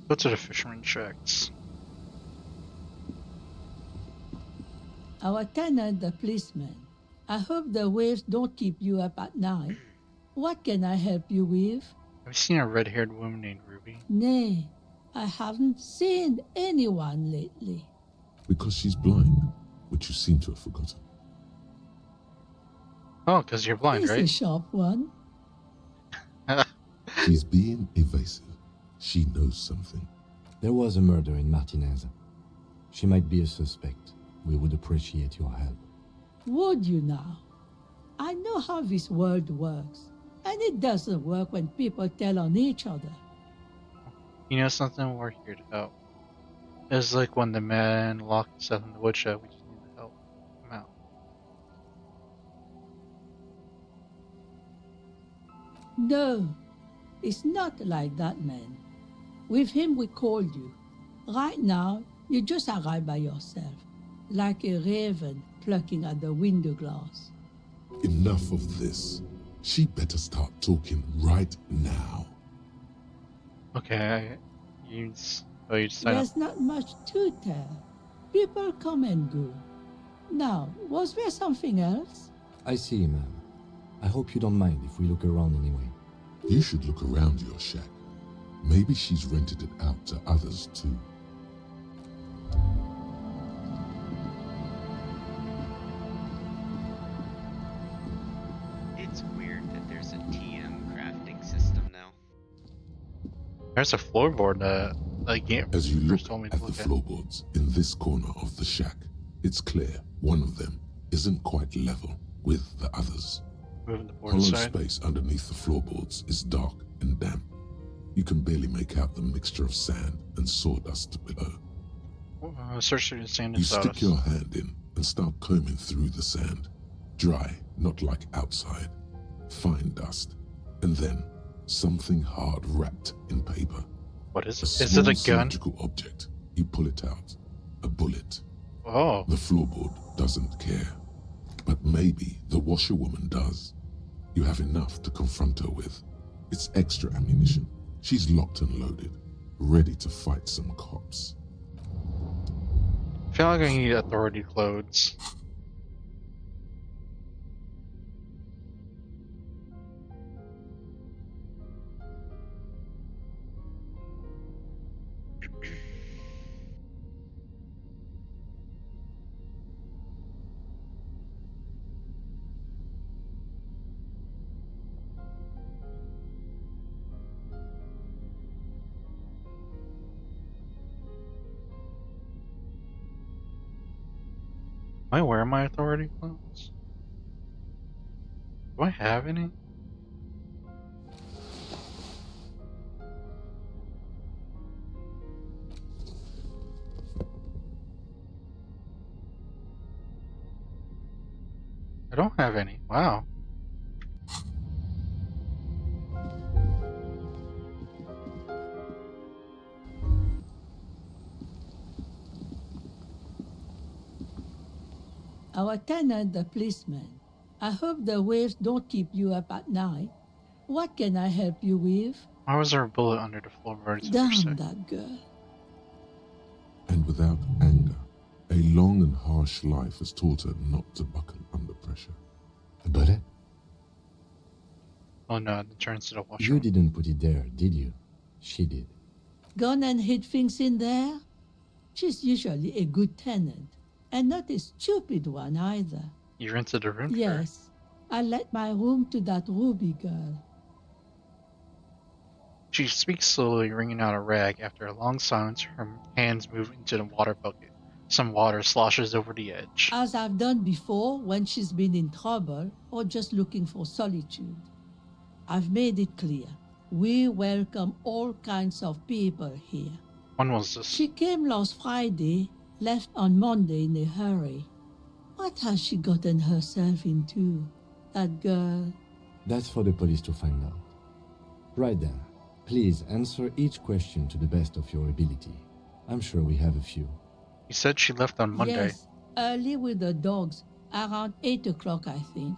Go to the fisherman shacks. Our tenant, the policeman. I hope the waves don't keep you up at night. What can I help you with? Have you seen a red-haired woman named Ruby? Nay, I haven't seen anyone lately. Because she's blind, which you seem to have forgotten. Oh, because you're blind, He's right? a sharp one. She's being evasive. She knows something. There was a murder in Martinez. She might be a suspect. We would appreciate your help. Would you now? I know how this world works, and it doesn't work when people tell on each other. You know something? We're here to help. It's like when the man locked us up in the woodshed. We just need to help him out. No, it's not like that, man. With him, we called you. Right now, you just arrived by yourself, like a raven plucking at the window glass. Enough of this. She better start talking right now. Okay, you decided. There's not much to tell. People come and go. Now, was there something else? I see, ma'am. I hope you don't mind if we look around anyway. You should look around your shack. Maybe she's rented it out to others too. It's weird that there's a TM crafting system now. There's a floorboard that game As you look told me at to the look at. floorboards in this corner of the shack, it's clear one of them isn't quite level with the others. Moving the board Hollow aside. space underneath the floorboards is dark and damp. You can barely make out the mixture of sand and sawdust below. Search through the sand You and stick sawdust. your hand in and start combing through the sand. Dry, not like outside. Fine dust. And then something hard wrapped in paper. What is A it? Is it a gun? cylindrical object. You pull it out. A bullet. Oh. The floorboard doesn't care. But maybe the washerwoman does. You have enough to confront her with. It's extra ammunition. She's locked and loaded, ready to fight some cops. I feel like I need authority clothes. Am I wearing my authority clothes? Do I have any? I don't have any. Wow. Our tenant, the policeman. I hope the waves don't keep you up at night. What can I help you with? Why was there a bullet under the floorboards? Damn that girl. And without anger, a long and harsh life has taught her not to buckle under pressure. A bullet? Oh no, it turns to the washer. You didn't put it there, did you? She did. Gone and hid things in there? She's usually a good tenant, and not a stupid one either. You rented a room for her? Yes, I let my room to that Ruby girl. She speaks slowly, wringing out a rag. After a long silence, her hands move into the water bucket. Some water sloshes over the edge. As I've done before when she's been in trouble or just looking for solitude. I've made it clear. We welcome all kinds of people here. When was this? She came last Friday, left on Monday in a hurry. What has she gotten herself into, that girl? That's for the police to find out. Right then, please answer each question to the best of your ability. I'm sure we have a few. You said she left on Monday. Yes, early with the dogs, around 8 o'clock, I think.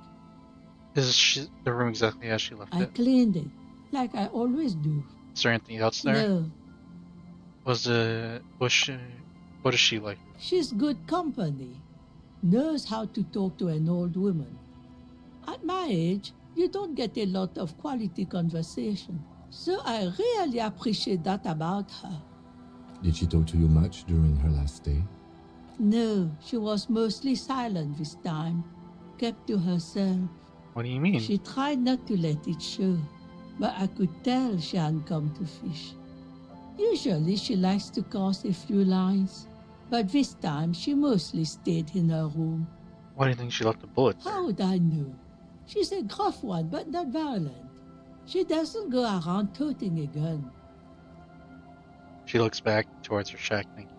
Is the room exactly as she left I it? cleaned it, like I always do. Is there anything else there? No. What is she like? She's good company. Knows how to talk to an old woman. At my age, you don't get a lot of quality conversation. So I really appreciate that about her. Did she talk to you much during her last stay? No, she was mostly silent this time. Kept to herself. What do you mean? She tried not to let it show, but I could tell she hadn't come to fish. Usually she likes to cast a few lines, but this time she mostly stayed in her room. Why do you think she left the bullet there? How would I know? She's a gruff one, but not violent. She doesn't go around toting a gun. She looks back towards her shack thinking,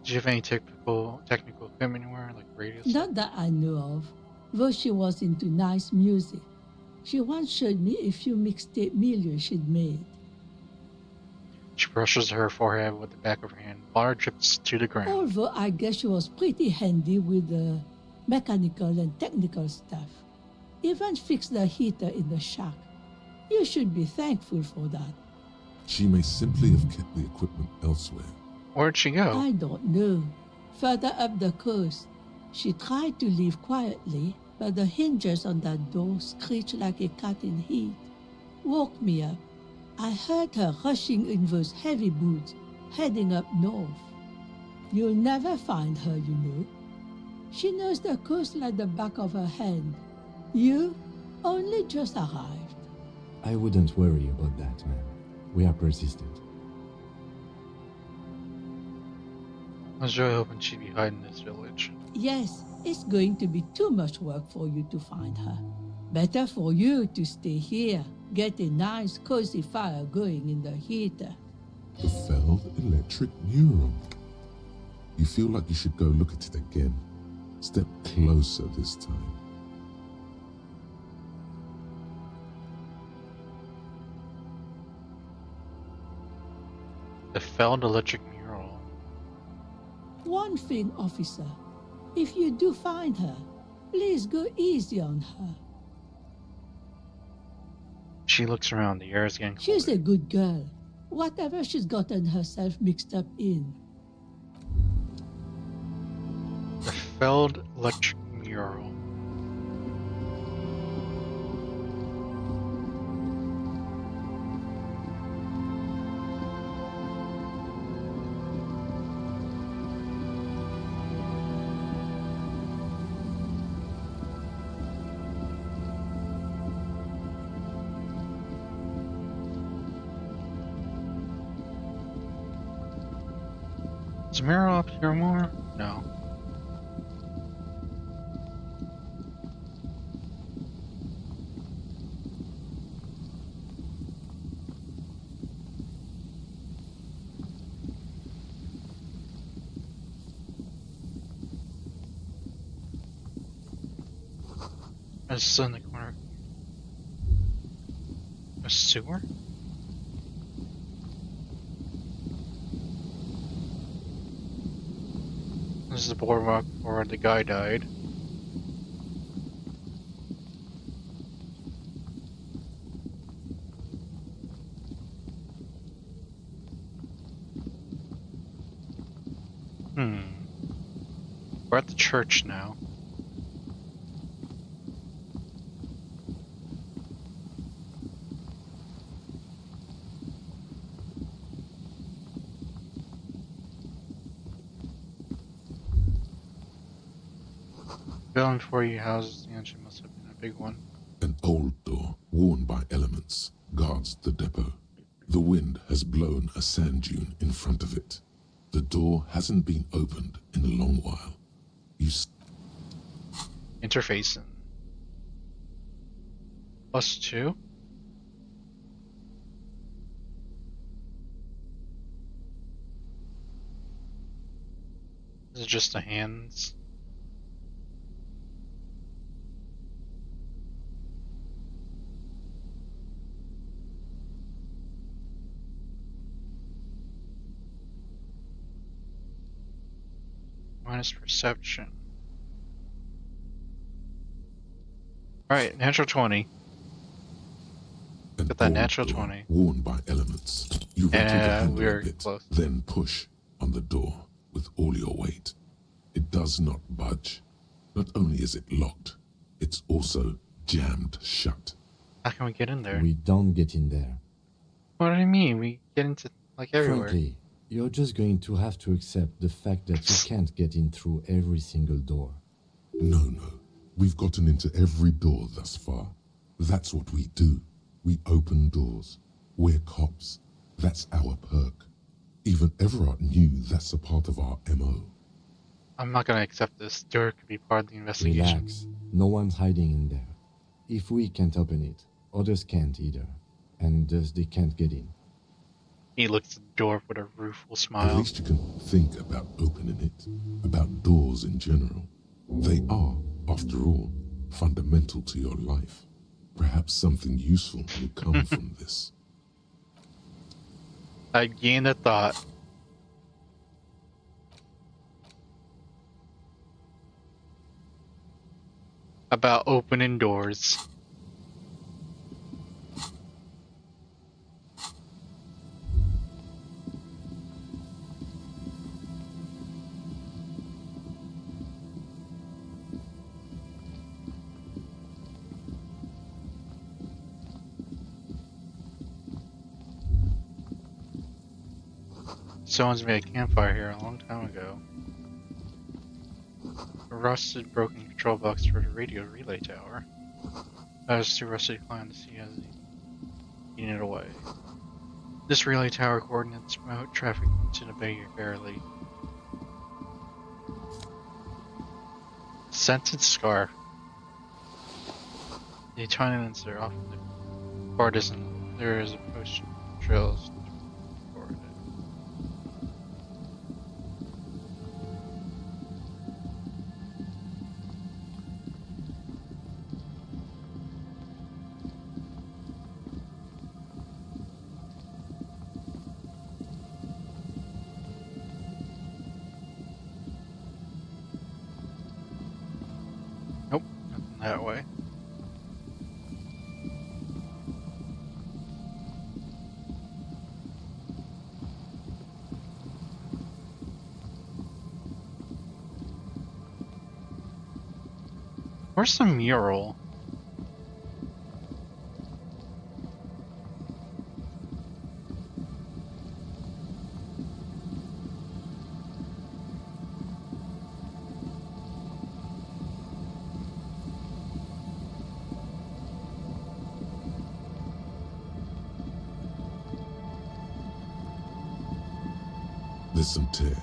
did you have any technical equipment anywhere, like radio stuff? Not that I know of, though she was into nice music. She once showed me a few mixtape millions she'd made. She brushes her forehead with the back of her hand. Water drips to the ground. Although I guess she was pretty handy with the mechanical and technical stuff. Even fixed the heater in the shack. You should be thankful for that. She may simply have kept the equipment elsewhere. Where'd she go? I don't know. Further up the coast. She tried to leave quietly, but the hinges on that door screeched like a cat in heat. Woke me up. I heard her rushing in those heavy boots, heading up north. You'll never find her, you know. She knows the coast like the back of her hand. You only just arrived. I wouldn't worry about that, man. We are persistent. I was really hoping she'd be hiding in this village. Yes, it's going to be too much work for you to find her. Better for you to stay here, get a nice cozy fire going in the heater. The Feld electric mural. You feel like you should go look at it again. Step closer this time. The Feld electric mural. One thing, officer. If you do find her, please go easy on her. She looks around. The air is getting colder. She's a good girl. Whatever she's gotten herself mixed up in. The Feld electric mural. Is the mural up here more? No. It's in the corner. A sewer? This is the boardwalk where the guy died. We're at the church now. Building before you houses the engine must have been a big one. An old door, worn by elements, guards the depot. The wind has blown a sand dune in front of it. The door hasn't been opened in a long while. Interfacing. +2. Is it just the hands? Minus perception. Alright, natural 20. Get that natural 20. Worn by elements. You rattle the handle a bit, close. then push on the door with all your weight. It does not budge. Not only is it locked, it's also jammed shut. How can we get in there? We don't get in there. What do you mean? We get into, like, everywhere. Frankly, you're just going to have to accept the fact that you can't get in through every single door. No. We've gotten into every door thus far. That's what we do. We open doors. We're cops. That's our perk. Even Everard knew that's a part of our MO. I'm not gonna accept this. Door could be part of the investigation. Relax. No one's hiding in there. If we can't open it, others can't either. And thus they can't get in. He looks at the door with a rueful At smile. least you can think about opening it. About doors in general. They are, after all, fundamental to your life. Perhaps something useful will come from this. I gained a thought. About opening doors. Someone's made a campfire here a long time ago. A rusted, broken control box for the radio relay tower. I was too rusty to climb to see as he eating it away. This relay tower coordinates remote traffic to the Bay Area. Scented scarf. The Italians are often the partisan. There is a push trails toward it. Nope, nothing that way. Where's the mural? There's some tear.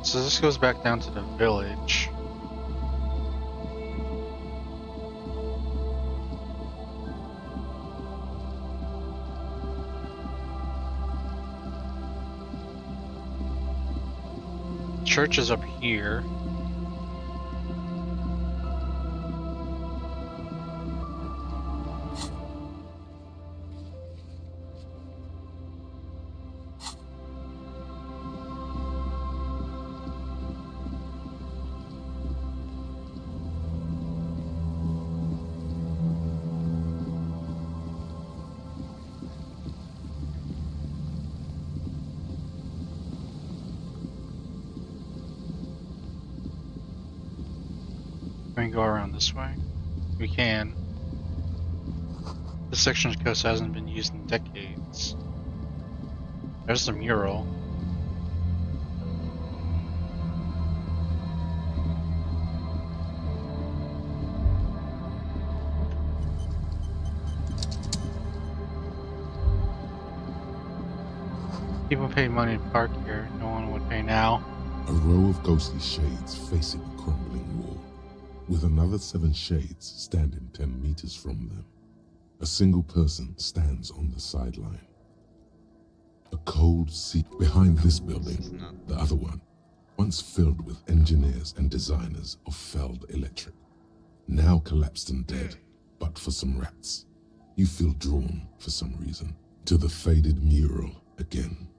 So this goes back down to the village. Church is up here. Can we go around this way? We can. This section of coast hasn't been used in decades. There's the mural. People pay money to park here. No one would pay now. A row of ghostly shades facing a crumbling wall, with another 7 shades standing 10 meters from them. A single person stands on the sideline. A cold seat behind this building, the other one, once filled with engineers and designers of Feld Electric, now collapsed and dead, but for some rats. You feel drawn, for some reason, to the faded mural again.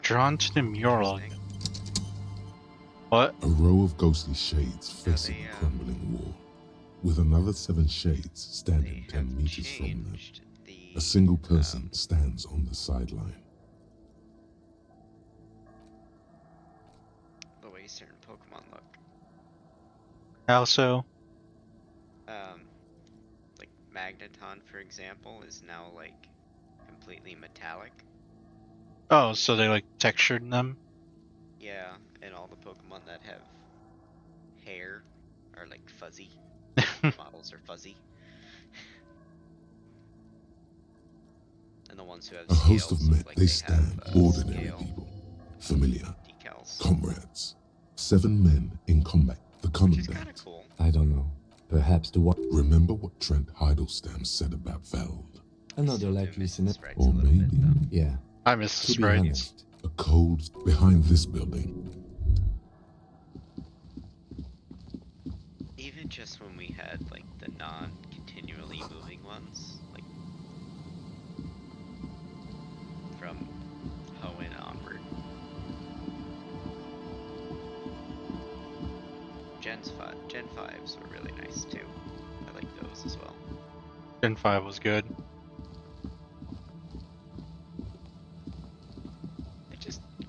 Drawn to the mural. What? A row of ghostly shades facing a crumbling wall, with another 7 shades standing 10 meters from them. A single person stands on the sideline. The way certain Pokemon look. How so? Like Magneton, for example, is now like completely metallic. Oh, so they like textured them? Yeah, and all the Pokemon that have hair are like fuzzy. Models are fuzzy. And the ones who have A host of scales men, look like they stand, ordinary scale people, familiar, decals. comrades. 7 men in combat, the commandant. Cool. I don't know. Perhaps the what? Remember what Trent Heidelstein said about Veld? Another like listener. Or maybe... Yeah. I miss the To be sprites. honest. A cold behind this building. Even just when we had like the non-continually moving ones, like from Hoenn onward. Gen 5s were really nice too. I like those as well. Gen 5 was good.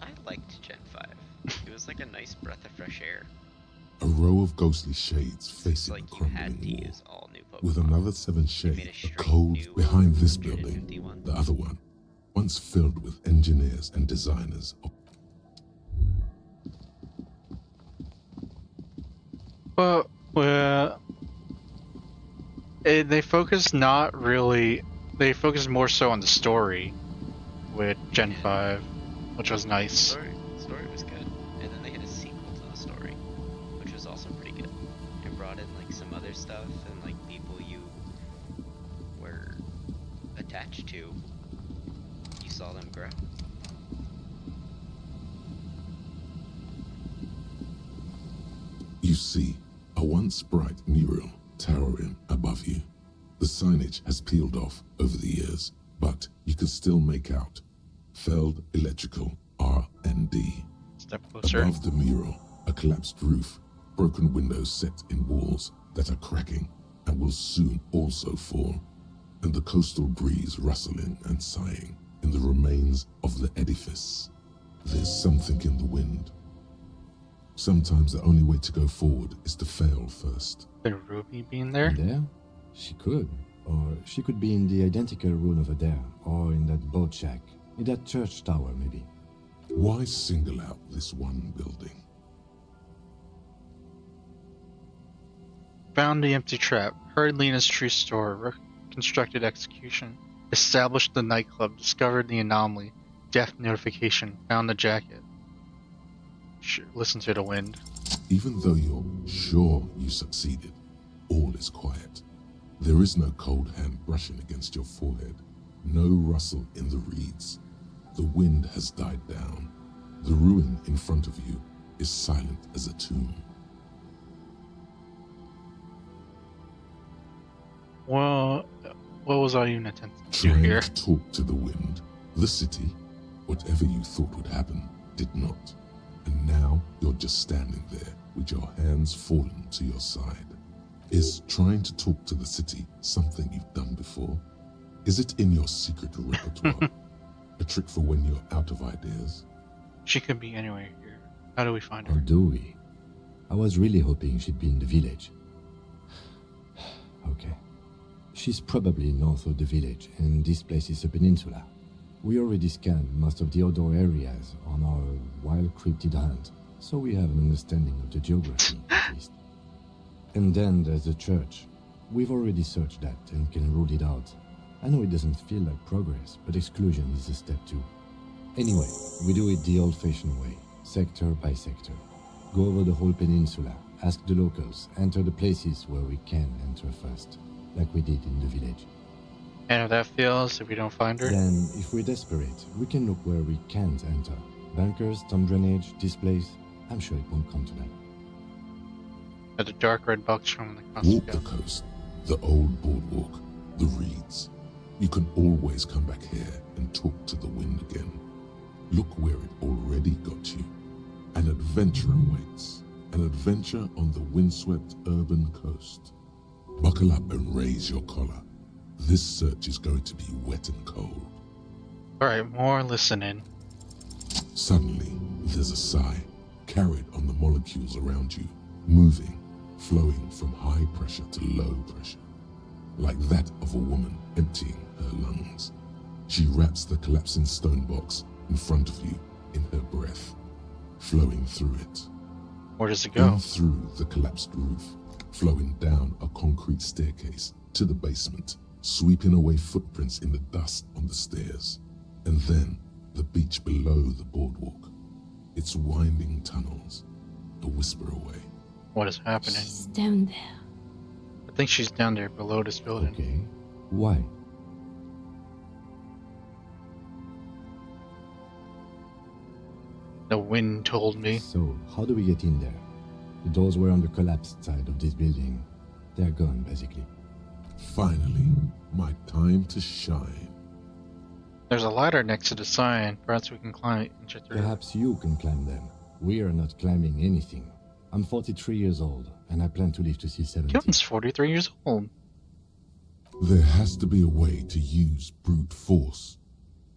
I liked Gen 5. It was like a nice breath of fresh air. A row of ghostly shades It's facing like a you had crumbling to wall, use all new Pokemon. with another 7 made a shades, a straight code new behind this building, 151. the other one, once filled with engineers and designers of... Well, they focus not really. They focus more so on the story with Gen 5, which was nice. Story was good, and then they had a sequel to the story, which was also pretty good. It brought in like some other stuff and like people you were attached to. You saw them grow. You see a once bright mural towering above you. The signage has peeled off over the years, but you can still make out Feld Electrical R&D. Step closer. Above the mural, a collapsed roof, broken windows set in walls that are cracking and will soon also fall, and the coastal breeze rustling and sighing in the remains of the edifice. There's something in the wind. Sometimes the only way to go forward is to fail first. Could Ruby be in there? There? She could. Or she could be in the identical room over there, or in that boat shack, in that church tower, maybe. Why single out this one building? Found the empty trap. Heard Lena's true story. Reconstructed execution. Established the nightclub. Discovered the anomaly. Death notification. Found the jacket. Listen to the wind. Even though you're sure you succeeded, all is quiet. There is no cold hand brushing against your forehead. No rustle in the reeds. The wind has died down. The ruin in front of you is silent as a tomb. Well, what was I even attempting to do Trying here? to talk to the wind. The city, whatever you thought would happen, did not. And now you're just standing there with your hands fallen to your side. Is trying to talk to the city something you've done before? Is it in your secret repertoire? A A trick for when you're out of ideas. She could be anywhere here. How do we find Or her? do we? I was really hoping she'd be in the village. Okay. She's probably north of the village, and this place is a peninsula. We already scanned most of the outdoor areas on our wild cryptid hunt, so we have an understanding of the geography, at least. And then there's the church. We've already searched that and can rule it out. I know it doesn't feel like progress, but exclusion is a step too. Anyway, we do it the old-fashioned way, sector by sector. Go over the whole peninsula, ask the locals, enter the places where we can enter first, like we did in the village. And if that fails, if we don't find her? Then, if we're desperate, we can look where we can't enter. Bunkers, storm drainage, this place. I'm sure it won't come to that. At the dark red box from the Walk the coast, the old boardwalk, the reeds. You can always come back here and talk to the wind again. Look where it already got you. An adventure awaits. An adventure on the windswept urban coast. Buckle up and raise your collar. This search is going to be wet and cold. Alright, more listening. Suddenly, there's a sigh, carried on the molecules around you, moving, flowing from high pressure to low pressure, like that of a woman emptying her lungs. She wraps the collapsing stone box in front of you in her breath, flowing through it. Where does it go? In through the collapsed roof, flowing down a concrete staircase to the basement, sweeping away footprints in the dust on the stairs, and then the beach below the boardwalk, its winding tunnels, a whisper away. What is happening? She's down there. I think she's down there below this building. Okay. Why? The wind told me. So, how do we get in there? The doors were on the collapsed side of this building. They're gone, basically. Finally, my time to shine. There's a ladder next to the sign. Perhaps we can climb it and check through. Perhaps you can climb them. We are not climbing anything. I'm 43 years old, and I plan to live to see 70. Kevin's 43 years old. There has to be a way to use brute force.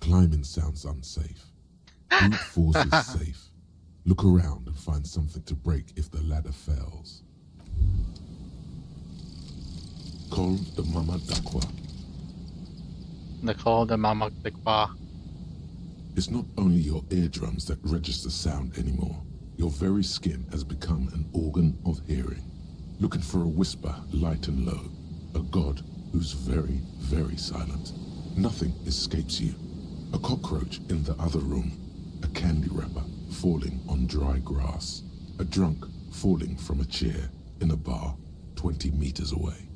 Climbing sounds unsafe. Brute force is safe. Look around and find something to break if the ladder fails. Call the Mama Dakwa. They call the Mama Dakwa. It's not only your eardrums that register sound anymore. Your very skin has become an organ of hearing. Looking for a whisper, light and low. A god who's very, very silent. Nothing escapes you. A cockroach in the other room. A candy wrapper falling on dry grass. A drunk falling from a chair in a bar 20 meters away.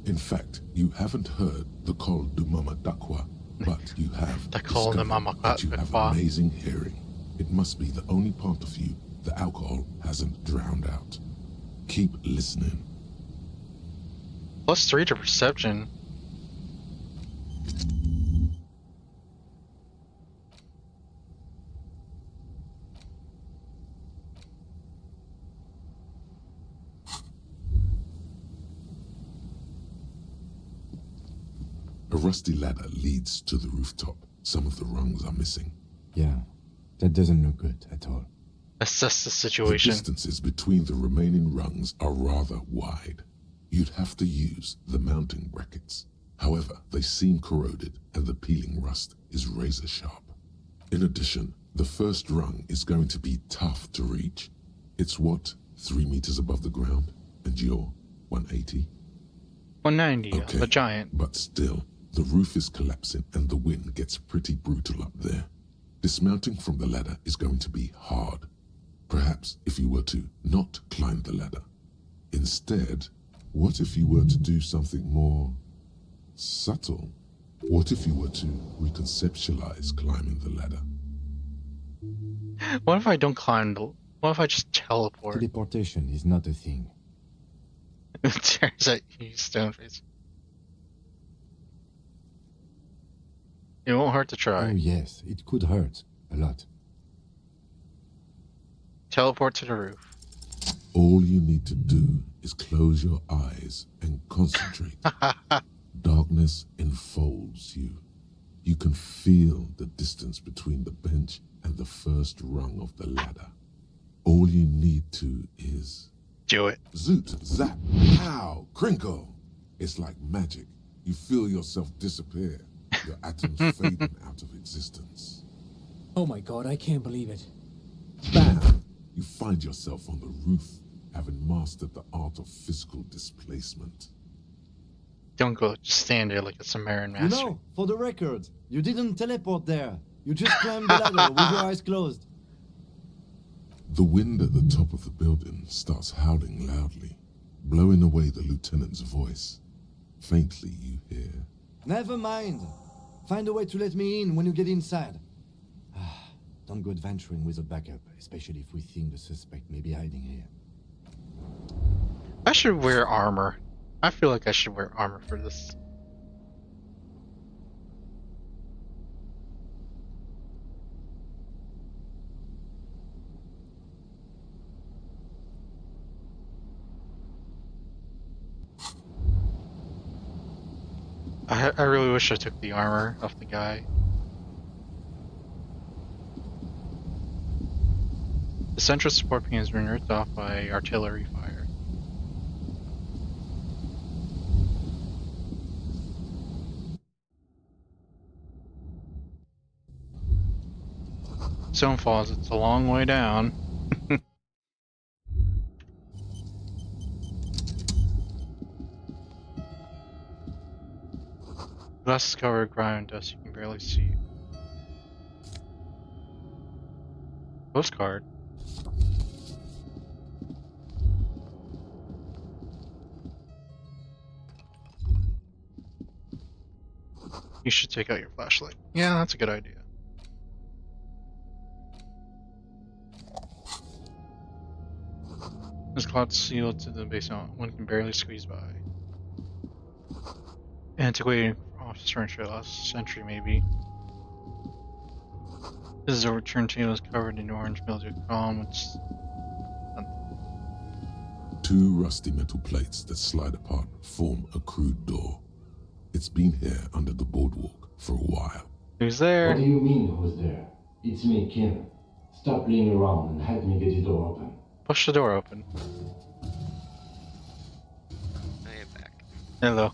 In fact, you haven't heard the call du Mama Dakwa, but you have The call the Mama that you have Dakwa. amazing hearing. It must be the only part of you the alcohol hasn't drowned out. Keep listening. +3 to perception. A rusty ladder leads to the rooftop. Some of the rungs are missing. Yeah, that doesn't look good at all. Assess the The situation. distances between the remaining rungs are rather wide. You'd have to use the mounting brackets. However, they seem corroded and the peeling rust is razor sharp. In addition, the first rung is going to be tough to reach. It's what, 3 meters above the ground? And you're 180? 190, Okay, a giant. but still, the roof is collapsing and the wind gets pretty brutal up there. Dismounting from the ladder is going to be hard. Perhaps if you were to not climb the ladder. Instead, what if you were to do something more subtle? What if you were to reconceptualize climbing the ladder? What if I don't climb the... What if I just teleport? Teleportation is not a thing. Stares at you, Stoneface. It won't hurt to try. Oh yes, it could hurt. A lot. Teleport to the roof. All you need to do is close your eyes and concentrate. Darkness enfolds you. You can feel the distance between the bench and the first rung of the ladder. All you need to is... do it. Zoot, zap, pow, crinkle. It's like magic. You feel yourself disappear. Your atoms fading out of existence. Oh my god, I can't believe it. Bam! You find yourself on the roof, having mastered the art of physical displacement. Don't go, just stand there like a Sumerian master. You know, for the record, you didn't teleport there. You just climbed the ladder with your eyes closed. The wind at the top of the building starts howling loudly, blowing away the lieutenant's voice. Faintly you hear... Never mind. Find a way to let me in when you get inside. Don't go adventuring with a backup, especially if we think the suspect may be hiding here. I should wear armor. I feel like I should wear armor for this. I really wish I took the armor off the guy. The central support beam has been ripped off by artillery fire. Stone Falls, it's a long way down. Glass is covered with grime and dust, you can barely see. Postcard. You should take out your flashlight. Yeah, that's a good idea. This cloud's sealed to the basement. One can barely squeeze by. Antiquated office furniture last century, maybe. This is a turntable is covered in orange mildew column, which... Two rusty metal plates that slide apart form a crude door. It's been here under the boardwalk for a while. Who's there? What do you mean, who's there? It's me, Kim. Stop playing around and help me get the door open. Push the door open. I am back. Hello.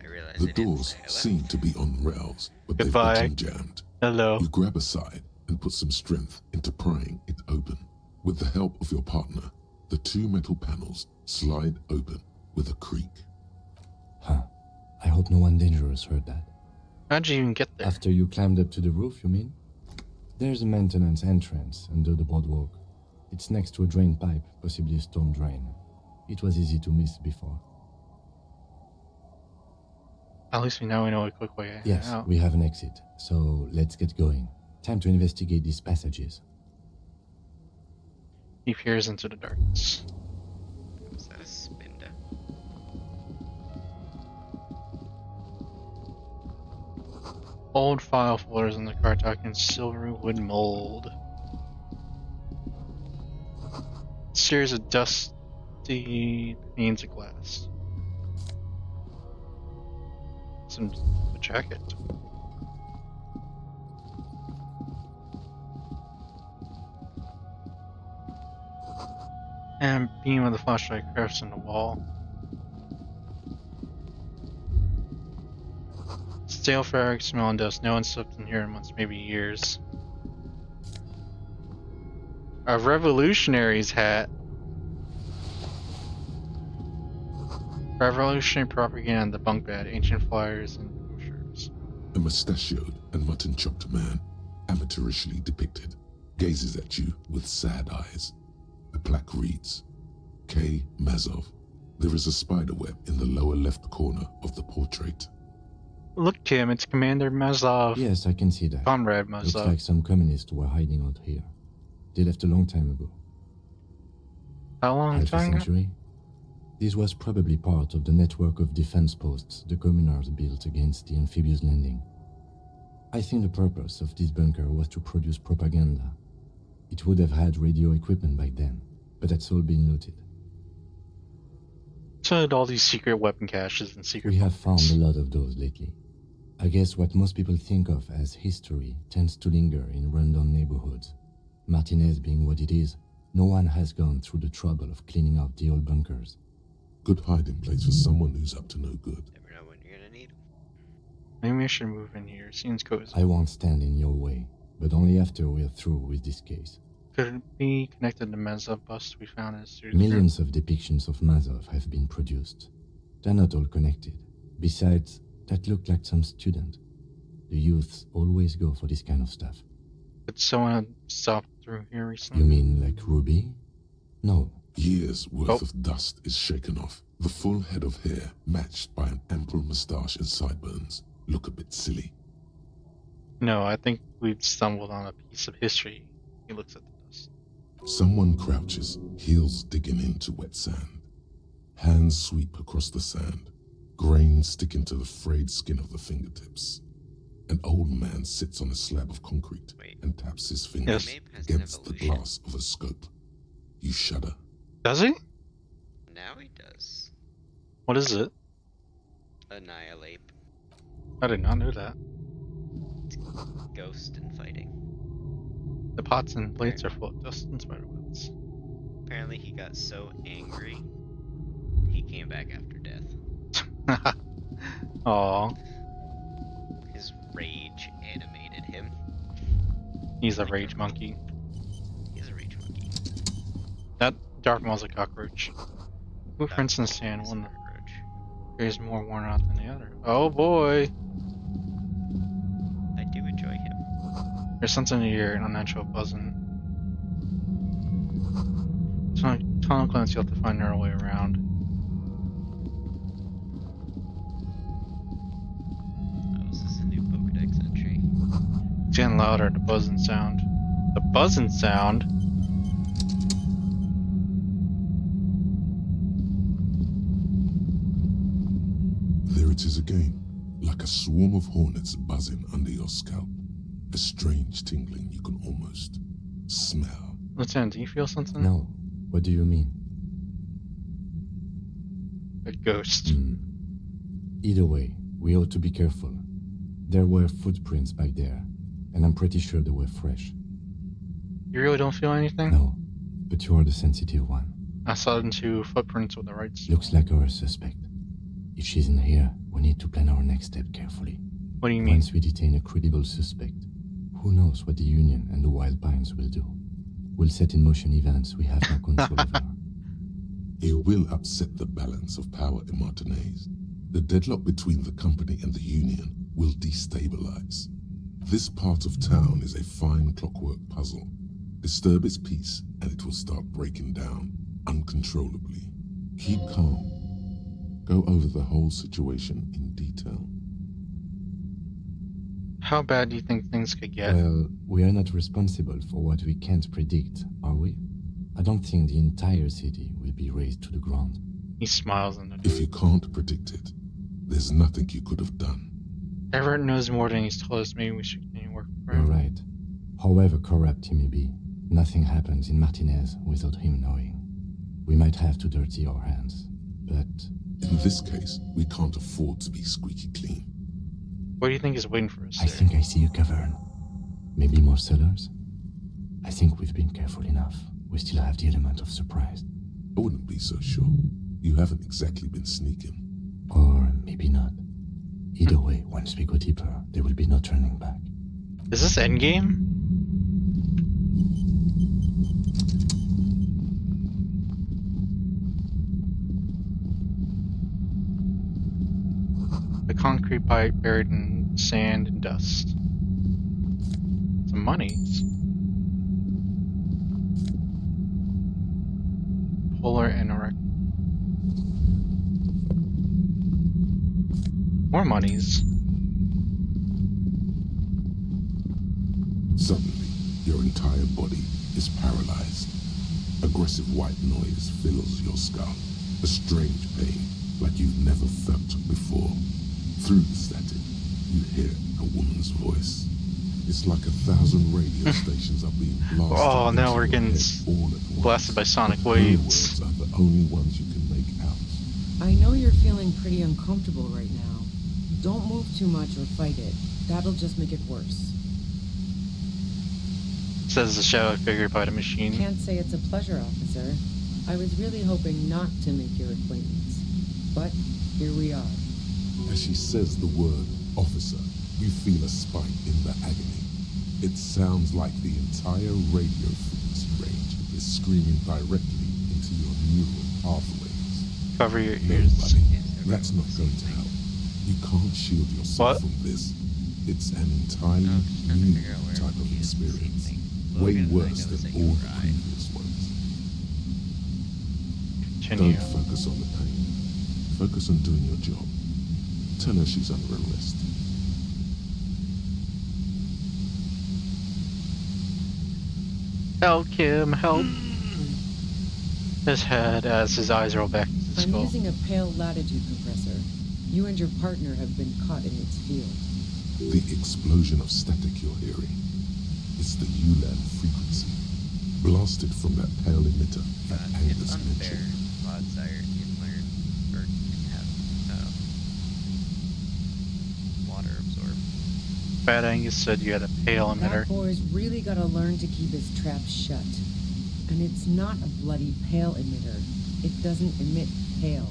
I realized The doors seem to be on rails, but they've Goodbye. gotten jammed. Hello. You grab a side and put some strength into prying it open. With the help of your partner, the two metal panels slide open with a creak. Huh. I hope no one dangerous heard that. How'd you even get there? After you climbed up to the roof, you mean? There's a maintenance entrance under the boardwalk. It's next to a drain pipe, possibly a storm drain. It was easy to miss before. At least we know a quick way out. Yes, we have an exit, so let's get going. Time to investigate these passages. He peers into the darkness. Was that a spinda? Old file folders in the car talking silvery wood mold. Series of dusty panes of glass. A jacket. And beam of the flashlight crafts in the wall. Stale fabric, smell and dust. No one slept in here in months, maybe years. A revolutionary's hat. Revolutionary propaganda, the bunk bed, ancient flyers, and brochures. A mustachioed and mutton-chopped man, amateurishly depicted, gazes at you with sad eyes. The plaque reads, K. Mazov. There is a spiderweb in the lower left corner of the portrait. Look, Kim, it's Commander Mazov. Yes, I can see that. Comrade Looks Mazov. like some communists were hiding out here. They left a long time ago. How long Half a time ago? century? This was probably part of the network of defense posts the communards built against the amphibious landing. I think the purpose of this bunker was to produce propaganda. It would have had radio equipment back then, but that's all been looted. So all these secret weapon caches and secret. We have found a lot of those lately. I guess what most people think of as history tends to linger in rundown neighborhoods. Martinez being what it is, no one has gone through the trouble of cleaning out the old bunkers. Good hiding place for someone who's up to no good. Never know when you're gonna need 'em. Maybe I should move in here. Seems cozy. I won't stand in your way, but only after we're through with this case. Could it be connected to Mazov bust we found in the studio? Millions of depictions of Mazov have been produced. They're not all connected. Besides, that looked like some student. The youths always go for this kind of stuff. Did someone have stopped through here recently? You mean like Ruby? No. Years' worth of dust is shaken off. The full head of hair, matched by an ample moustache and sideburns, look a bit silly. No, I think we've stumbled on a piece of history. He looks at the dust. Someone crouches, heels digging into wet sand. Hands sweep across the sand, grains sticking to the frayed skin of the fingertips. An old man sits on a slab of concrete and taps his fingers against the glass of a scope. You shudder. Does he? Now he does. What is it? Annihilate. I did not know that. It's ghost and fighting. The pots and plates are full of dust and spiderwebs. Apparently he got so angry, he came back after death. Aww. His rage animated him. He's a rage monkey. He's a rage monkey. That Dark Maul's a cockroach. Who, for instance, one is more worn out than the other. Oh boy! I do enjoy him. There's something to hear, an unnatural buzzing. Tunnel Clancy, you'll have to find our way around. Oh, is this a new Pokedex entry? It's getting louder, the buzzing sound. The buzzing sound? There it is again, like a swarm of hornets buzzing under your scalp. A strange tingling you can almost smell. Lieutenant, do you feel something? No. What do you mean? A ghost. Either way, we ought to be careful. There were footprints back there, and I'm pretty sure they were fresh. You really don't feel anything? No, but you are the sensitive one. I saw them two footprints with the right spot. Looks like our suspect. If she's in here, we need to plan our next step carefully. What do you mean? Once we detain a credible suspect, who knows what the Union and the Wild Pines will do? We'll set in motion events we have no control over. It will upset the balance of power in Martinez. The deadlock between the company and the Union will destabilize. This part of town is a fine clockwork puzzle. Disturb its peace and it will start breaking down uncontrollably. Keep calm. Go over the whole situation in detail. How bad do you think things could get? Well, we are not responsible for what we can't predict, are we? I don't think the entire city will be razed to the ground. He smiles in the If you can't predict it, there's nothing you could have done. Everett knows more than he's told us. Maybe we should continue working for him. You're right. However corrupt he may be, nothing happens in Martinez without him knowing. We might have to dirty our hands, but... In this case, we can't afford to be squeaky clean. What do you think is waiting for us? I think I see a cavern. Maybe more cellars? I think we've been careful enough. We still have the element of surprise. I wouldn't be so sure. You haven't exactly been sneaking. Or maybe not. Either way, once we go deeper, there will be no turning back. Is this endgame? The concrete pipe buried in sand and dust. Some monies. Polar anorex. More monies. Suddenly, your entire body is paralyzed. Aggressive white noise fills your skull. A strange pain, like you've never felt before. Through the static, you hear a woman's voice. It's like 1,000 radio stations are being blasted. Oh, now we're getting blasted by sonic waves. Words are the only ones you can make out. I know you're feeling pretty uncomfortable right now. Don't move too much or fight it. That'll just make it worse. Says the shadow figure by the machine. Can't say it's a pleasure, officer. I was really hoping not to make your acquaintance. But here we are. As she says the word officer, you feel a spike in the agony. It sounds like the entire radio frequency range is screaming directly into your neural pathways. Cover your No, ears. buddy, that's not going to help. You can't shield yourself from this. It's an entirely new type of experience. Way worse than all the previous ones. Continue. Don't focus on the pain. Focus on doing your job. Tell her she's under arrest. Help, Kim, help. His head as his eyes roll back into the I'm skull. using a pale latitude compressor. You and your partner have been caught in its field. The explosion of static you're hearing. It's the ULAN frequency, blasted from that pale emitter that Angus mentioned. Odds are you learn or can have water absorb. Bad Angus said you had a pale emitter. That boy's really gotta learn to keep his trap shut. And it's not a bloody pale emitter. It doesn't emit pale.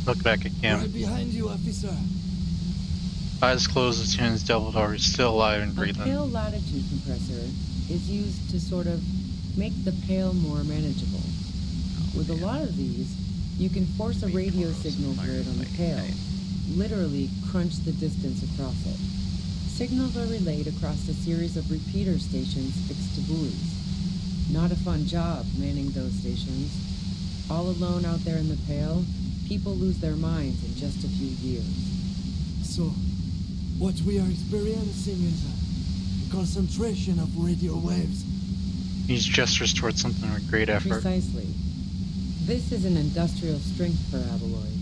Look back at Kim. Right behind you, officer. Eyes closed, his hands doubled over, still alive and A breathing. pale latitude compressor is used to sort of make the pale more manageable. With a lot of these, you can force a radio signal grid on the pale, literally crunch the distance across it. Signals are relayed across a series of repeater stations fixed to buoys. Not a fun job manning those stations. All alone out there in the pale, people lose their minds in just a few years. So, what we are experiencing is a concentration of radio waves. He gestures towards something with great effort. Precisely. This is an industrial strength paraboloid.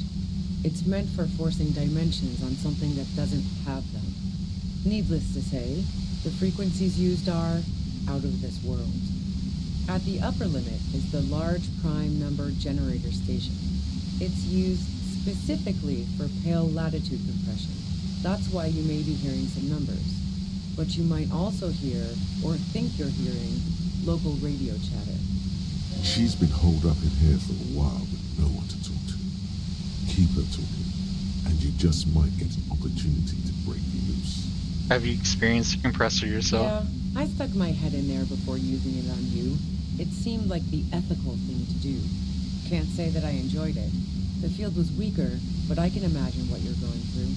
It's meant for forcing dimensions on something that doesn't have them. Needless to say, the frequencies used are out of this world. At the upper limit is the large prime number generator station. It's used specifically for pale latitude compression. That's why you may be hearing some numbers. But you might also hear, or think you're hearing, local radio chatter. She's been holed up in here for a while with no one to talk to. Keep her talking, and you just might get an opportunity to break loose. Have you experienced a compressor yourself? Yeah, I stuck my head in there before using it on you. It seemed like the ethical thing to do. Can't say that I enjoyed it. The field was weaker, but I can imagine what you're going through.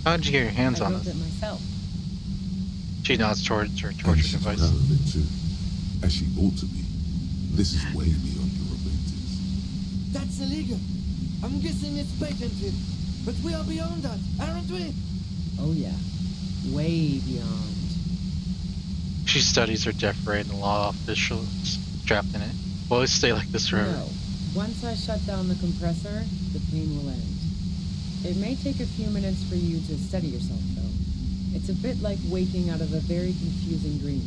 How did you get your hands I on built this? it myself. She nods towards her And torture she's device. proud of it too, as she ought to be. This is way beyond your abilities. That's illegal. I'm guessing it's patented. But we are beyond that, aren't we? Oh yeah, way beyond. She studies her death ray and the law officials trapped in it. Will it stay like this forever? No. Once I shut down the compressor, the pain will end. It may take a few minutes for you to steady yourself, though. It's a bit like waking out of a very confusing dream.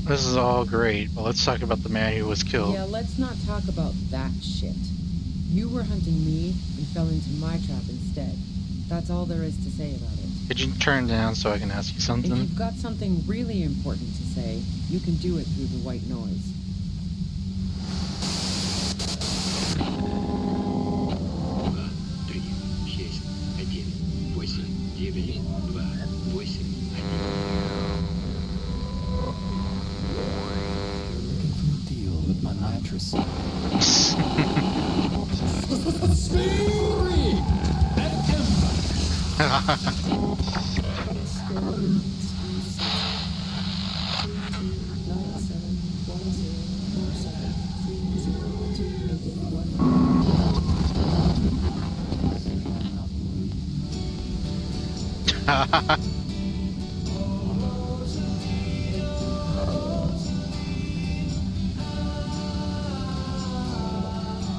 This is all great, but let's talk about the man who was killed. Yeah, let's not talk about that shit. You were hunting me and fell into my trap instead. That's all there is to say about it. Could you turn down so I can ask you If something? you've got something really important to say, you can do it through the white noise. Latracy.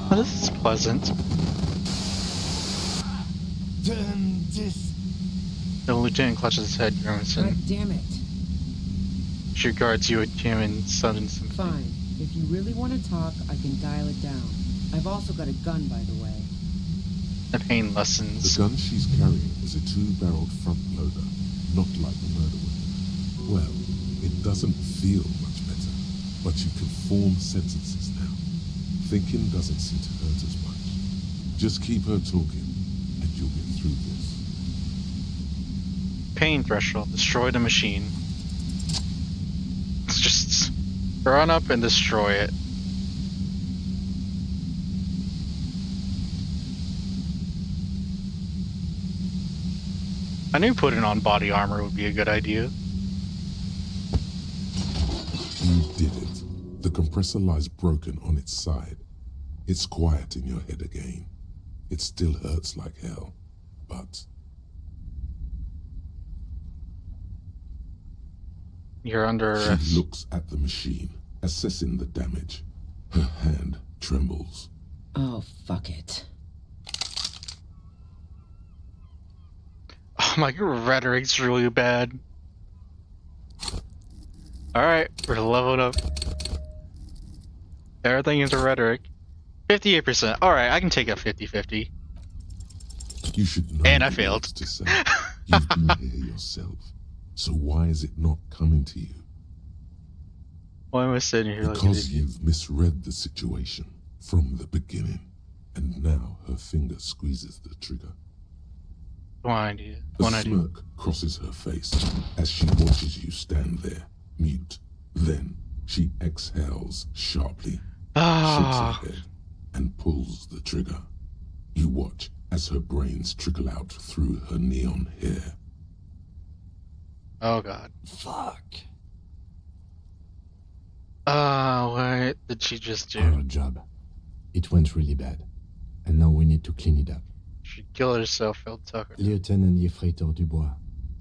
Well, this is pleasant. The lieutenant clutches his head, Grimson. God damn it. She regards you with him in sudden sympathy. Fine. If you really want to talk, I can dial it down. I've also got a gun, by the way. The pain lessens. The gun she's carrying is a 2-barreled front loader, not like the murder weapon. Well, it doesn't feel much better, but you can form sentences now. Thinking doesn't seem to hurt as much. Just keep her talking, and you'll get through this. Pain threshold. Destroy the machine. Let's just run up and destroy it. I knew putting on body armor would be a good idea. You did it. The compressor lies broken on its side. It's quiet in your head again. It still hurts like hell, but... You're under arrest. She looks at the machine, assessing the damage. Her hand trembles. Oh, fuck it. Oh my, your rhetoric's really bad. Alright, we're leveled up. Everything is a rhetoric. 58%. Alright, I can take a 50-50. You should know. And I failed. To say. You've been here yourself. So why is it not coming to you? Why am I sitting here like Because you've misread the situation from the beginning, and now her finger squeezes the trigger. One idea. A One idea. smirk crosses her face as she watches you stand there, mute. Then she exhales sharply, shakes her head, and pulls the trigger. You watch as her brains trickle out through her neon hair. Oh god. Fuck. What did she just do? Our job. It went really bad. And now we need to clean it up. She killed herself, Phil Tucker. Lieutenant Yefreitor Dubois,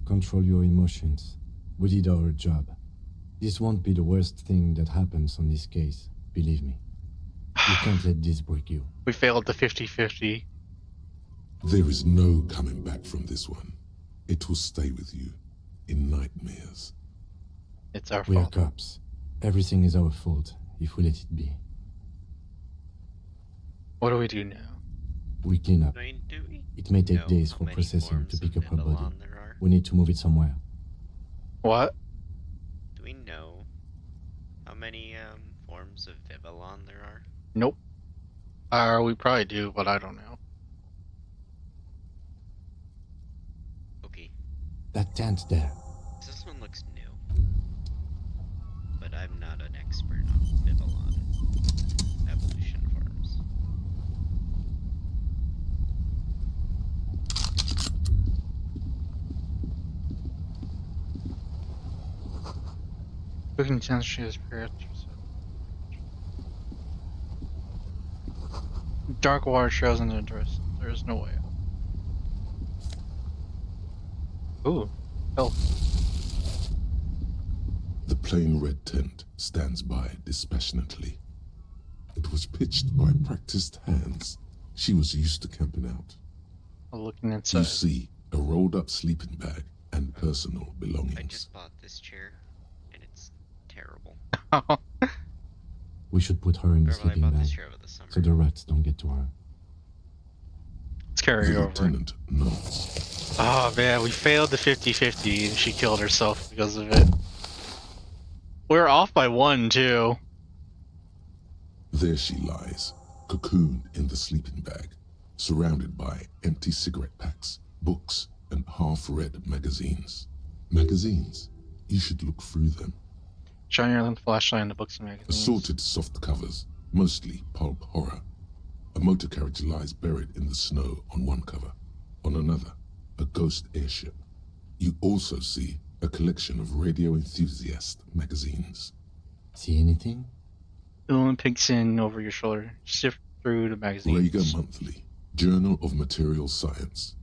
control your emotions. We did our job. This won't be the worst thing that happens on this case, believe me. You can't let this break you. We failed the 50-50. There is no coming back from this one. It will stay with you in nightmares. It's our We are fault. cops. Everything is our fault if we let it be. What do we do now? We clean up. I mean, do we It may take know days how for many processing forms to pick of up her body. Babylon there are? We need to move it somewhere. What? Do we know how many forms of Babylon there are? Nope. We probably do, but I don't know. Okay. That tent there. This one looks new, but I'm not an expert on Babylon evolution forms. Cooking chance she has period. Dark water trails in the dress. There is no way. Ooh, health. The plain red tent stands by dispassionately. It was pitched by practiced hands. She was used to camping out. Looking inside. You see a rolled up sleeping bag and personal belongings. I just bought this chair, and it's terrible. We should put her in the Or, well, I sleeping bought bag this chair over the summer. so the rats don't get to her. Let's carry The her over. lieutenant nods. Oh man, we failed the 50-50 and she killed herself because of it. We're off by 1 too. There she lies, cocooned in the sleeping bag, surrounded by empty cigarette packs, books, and half-read magazines. Magazines? You should look through them. Shine your flashlight on the books and magazines. Assorted soft covers, mostly pulp horror. A motor carriage lies buried in the snow on one cover. On another, a ghost airship. You also see a collection of radio enthusiast magazines. See anything? Dylan peeks in over your shoulder, sift through the magazines. Rager Monthly, Journal of Material Science.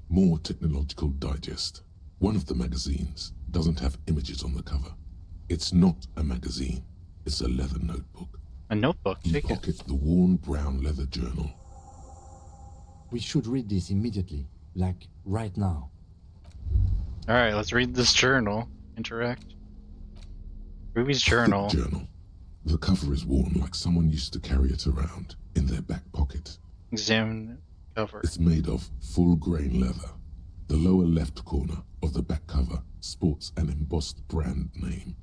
More Technological Digest. One of the magazines doesn't have images on the cover. It's not a magazine, it's a leather notebook. A notebook? You Take pocket the worn brown leather journal. We should read this immediately, like right now. Alright, let's read this journal. Interact. Ruby's journal. Thick journal. The cover is worn like someone used to carry it around in their back pocket. Examine cover. It's made of full-grain leather. The lower left corner of the back cover sports an embossed brand name,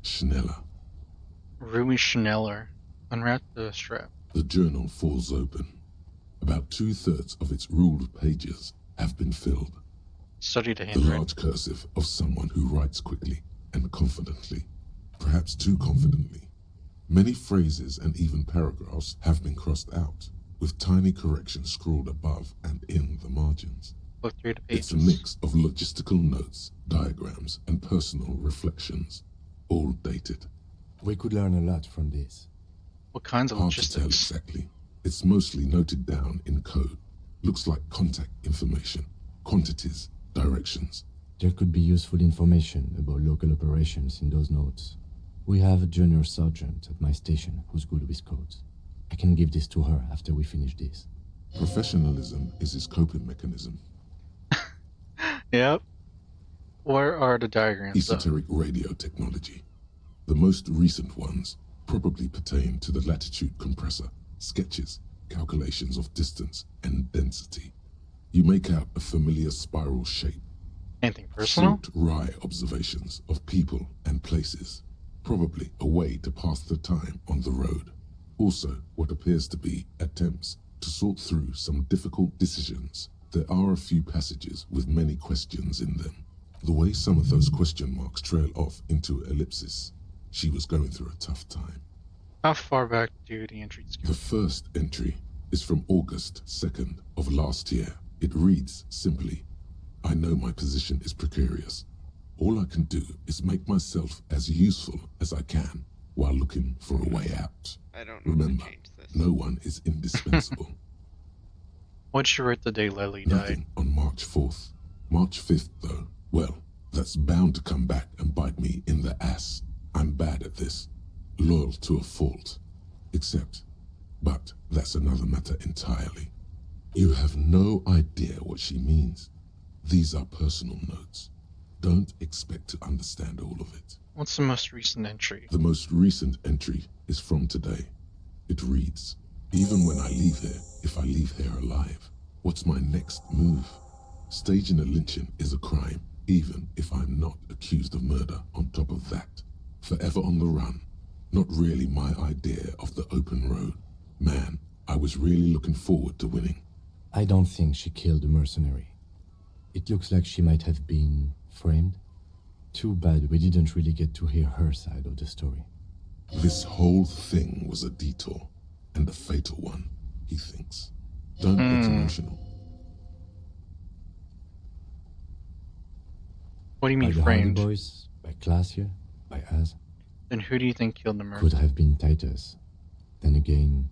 Schneller. Ruby Schneller. Unwrap the strap. The journal falls open. About 2/3 of its ruled pages have been filled. Study the The handwriting. large cursive of someone who writes quickly and confidently, perhaps too confidently. Many phrases and even paragraphs have been crossed out, with tiny corrections scrawled above and in the margins. Look through the pages. It's a mix of logistical notes, diagrams, and personal reflections, all dated. We could learn a lot from this. What kinds of Hard to tell logistics? exactly. It's mostly noted down in code. Looks like contact information, quantities, directions. There could be useful information about local operations in those notes. We have a junior sergeant at my station who's good with codes. I can give this to her after we finish this. Professionalism is his coping mechanism. Yep. Where are the diagrams? though? Esoteric radio technology. The most recent ones probably pertain to the latitude compressor, sketches, calculations of distance and density. You make out a familiar spiral shape. Anything personal? Short, wry observations of people and places. Probably a way to pass the time on the road. Also, what appears to be attempts to sort through some difficult decisions. There are a few passages with many questions in them. The way some of those question marks trail off into ellipses. She was going through a tough time. How far back do the entries go? The first entry is from August 2nd of last year. It reads simply, I know my position is precarious. All I can do is make myself as useful as I can while looking for a way out. I don't know Remember, how to change this. no one is indispensable. What'd you write the day Lily died? Nothing on March 4th. March 5th, though, well, that's bound to come back and bite me in the ass. I'm bad at this. Loyal to a fault. But that's another matter entirely. You have no idea what she means. These are personal notes. Don't expect to understand all of it. What's the most recent entry? The most recent entry is from today. It reads, even when I leave here, if I leave here alive, what's my next move? Staging a lynching is a crime, even if I'm not accused of murder on top of that. Forever on the run. Not really my idea of the open road. Man, I was really looking forward to winning. I don't think she killed the mercenary. It looks like she might have been framed. Too bad we didn't really get to hear her side of the story. This whole thing was a detour, and a fatal one, he thinks. Don't get emotional. What do you By mean the Hardy framed? Boys, by Glacier, by us. Then who do you think killed the murderer? Could have been Titus. Then again,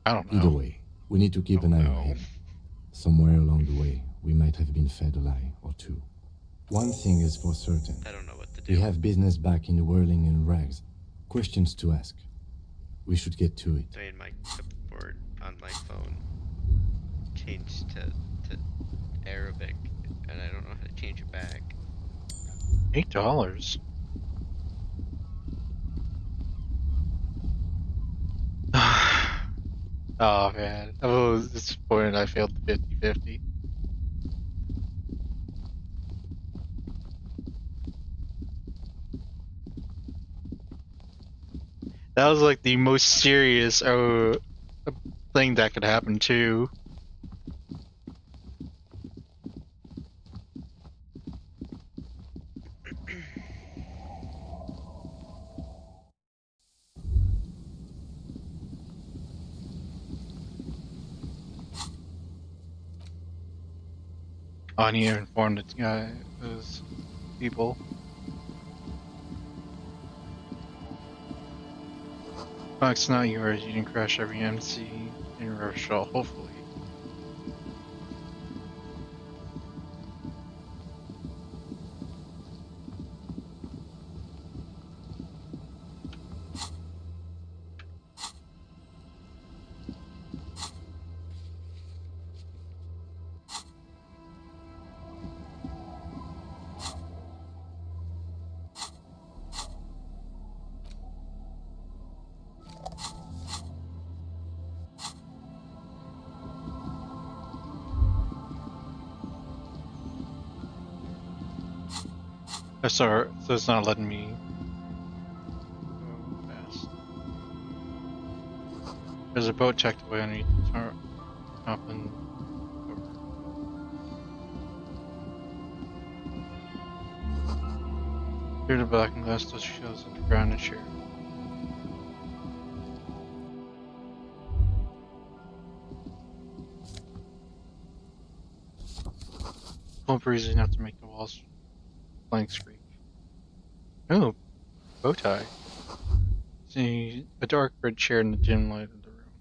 I don't know. either way, we need to keep an eye on him. Somewhere along the way, we might have been fed a lie or two. One thing is for certain. I don't know what to do. We have business back in the whirling and rags. Questions to ask. We should get to it. I mean, my clipboard on my phone changed to Arabic, and I don't know how to change it back. $8. Oh man, I was disappointed I failed the 50-50. That was like the most serious thing that could happen too. I need to inform the guy, those people. Oh, it's not yours. You didn't crash every MC in Rochelle, hopefully. Oh, sorry, so it's not letting me go fast. There's a boat tucked away underneath the top and over. Through the black and glass, those shows on the ground and chair. Pull breeze enough to make the walls planks creak. Oh, bow tie. See a dark red chair in the dim light of the room.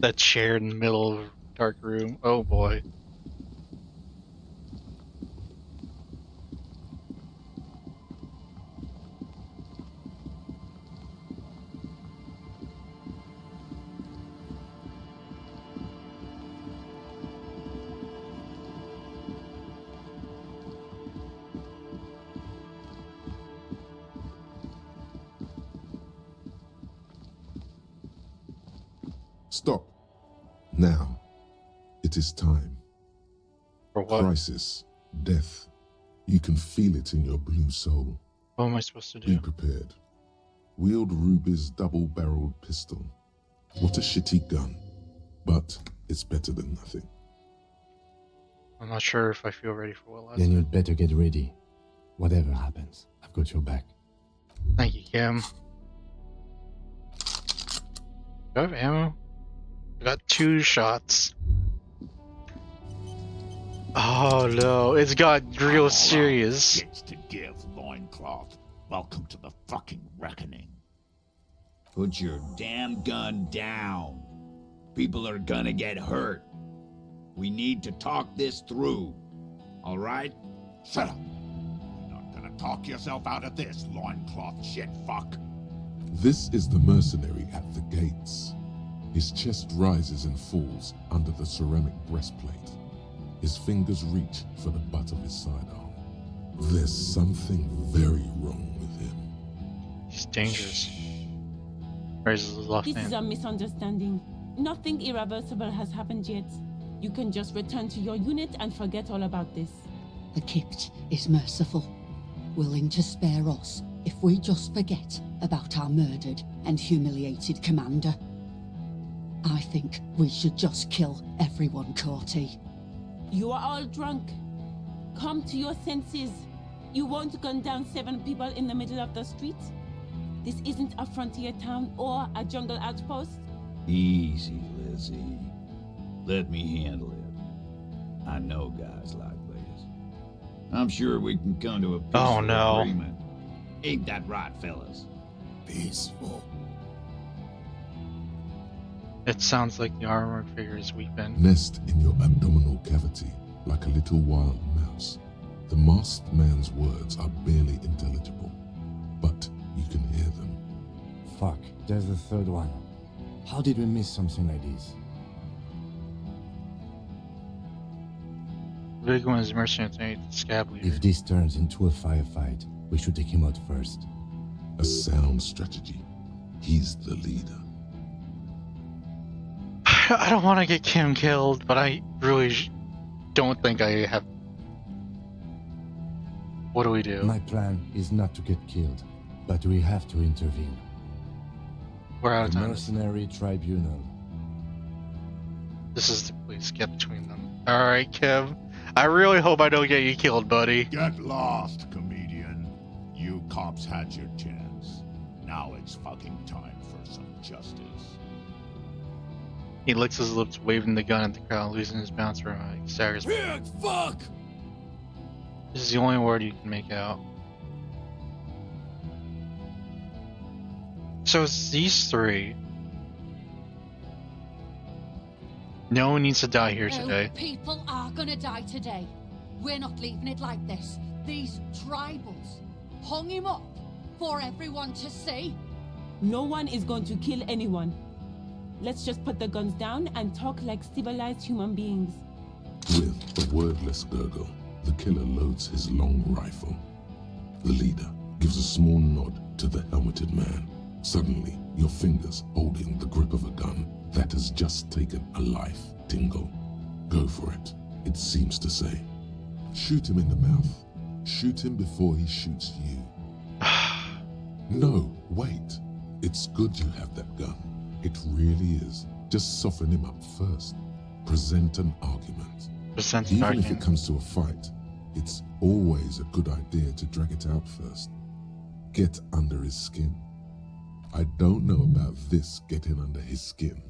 That chair in the middle of a dark room. Oh boy. Stop. Now. It is time. For what? Crisis. Death. You can feel it in your blue soul. What am I supposed to do? Be prepared. Wield Ruby's double-barreled pistol. What a shitty gun. But it's better than nothing. I'm not sure if I feel ready for what lies. Then you'd better get ready. Whatever happens, I've got your back. Thank you, Kim. Do I have ammo? I got 2 shots. Oh no, it's got real serious. Shits to give, loincloth. Welcome to the fucking reckoning. Put your damn gun down. People are gonna get hurt. We need to talk this through. All right? Shut up. You're not gonna talk yourself out of this, loincloth shit fuck. This is the mercenary at the gates. His chest rises and falls under the ceramic breastplate. His fingers reach for the butt of his sidearm. There's something very wrong with him. He's dangerous. Raises his left This hand. is a misunderstanding. Nothing irreversible has happened yet. You can just return to your unit and forget all about this. The Kipt is merciful, willing to spare us if we just forget about our murdered and humiliated commander. I think we should just kill everyone, Corty. You are all drunk. Come to your senses. You won't gun down 7 people in the middle of the street. This isn't a frontier town or a jungle outpost. Easy, Lizzie. Let me handle it. I know guys like this. I'm sure we can come to a peaceful agreement. Ain't that right, fellas? Peaceful. It sounds like the armored figure is weeping. Nest in your abdominal cavity like a little wild mouse. The masked man's words are barely intelligible, but you can hear them. Fuck, there's the third one. How did we miss something like this? The big one is mercenary scab leader. If this turns into a firefight, we should take him out first. A sound strategy. He's the leader. I don't want to get Kim killed, but I really don't think I have. What do we do? My plan is not to get killed, but we have to intervene. We're out of The time. mercenary tribunal. This is the police. Get between them. Alright, Kim. I really hope I don't get you killed, buddy. Get lost, comedian. You cops had your chance. Now it's fucking time for some justice. He licks his lips, waving the gun at the crowd, losing his balance for a moment. He staggers. Pig, fuck! This is the only word you can make out. So it's these three. No one needs to die here today. People are gonna die today. We're not leaving it like this. These tribals hung him up for everyone to see. No one is going to kill anyone. Let's just put the guns down and talk like civilized human beings. With a wordless gurgle, the killer loads his long rifle. The leader gives a small nod to the helmeted man. Suddenly, your fingers holding the grip of a gun that has just taken a life tingle. Go for it, it seems to say. Shoot him in the mouth. Shoot him before he shoots you. No, wait. It's good you have that gun. It really is. Just soften him up first. Present an argument. Even if it comes to a fight, it's always a good idea to drag it out first. Get under his skin. I don't know about this getting under his skin.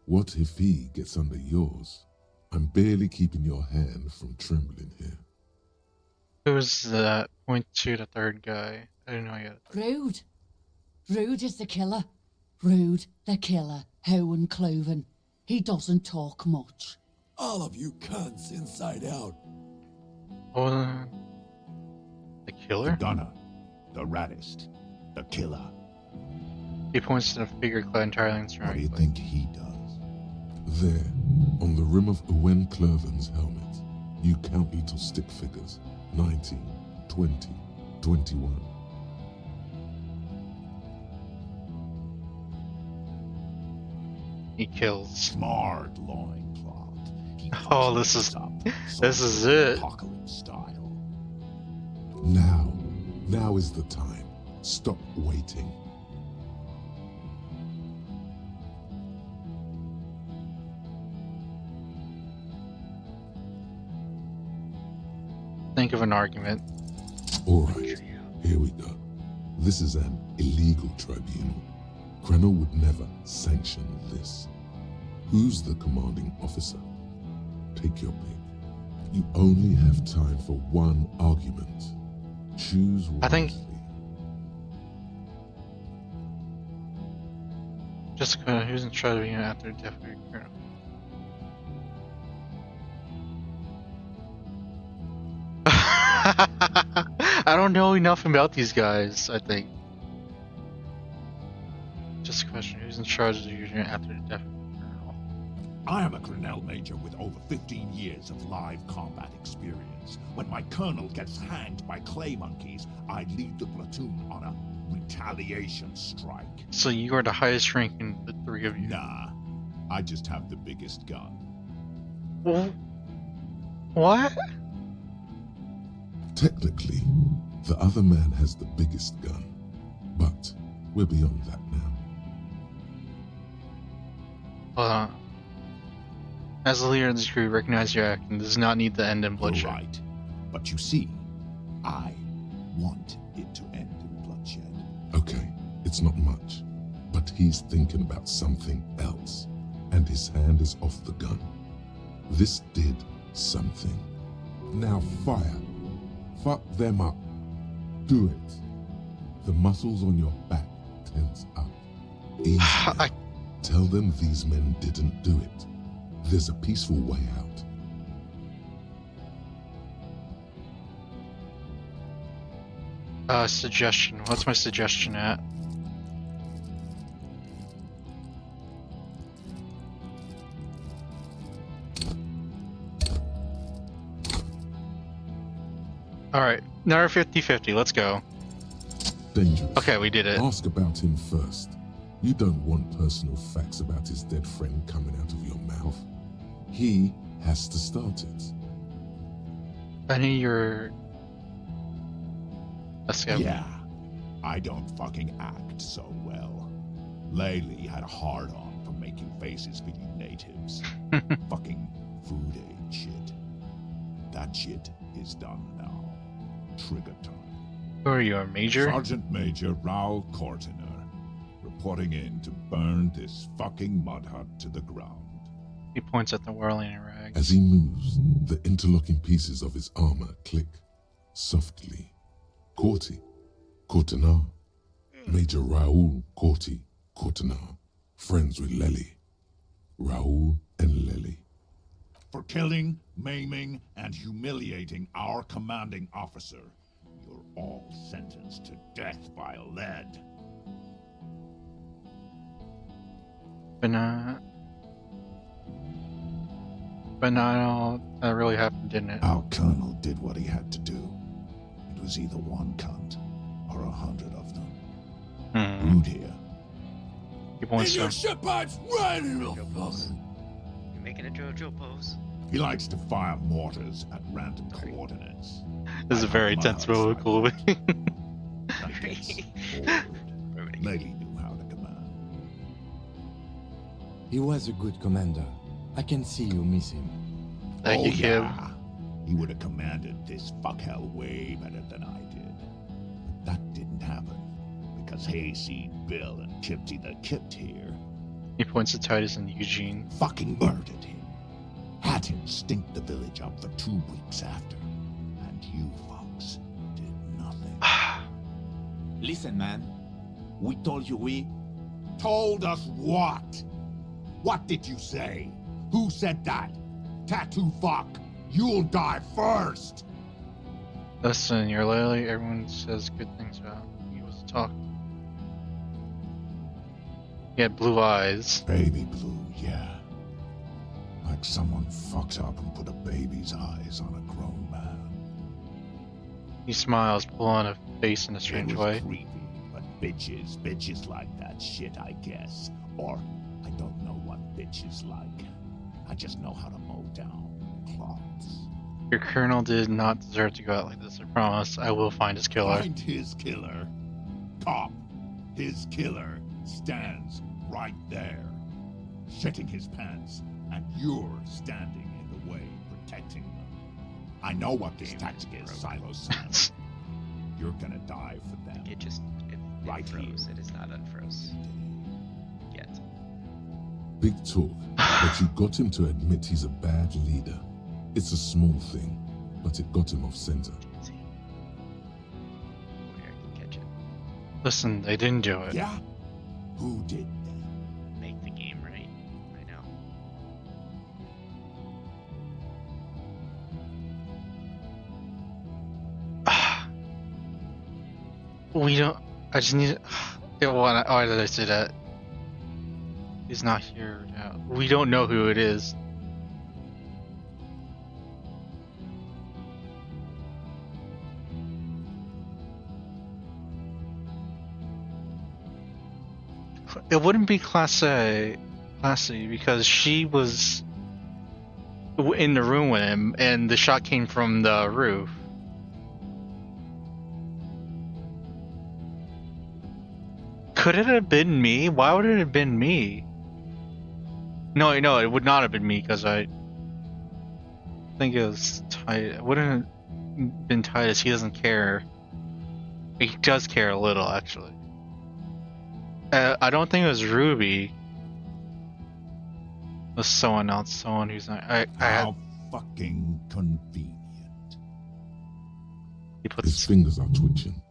What if he gets under yours? I'm barely keeping your hand from trembling here. Who's that? Point to the third guy. I didn't know yet. Rude. Rude is the killer. Rude, the killer. Owen Cloven. He doesn't talk much. All of you cunts inside out. Oh, the killer? The gunner. The raddest. The killer. He points to the figure clad entirely in ceramic. What do you think he does? There, on the rim of Owen Cloven's helmet, you count little stick figures. 19, 20, 21. He kills. Smart loincloth. Oh, this is it. Apocalypse style. Now is the time. Stop waiting. Think of an argument. Alright, here we go. This is an illegal tribunal. Krenner would never sanction this. Who's the commanding officer? Take your pick. You only have time for one argument. Choose wisely. I think Jessica, who's in charge of being after death of your colonel? I don't know enough about these guys, I think. Just a question, who's in charge of your unit after the death of your colonel? I am a Grinnell major with over 15 years of live combat experience. When my colonel gets hanged by clay monkeys, I lead the platoon on a retaliation strike. So you are the highest ranking of the three of you? Nah, I just have the biggest gun. What? Technically, the other man has the biggest gun, but we're beyond that now. Hold on. As the leader of this crew, recognize your act and does not need to end in bloodshed. You're right, but you see, I want it to end in bloodshed. Okay, it's not much, but he's thinking about something else, and his hand is off the gun. This did something. Now fire. Fuck them up. Do it. The muscles on your back tense up. Easy. Tell them these men didn't do it. There's a peaceful way out. Suggestion. What's my suggestion at? Alright, another 50-50, let's go. Dangerous. Okay, we did it. Ask about him first. You don't want personal facts about his dead friend coming out of your mouth. He has to start it. Benny, you're... Let's go. Yeah, I don't fucking act so well. Laylee had a hard-on for making faces for you natives. Fucking food aid shit. That shit is done now. Trigger time. Who are you, a major? Sergeant Major Raoul Cortiner, reporting in to burn this fucking mud hut to the ground. He points at the whirling rags. As he moves, the interlocking pieces of his armor click softly. Corti, Cortana, Major Raoul Corti, Cortana, friends with Lely. Raoul and Lely. For killing, maiming, and humiliating our commanding officer, you're all sentenced to death by lead. But no, that really happened, didn't it? Our colonel did what he had to do. It was either one cunt or 100 of them. Rude here. And your shepherd's right in the fucking. You're making a JoJo pose. He likes to fire mortars at random coordinates. This is a very tense moment, Chloe. Lady knew how to command. He was a good commander. I can see you miss him. Thank you, Kim. Yeah. He would have commanded this fuckhell way better than I did. But that didn't happen. Because Hayseed, Bill, and Kipty the Kipt here He points to Titus and Eugene. fucking murdered him. Had him stink the village up for 2 weeks after. And you fucks did nothing. Listen, man. We told you we... Told us what? What did you say? Who said that? Tattoo fuck. You'll die first. Listen, you're Lily. Everyone says good things about him. He was talking. He had blue eyes. Baby blue, yeah. Like someone fucked up and put a baby's eyes on a grown man. He smiles, pulling a face in a strange It was way. creepy, but bitches like that shit, I guess. Or, I don't know what bitches like. I just know how to mow down cloths. Your colonel did not deserve to go out like this. I promise. I will find his killer. Find his killer. Cop. His killer stands right there. Shitting his pants. And you're standing in the way, protecting them. I know what this tactic is, Silo Sam. You're gonna die for them. It just right froze. here. It is not unfroze. Yet. Big talk, but you got him to admit he's a bad leader. It's a small thing, but it got him off center. Listen, they didn't do it. Yeah? Who did? Make the game right. I know. We don't. I just need. Why did I say that? He's not here now. We don't know who it is. It wouldn't be Class A, because she was in the room with him, and the shot came from the roof. Could it have been me? Why would it have been me? No, it would not have been me, because I think it was Titus. It wouldn't have been Titus. He doesn't care. He does care a little, actually. I don't think it was Ruby. It was someone else. Someone who's not. How fucking convenient. His fingers are twitching.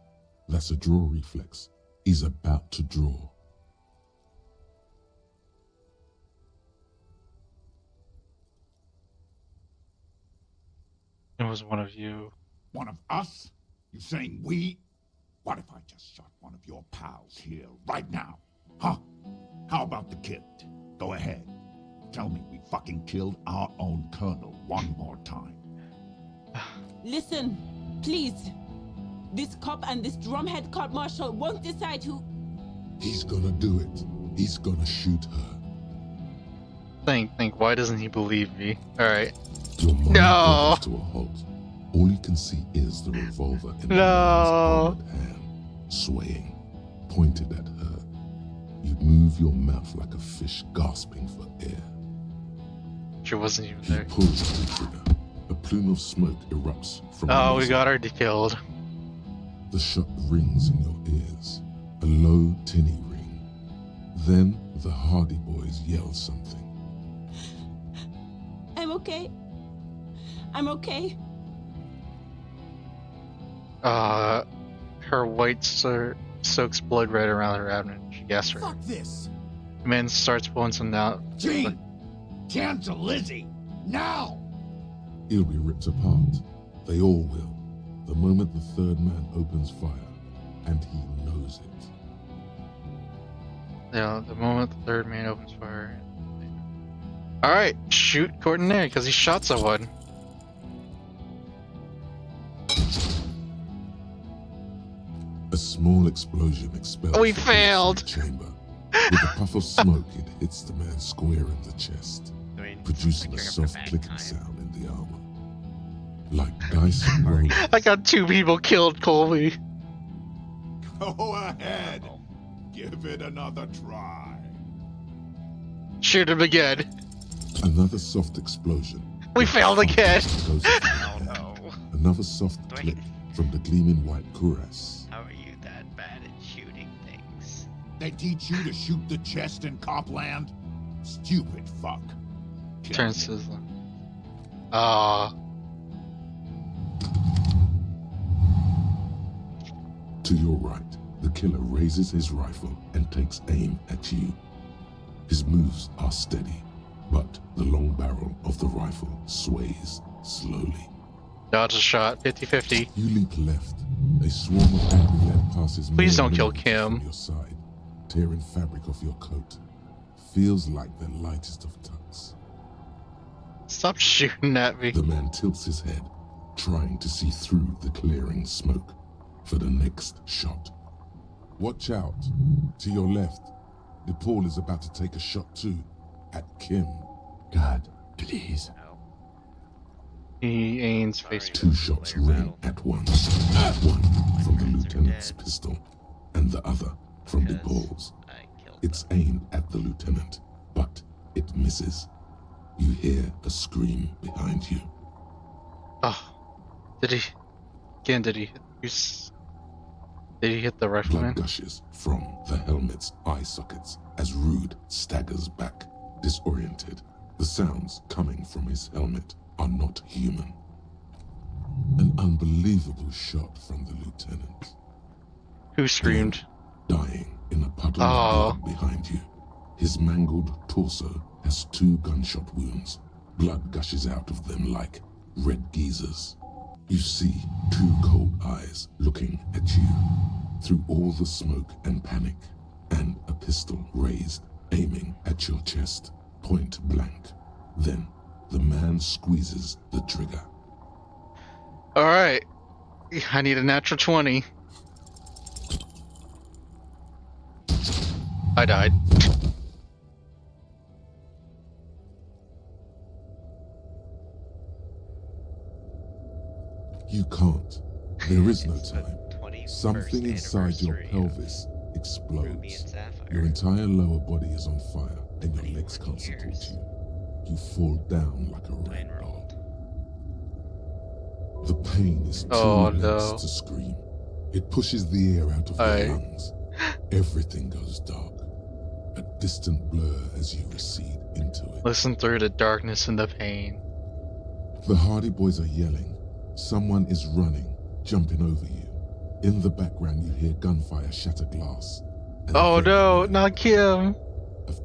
That's a draw reflex. He's about to draw. It was one of you. One of us? You saying we? What if I just shot one of your pals here right now? Huh? How about the kid? Go ahead. Tell me we fucking killed our own colonel one more time. Listen, please. This cop and this drumhead cop marshal won't decide who... He's gonna do it. He's gonna shoot her. Think. Why doesn't he believe me? Alright. Your mind No! comes to a halt. All you can see is the revolver in the No! man's armored hand, swaying, pointed at her. You move your mouth like a fish gasping for air. She wasn't even He there. pulls the trigger. A plume of smoke erupts from the Oh, we muzzle. got her killed. The shot rings in your ears, a low, tinny ring. Then the Hardy Boys yell something. okay? I'm okay. Her white soaks blood red around her abdomen. She gasps for air. Fuck this! The man starts pulling some out. Gene! Tend to Lizzie! Now! He'll be ripped apart. They all will. The moment the third man opens fire, and he knows it. Yeah, the moment the third man opens fire. Alright, shoot Courtney because he shot someone. A small explosion expels. Oh, he the failed! chamber. With a puff of smoke, it hits the man square in the chest, producing a soft clicking sound in the armor. Like dice rolling. I got 2 people killed, Colby. Go ahead. Give it another try. Shoot him again. Another soft explosion. We failed again. Oh no. Another soft click from the gleaming white cuirass. How are you that bad at shooting things? They teach you to shoot the chest in Copland? Stupid fuck. Turns to his To your right, the killer raises his rifle and takes aim at you. His moves are steady, but the long barrel of the rifle sways slowly. Dodge a shot, 50-50. You leap left. A swarm of angry lead passes. Please don't kill Kim. From your side, tearing fabric off your coat. Feels like the lightest of tucks. Stop shooting at me. The man tilts his head, trying to see through the clearing smoke for the next shot. Watch out. To your left, DePaul is about to take a shot too, at Kim. God, please. He aims face. 2 shots ring at once. One from the lieutenant's pistol, and the other from DePaul's. It's aimed at the lieutenant, but it misses. You hear a scream behind you. Oh. Did he? Again, did he hit the rifleman? Blood gushes from the helmet's eye sockets as Rude staggers back, disoriented. The sounds coming from his helmet are not human. An unbelievable shot from the lieutenant. Who screamed? Dying in a puddle of blood behind you. His mangled torso has 2 gunshot wounds. Blood gushes out of them like red geysers. You see 2 cold eyes looking at you through all the smoke and panic, and a pistol raised, aiming at your chest, point blank. Then the man squeezes the trigger. Alright. I need a natural 20. I died. You can't. There is no time. Something inside your pelvis explodes. Your entire lower body is on fire, and your legs can't support you. You fall down like a rag doll. The pain is too intense to scream. It pushes the air out of your lungs. Everything goes dark. A distant blur as you recede into it. Listen through the darkness and the pain. The Hardy Boys are yelling. Someone is running, jumping over you. In the background, you hear gunfire shatter glass. Oh no, not Kim.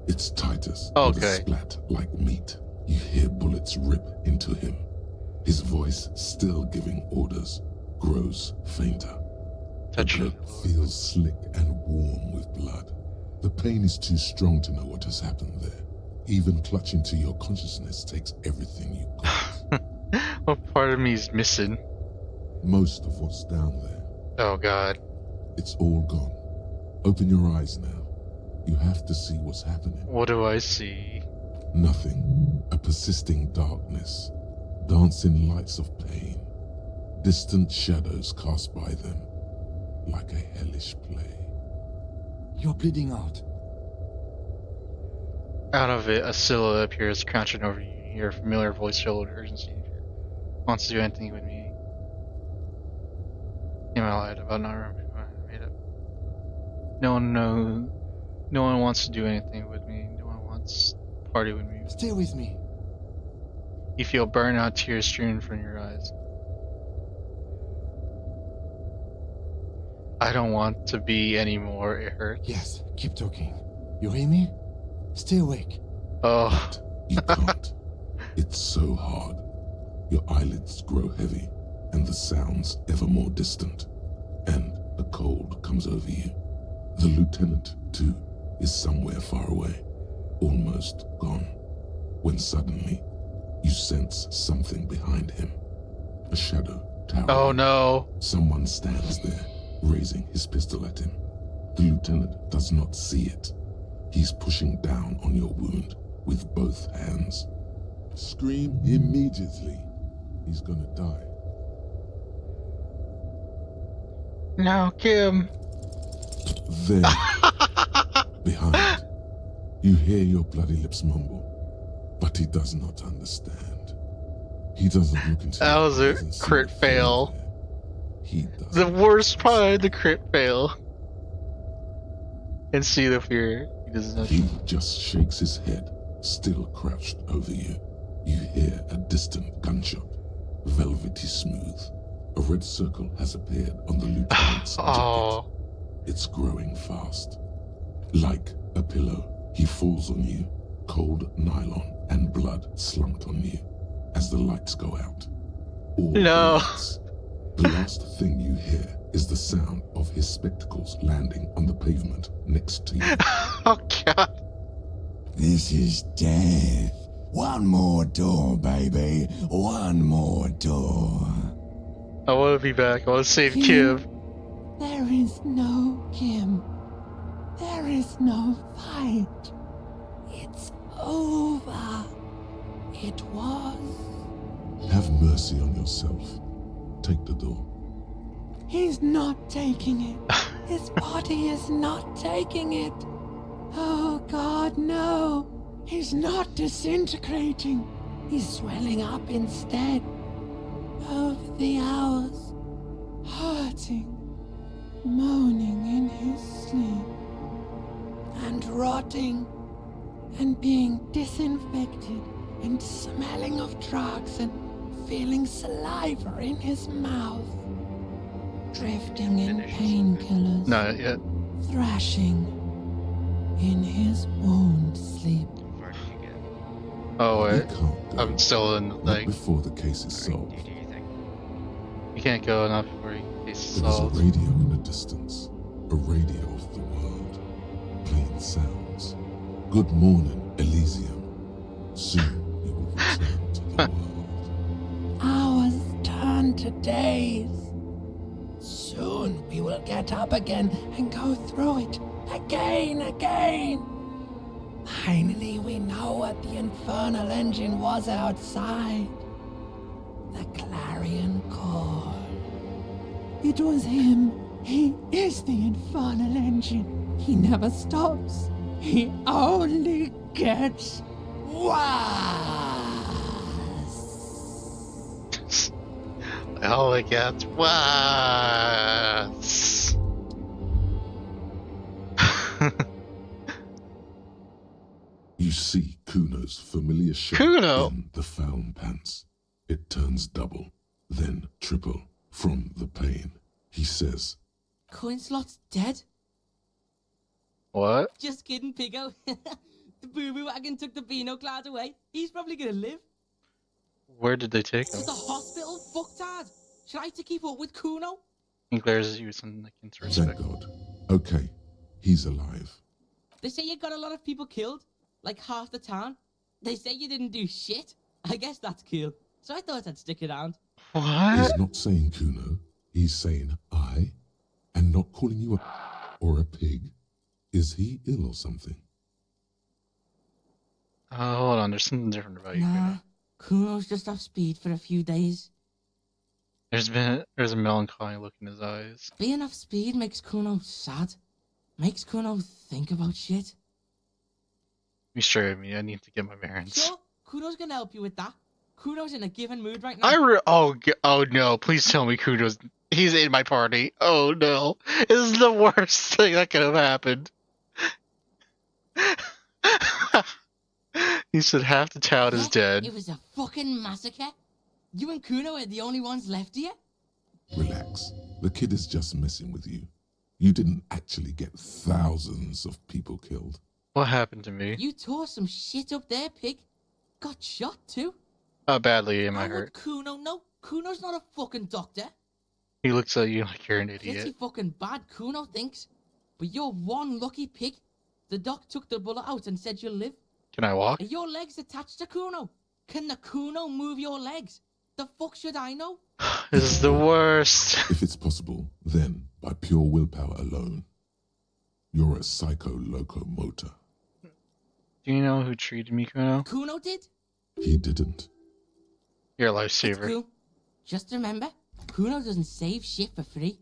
It's Titus. Okay. With a splat like meat. You hear bullets rip into him. His voice, still giving orders, grows fainter. The blood feels slick and warm with blood. The pain is too strong to know what has happened there. Even clutching to your consciousness takes everything you got. What part of me is missing? Most of what's down there. Oh god. It's all gone. Open your eyes now. You have to see what's happening. What do I see? Nothing. A persisting darkness. Dancing lights of pain. Distant shadows cast by them. Like a hellish play. You're bleeding out. Out of it, a silhouette appears crouching over you. You hear a familiar voice filled with urgency. Wants to do anything with me. Am I lied about not remembering what I made up? No one wants to do anything with me. No one wants to party with me. Stay with me. You feel burnout tears streaming from your eyes. I don't want to be anymore, it hurts. Yes, keep talking. You hear me? Stay awake. Oh. You can't. It's so hard. Your eyelids grow heavy, and the sounds ever more distant. And a cold comes over you. The lieutenant, too, is somewhere far away, almost gone, when suddenly you sense something behind him. A shadow towering. Oh no. Someone stands there, raising his pistol at him. The lieutenant does not see it. He's pushing down on your wound with both hands. Scream immediately. He's gonna die. No, Kim. There, behind, you hear your bloody lips mumble, but he does not understand. He doesn't look into that was a crit fail. The worst part, the crit fail. And see the fear. He just shakes his head, still crouched over you. You hear a distant gunshot, velvety smooth. A red circle has appeared on the lieutenant's jacket. It's growing fast. Like a pillow, he falls on you, cold nylon and blood slumped on you as the lights go out. All no. Lights. The last thing you hear is the sound of his spectacles landing on the pavement next to you. Oh, God. This is death. One more door, baby. One more door. I want to be back. I want to save Kim. There is no Kim. There is no fight. It's over. It was. Have mercy on yourself. Take the door. He's not taking it. His body is not taking it. Oh, God, no. He's not disintegrating. He's swelling up instead. Over the hours, hurting, moaning in his sleep, and rotting, and being disinfected, and smelling of drugs, and feeling saliva in his mouth, drifting in painkillers, not yet, thrashing in his wound sleep. Oh wait, I'm still in the thing. Before the case is solved. You can't go enough before the case is solved. There is a radio in the distance, a radio of the world, playing sounds. Good morning, Elysium. Soon you will return to the world. Hours turn to days. Soon we will get up again and go through it again. Finally, we know what the infernal engine was outside. The clarion call. It was him. He is the infernal engine. He never stops. He only gets worse. Oh, it gets worse. You see Kuno's familiar shape in the found pants. It turns double, then triple from the pain. He says, Coinslot's dead? What? Just kidding, Pigo. The boo-boo wagon took the Beano clad away. He's probably gonna live. Where did they take him? To the hospital? Fucktard. Should I have to keep up with Kuno? He glares at you with some respect. Thank God. Okay, he's alive. They say you got a lot of people killed. Like half the town. They say you didn't do shit. I guess that's cool. So I thought I'd stick around. What? He's not saying Kuno. He's saying I, and not calling you a or a pig. Is he ill or something? Oh, hold on. There's something different about you. Nah, Kuno's just off speed for a few days. There's a melancholy look in his eyes. Being off speed makes Kuno sad. Makes Kuno think about shit. Be sure of me. I need to get my bearings. Sure, Kuno's gonna help you with that. Kuno's in a given mood right now. Oh no! Please tell me he's in my party. Oh no! This is the worst thing that could have happened. He said half the town is dead. It was a fucking massacre. You and Kuno are the only ones left here. Relax. The kid is just messing with you. You didn't actually get thousands of people killed. What happened to me? You tore some shit up there, pig. Got shot too. How badly am I How hurt? would Kuno know? Kuno's not a fucking doctor. He looks at you like you're an Pretty idiot. fucking bad, Kuno thinks. But you're one lucky pig. The doc took the bullet out and said you'll live. Can I walk? Are your legs attached to Kuno? Can the Kuno move your legs? The fuck should I know? This is the worst. If it's possible, then by pure willpower alone, you're a psycho locomotor. Do you know who treated me, Kuno? Kuno did? He didn't. You're a lifesaver. Cool. Just remember, Kuno doesn't save shit for free.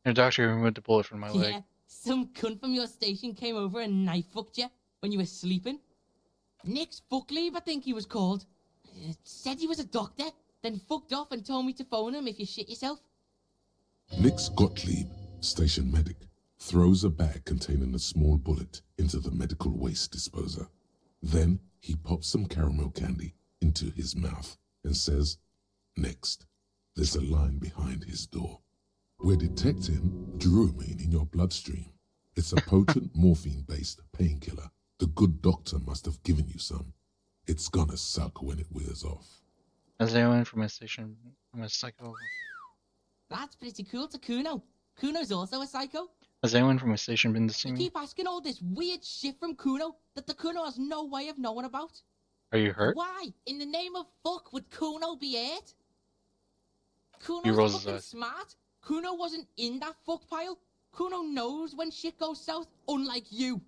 Your doctor removed the bullet from my Yeah, leg. some cunt from your station came over and knife fucked you when you were sleeping. Nick's Fuckleave, I think he was called. Said he was a doctor, then fucked off and told me to phone him if you shit yourself. Nix Gottlieb, station medic, throws a bag containing a small bullet into the medical waste disposer. Then he pops some caramel candy into his mouth and says, "Next." There's a line behind his door. We're detecting Druamine in your bloodstream. It's a potent morphine-based painkiller. The good doctor must have given you some. It's gonna suck when it wears off. Has anyone from my station I'm a psycho? That's pretty cool to Kuno. Kuno's also a psycho. Has anyone from my station been to see You me? keep asking all this weird shit from Kuno that the Kuno has no way of knowing about. Are you hurt? Why, in the name of fuck, would Kuno be hurt? He Kuno's rolls his fucking eyes. smart. Kuno wasn't in that fuck pile. Kuno knows when shit goes south, unlike you.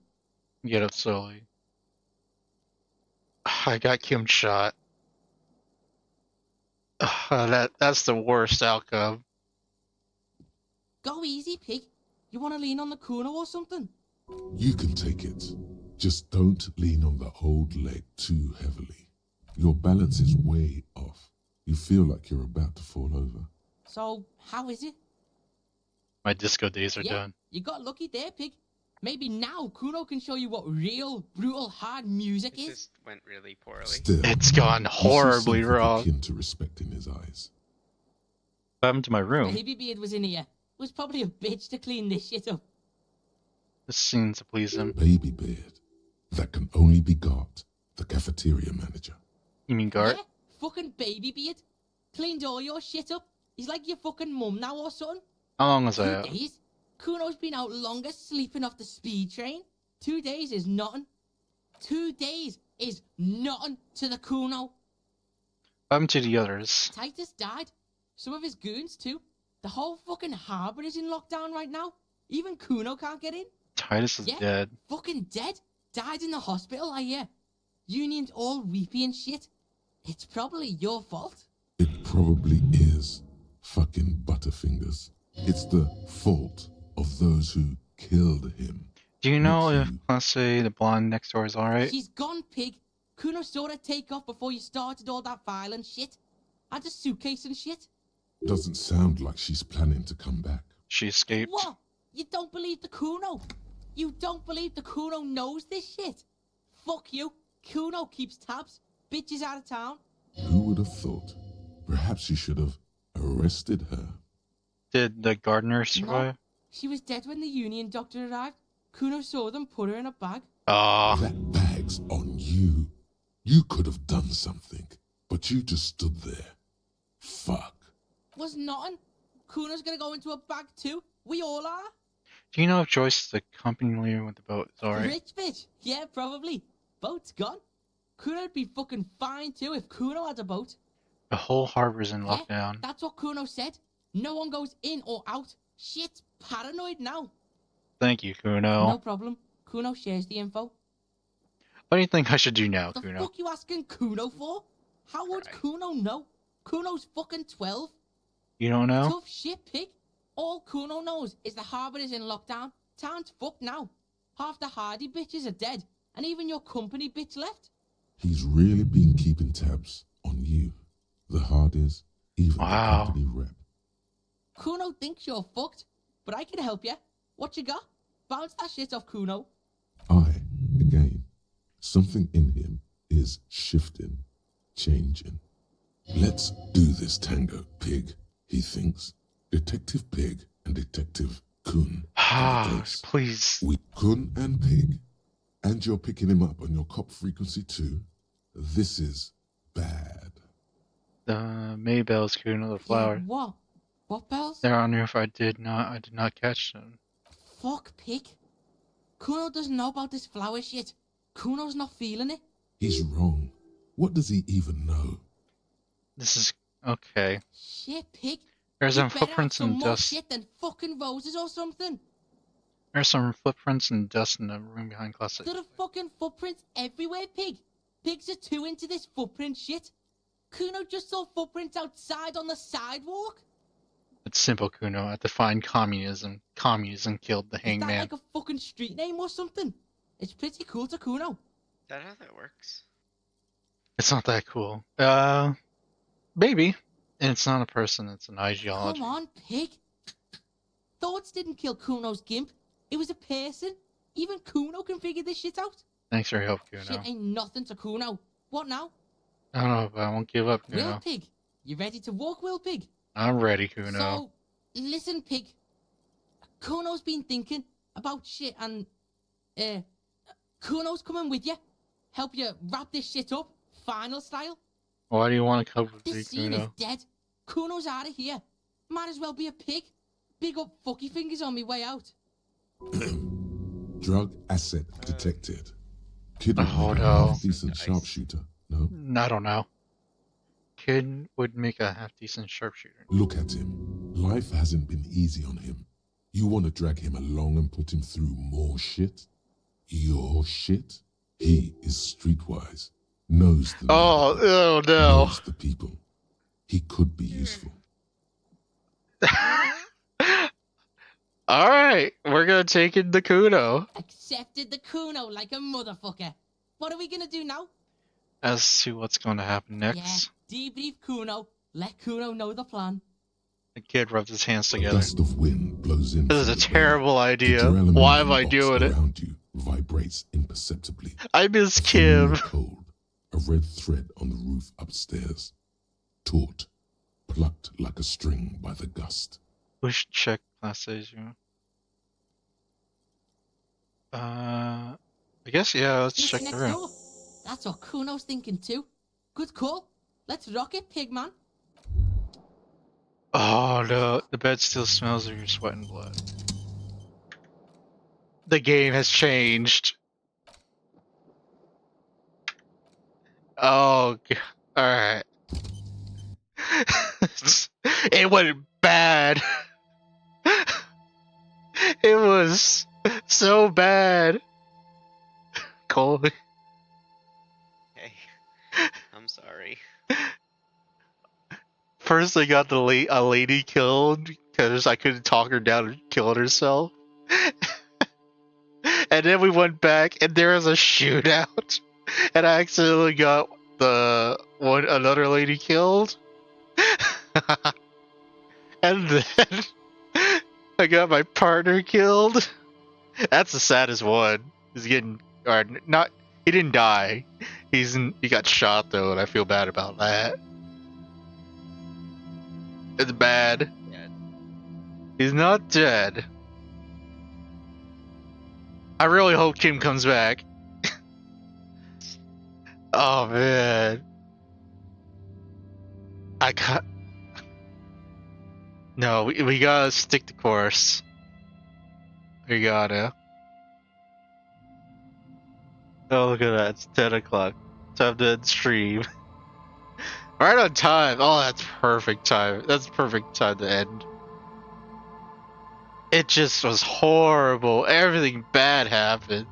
Get up slowly. I got Kim shot. That's the worst outcome. Go easy, pig. You want to lean on the Kuno or something? You can take it. Just don't lean on the old leg too heavily. Your balance is way off. You feel like you're about to fall over. So, how is it? My disco days are done. You got lucky there, pig. Maybe now Kuno can show you what real, brutal, hard music is. Just went really poorly. Still, It's gone you see horribly something wrong. akin to respect in his eyes. What happened to my room? Baby Beard was in here. Was probably a bitch to clean this shit up. This seems to please him. Baby beard. That can only be Gart, the cafeteria manager. You mean Gart? Yeah, fucking Baby Beard. Cleaned all your shit up. He's like your fucking mum now or something. How long was I 2 out? days? Kuno's been out longer sleeping off the speed train. 2 days is nothing. 2 days is nothing to the Kuno. What happened to the others? Titus died. Some of his goons too. The whole fucking harbour is in lockdown right now. Even Kuno can't get in. Titus is dead. Fucking dead. Died in the hospital, I hear. Union's all weepy and shit. It's probably your fault. It probably is. Fucking Butterfingers. It's the fault of those who killed him. Do you know if, let's say, the blonde next door is alright? She's gone, pig. Kuno saw her take off before you started all that violent shit. Had a suitcase and shit. Doesn't sound like she's planning to come back. She escaped. What? You don't believe the Kuno? You don't believe the Kuno knows this shit? Fuck you. Kuno keeps tabs. Bitch is out of town. Who would have thought? Perhaps you should have arrested her. Did the gardener survive? No, she was dead when the Union doctor arrived. Kuno saw them, put her in a bag. That bag's on you. You could have done something, but you just stood there. Fuck. Was nothing. Kuno's gonna go into a bag too. We all are. Do you know if Joyce, the company leader with the boat, is alright? Rich bitch. Yeah, probably. Boat's gone. Kuno'd be fucking fine too if Kuno had a boat. The whole harbor's in Yeah, lockdown. that's what Kuno said. No one goes in or out. Shit's paranoid now. Thank you, Kuno. No problem. Kuno shares the info. What do you think I should do now, The Kuno? fuck you asking Kuno for? How would Kuno know? Kuno's fucking 12. You don't know? Tough shit, pig. All Kuno knows is the harbour is in lockdown. Town's fucked now. Half the Hardy bitches are dead. And even your company bitch left. He's really been keeping tabs on you, the Hardys, even the company rep. Kuno thinks you're fucked. But I can help you. What you got? Bounce that shit off Kuno. Again, something in him is shifting, changing. Let's do this tango, Pig, he thinks. Detective Pig and Detective Kun. Please. We Kun and Pig. And you're picking him up on your cop frequency too. This is bad. The Maybells, Kuno, the flower. Yeah, what? What bells? They're on here if I did not catch them. Fuck, Pig. Kuno doesn't know about this flower shit. Kuno's not feeling it. He's wrong. What does he even know? This is okay. Shit, Pig. There's You some better footprints have some and more dust. shit than fucking roses or something. There's some footprints and dust in the room behind closet. There are fucking footprints everywhere, Pig. Pigs are too into this footprint shit. Kuno just saw footprints outside on the sidewalk. It's simple, Kuno. I defined communism. Communism killed the Is that hangman. like a fucking street name or something? It's pretty cool to Kuno. Is that how that works? It's not that cool. Maybe. And it's not a person, it's an ideology. Come on, Pig. Thoughts didn't kill Kuno's gimp. It was a person. Even Kuno can figure this shit out. Thanks for your help, Kuno. Shit ain't nothing to Kuno. What now? I don't know, but I won't give up, Kuno. Will Pig. You ready to walk, Will Pig? I'm ready, Kuno. So, listen, Pig. Kuno's been thinking about shit and, Kuno's coming with you. Help you wrap this shit up, final style. Why do you want to come with me, This scene is Kuno? dead. Kuno's out of here. Might as well be a pig. Big up fucky fingers on me way out. Drug asset detected. Kid would Oh, make a no. half-decent sharpshooter. No? I don't know. Kid would make a half-decent sharpshooter. Look at him. Life hasn't been easy on him. You want to drag him along and put him through more shit? Your shit? He is streetwise. Knows the Oh no. knows the people. He could be useful. Alright, we're gonna take in the Kuno. Accepted the Kuno like a motherfucker. What are we gonna do now? As to what's going to happen next. Yeah, debrief Kuno. Let Kuno know the plan. The kid rubs his hands A together. gust of wind blows in. This is a from the terrible bay. idea. The duralumin Why am I box doing it? around you vibrates imperceptibly. I miss A Kim. familiar cold, a red thread on the roof upstairs. Taut, plucked like a string by the gust. We should check PlayStation. I guess, yeah, let's It's check next the room. door. That's what Kuno's thinking too. Good call. Let's rock it, Pigman. Oh no, the bed still smells of your sweat and blood. The game has changed. Oh, alright. It went bad. It was so bad. Cole. Hey, I'm sorry. First, I got a lady killed because I couldn't talk her down and killed herself. And then we went back and there was a shootout, and I accidentally got another lady killed. And then I got my partner killed. That's the saddest one. He's getting, or not. He didn't die. He got shot though, and I feel bad about that. It's bad. Yeah. He's not dead. I really hope Kim comes back. Oh man. I can't. No, we gotta stick to course. We gotta. Oh, look at that. It's 10 o'clock. Time to end stream. Right on time. Oh, that's perfect time. That's perfect time to end. It just was horrible. Everything bad happened.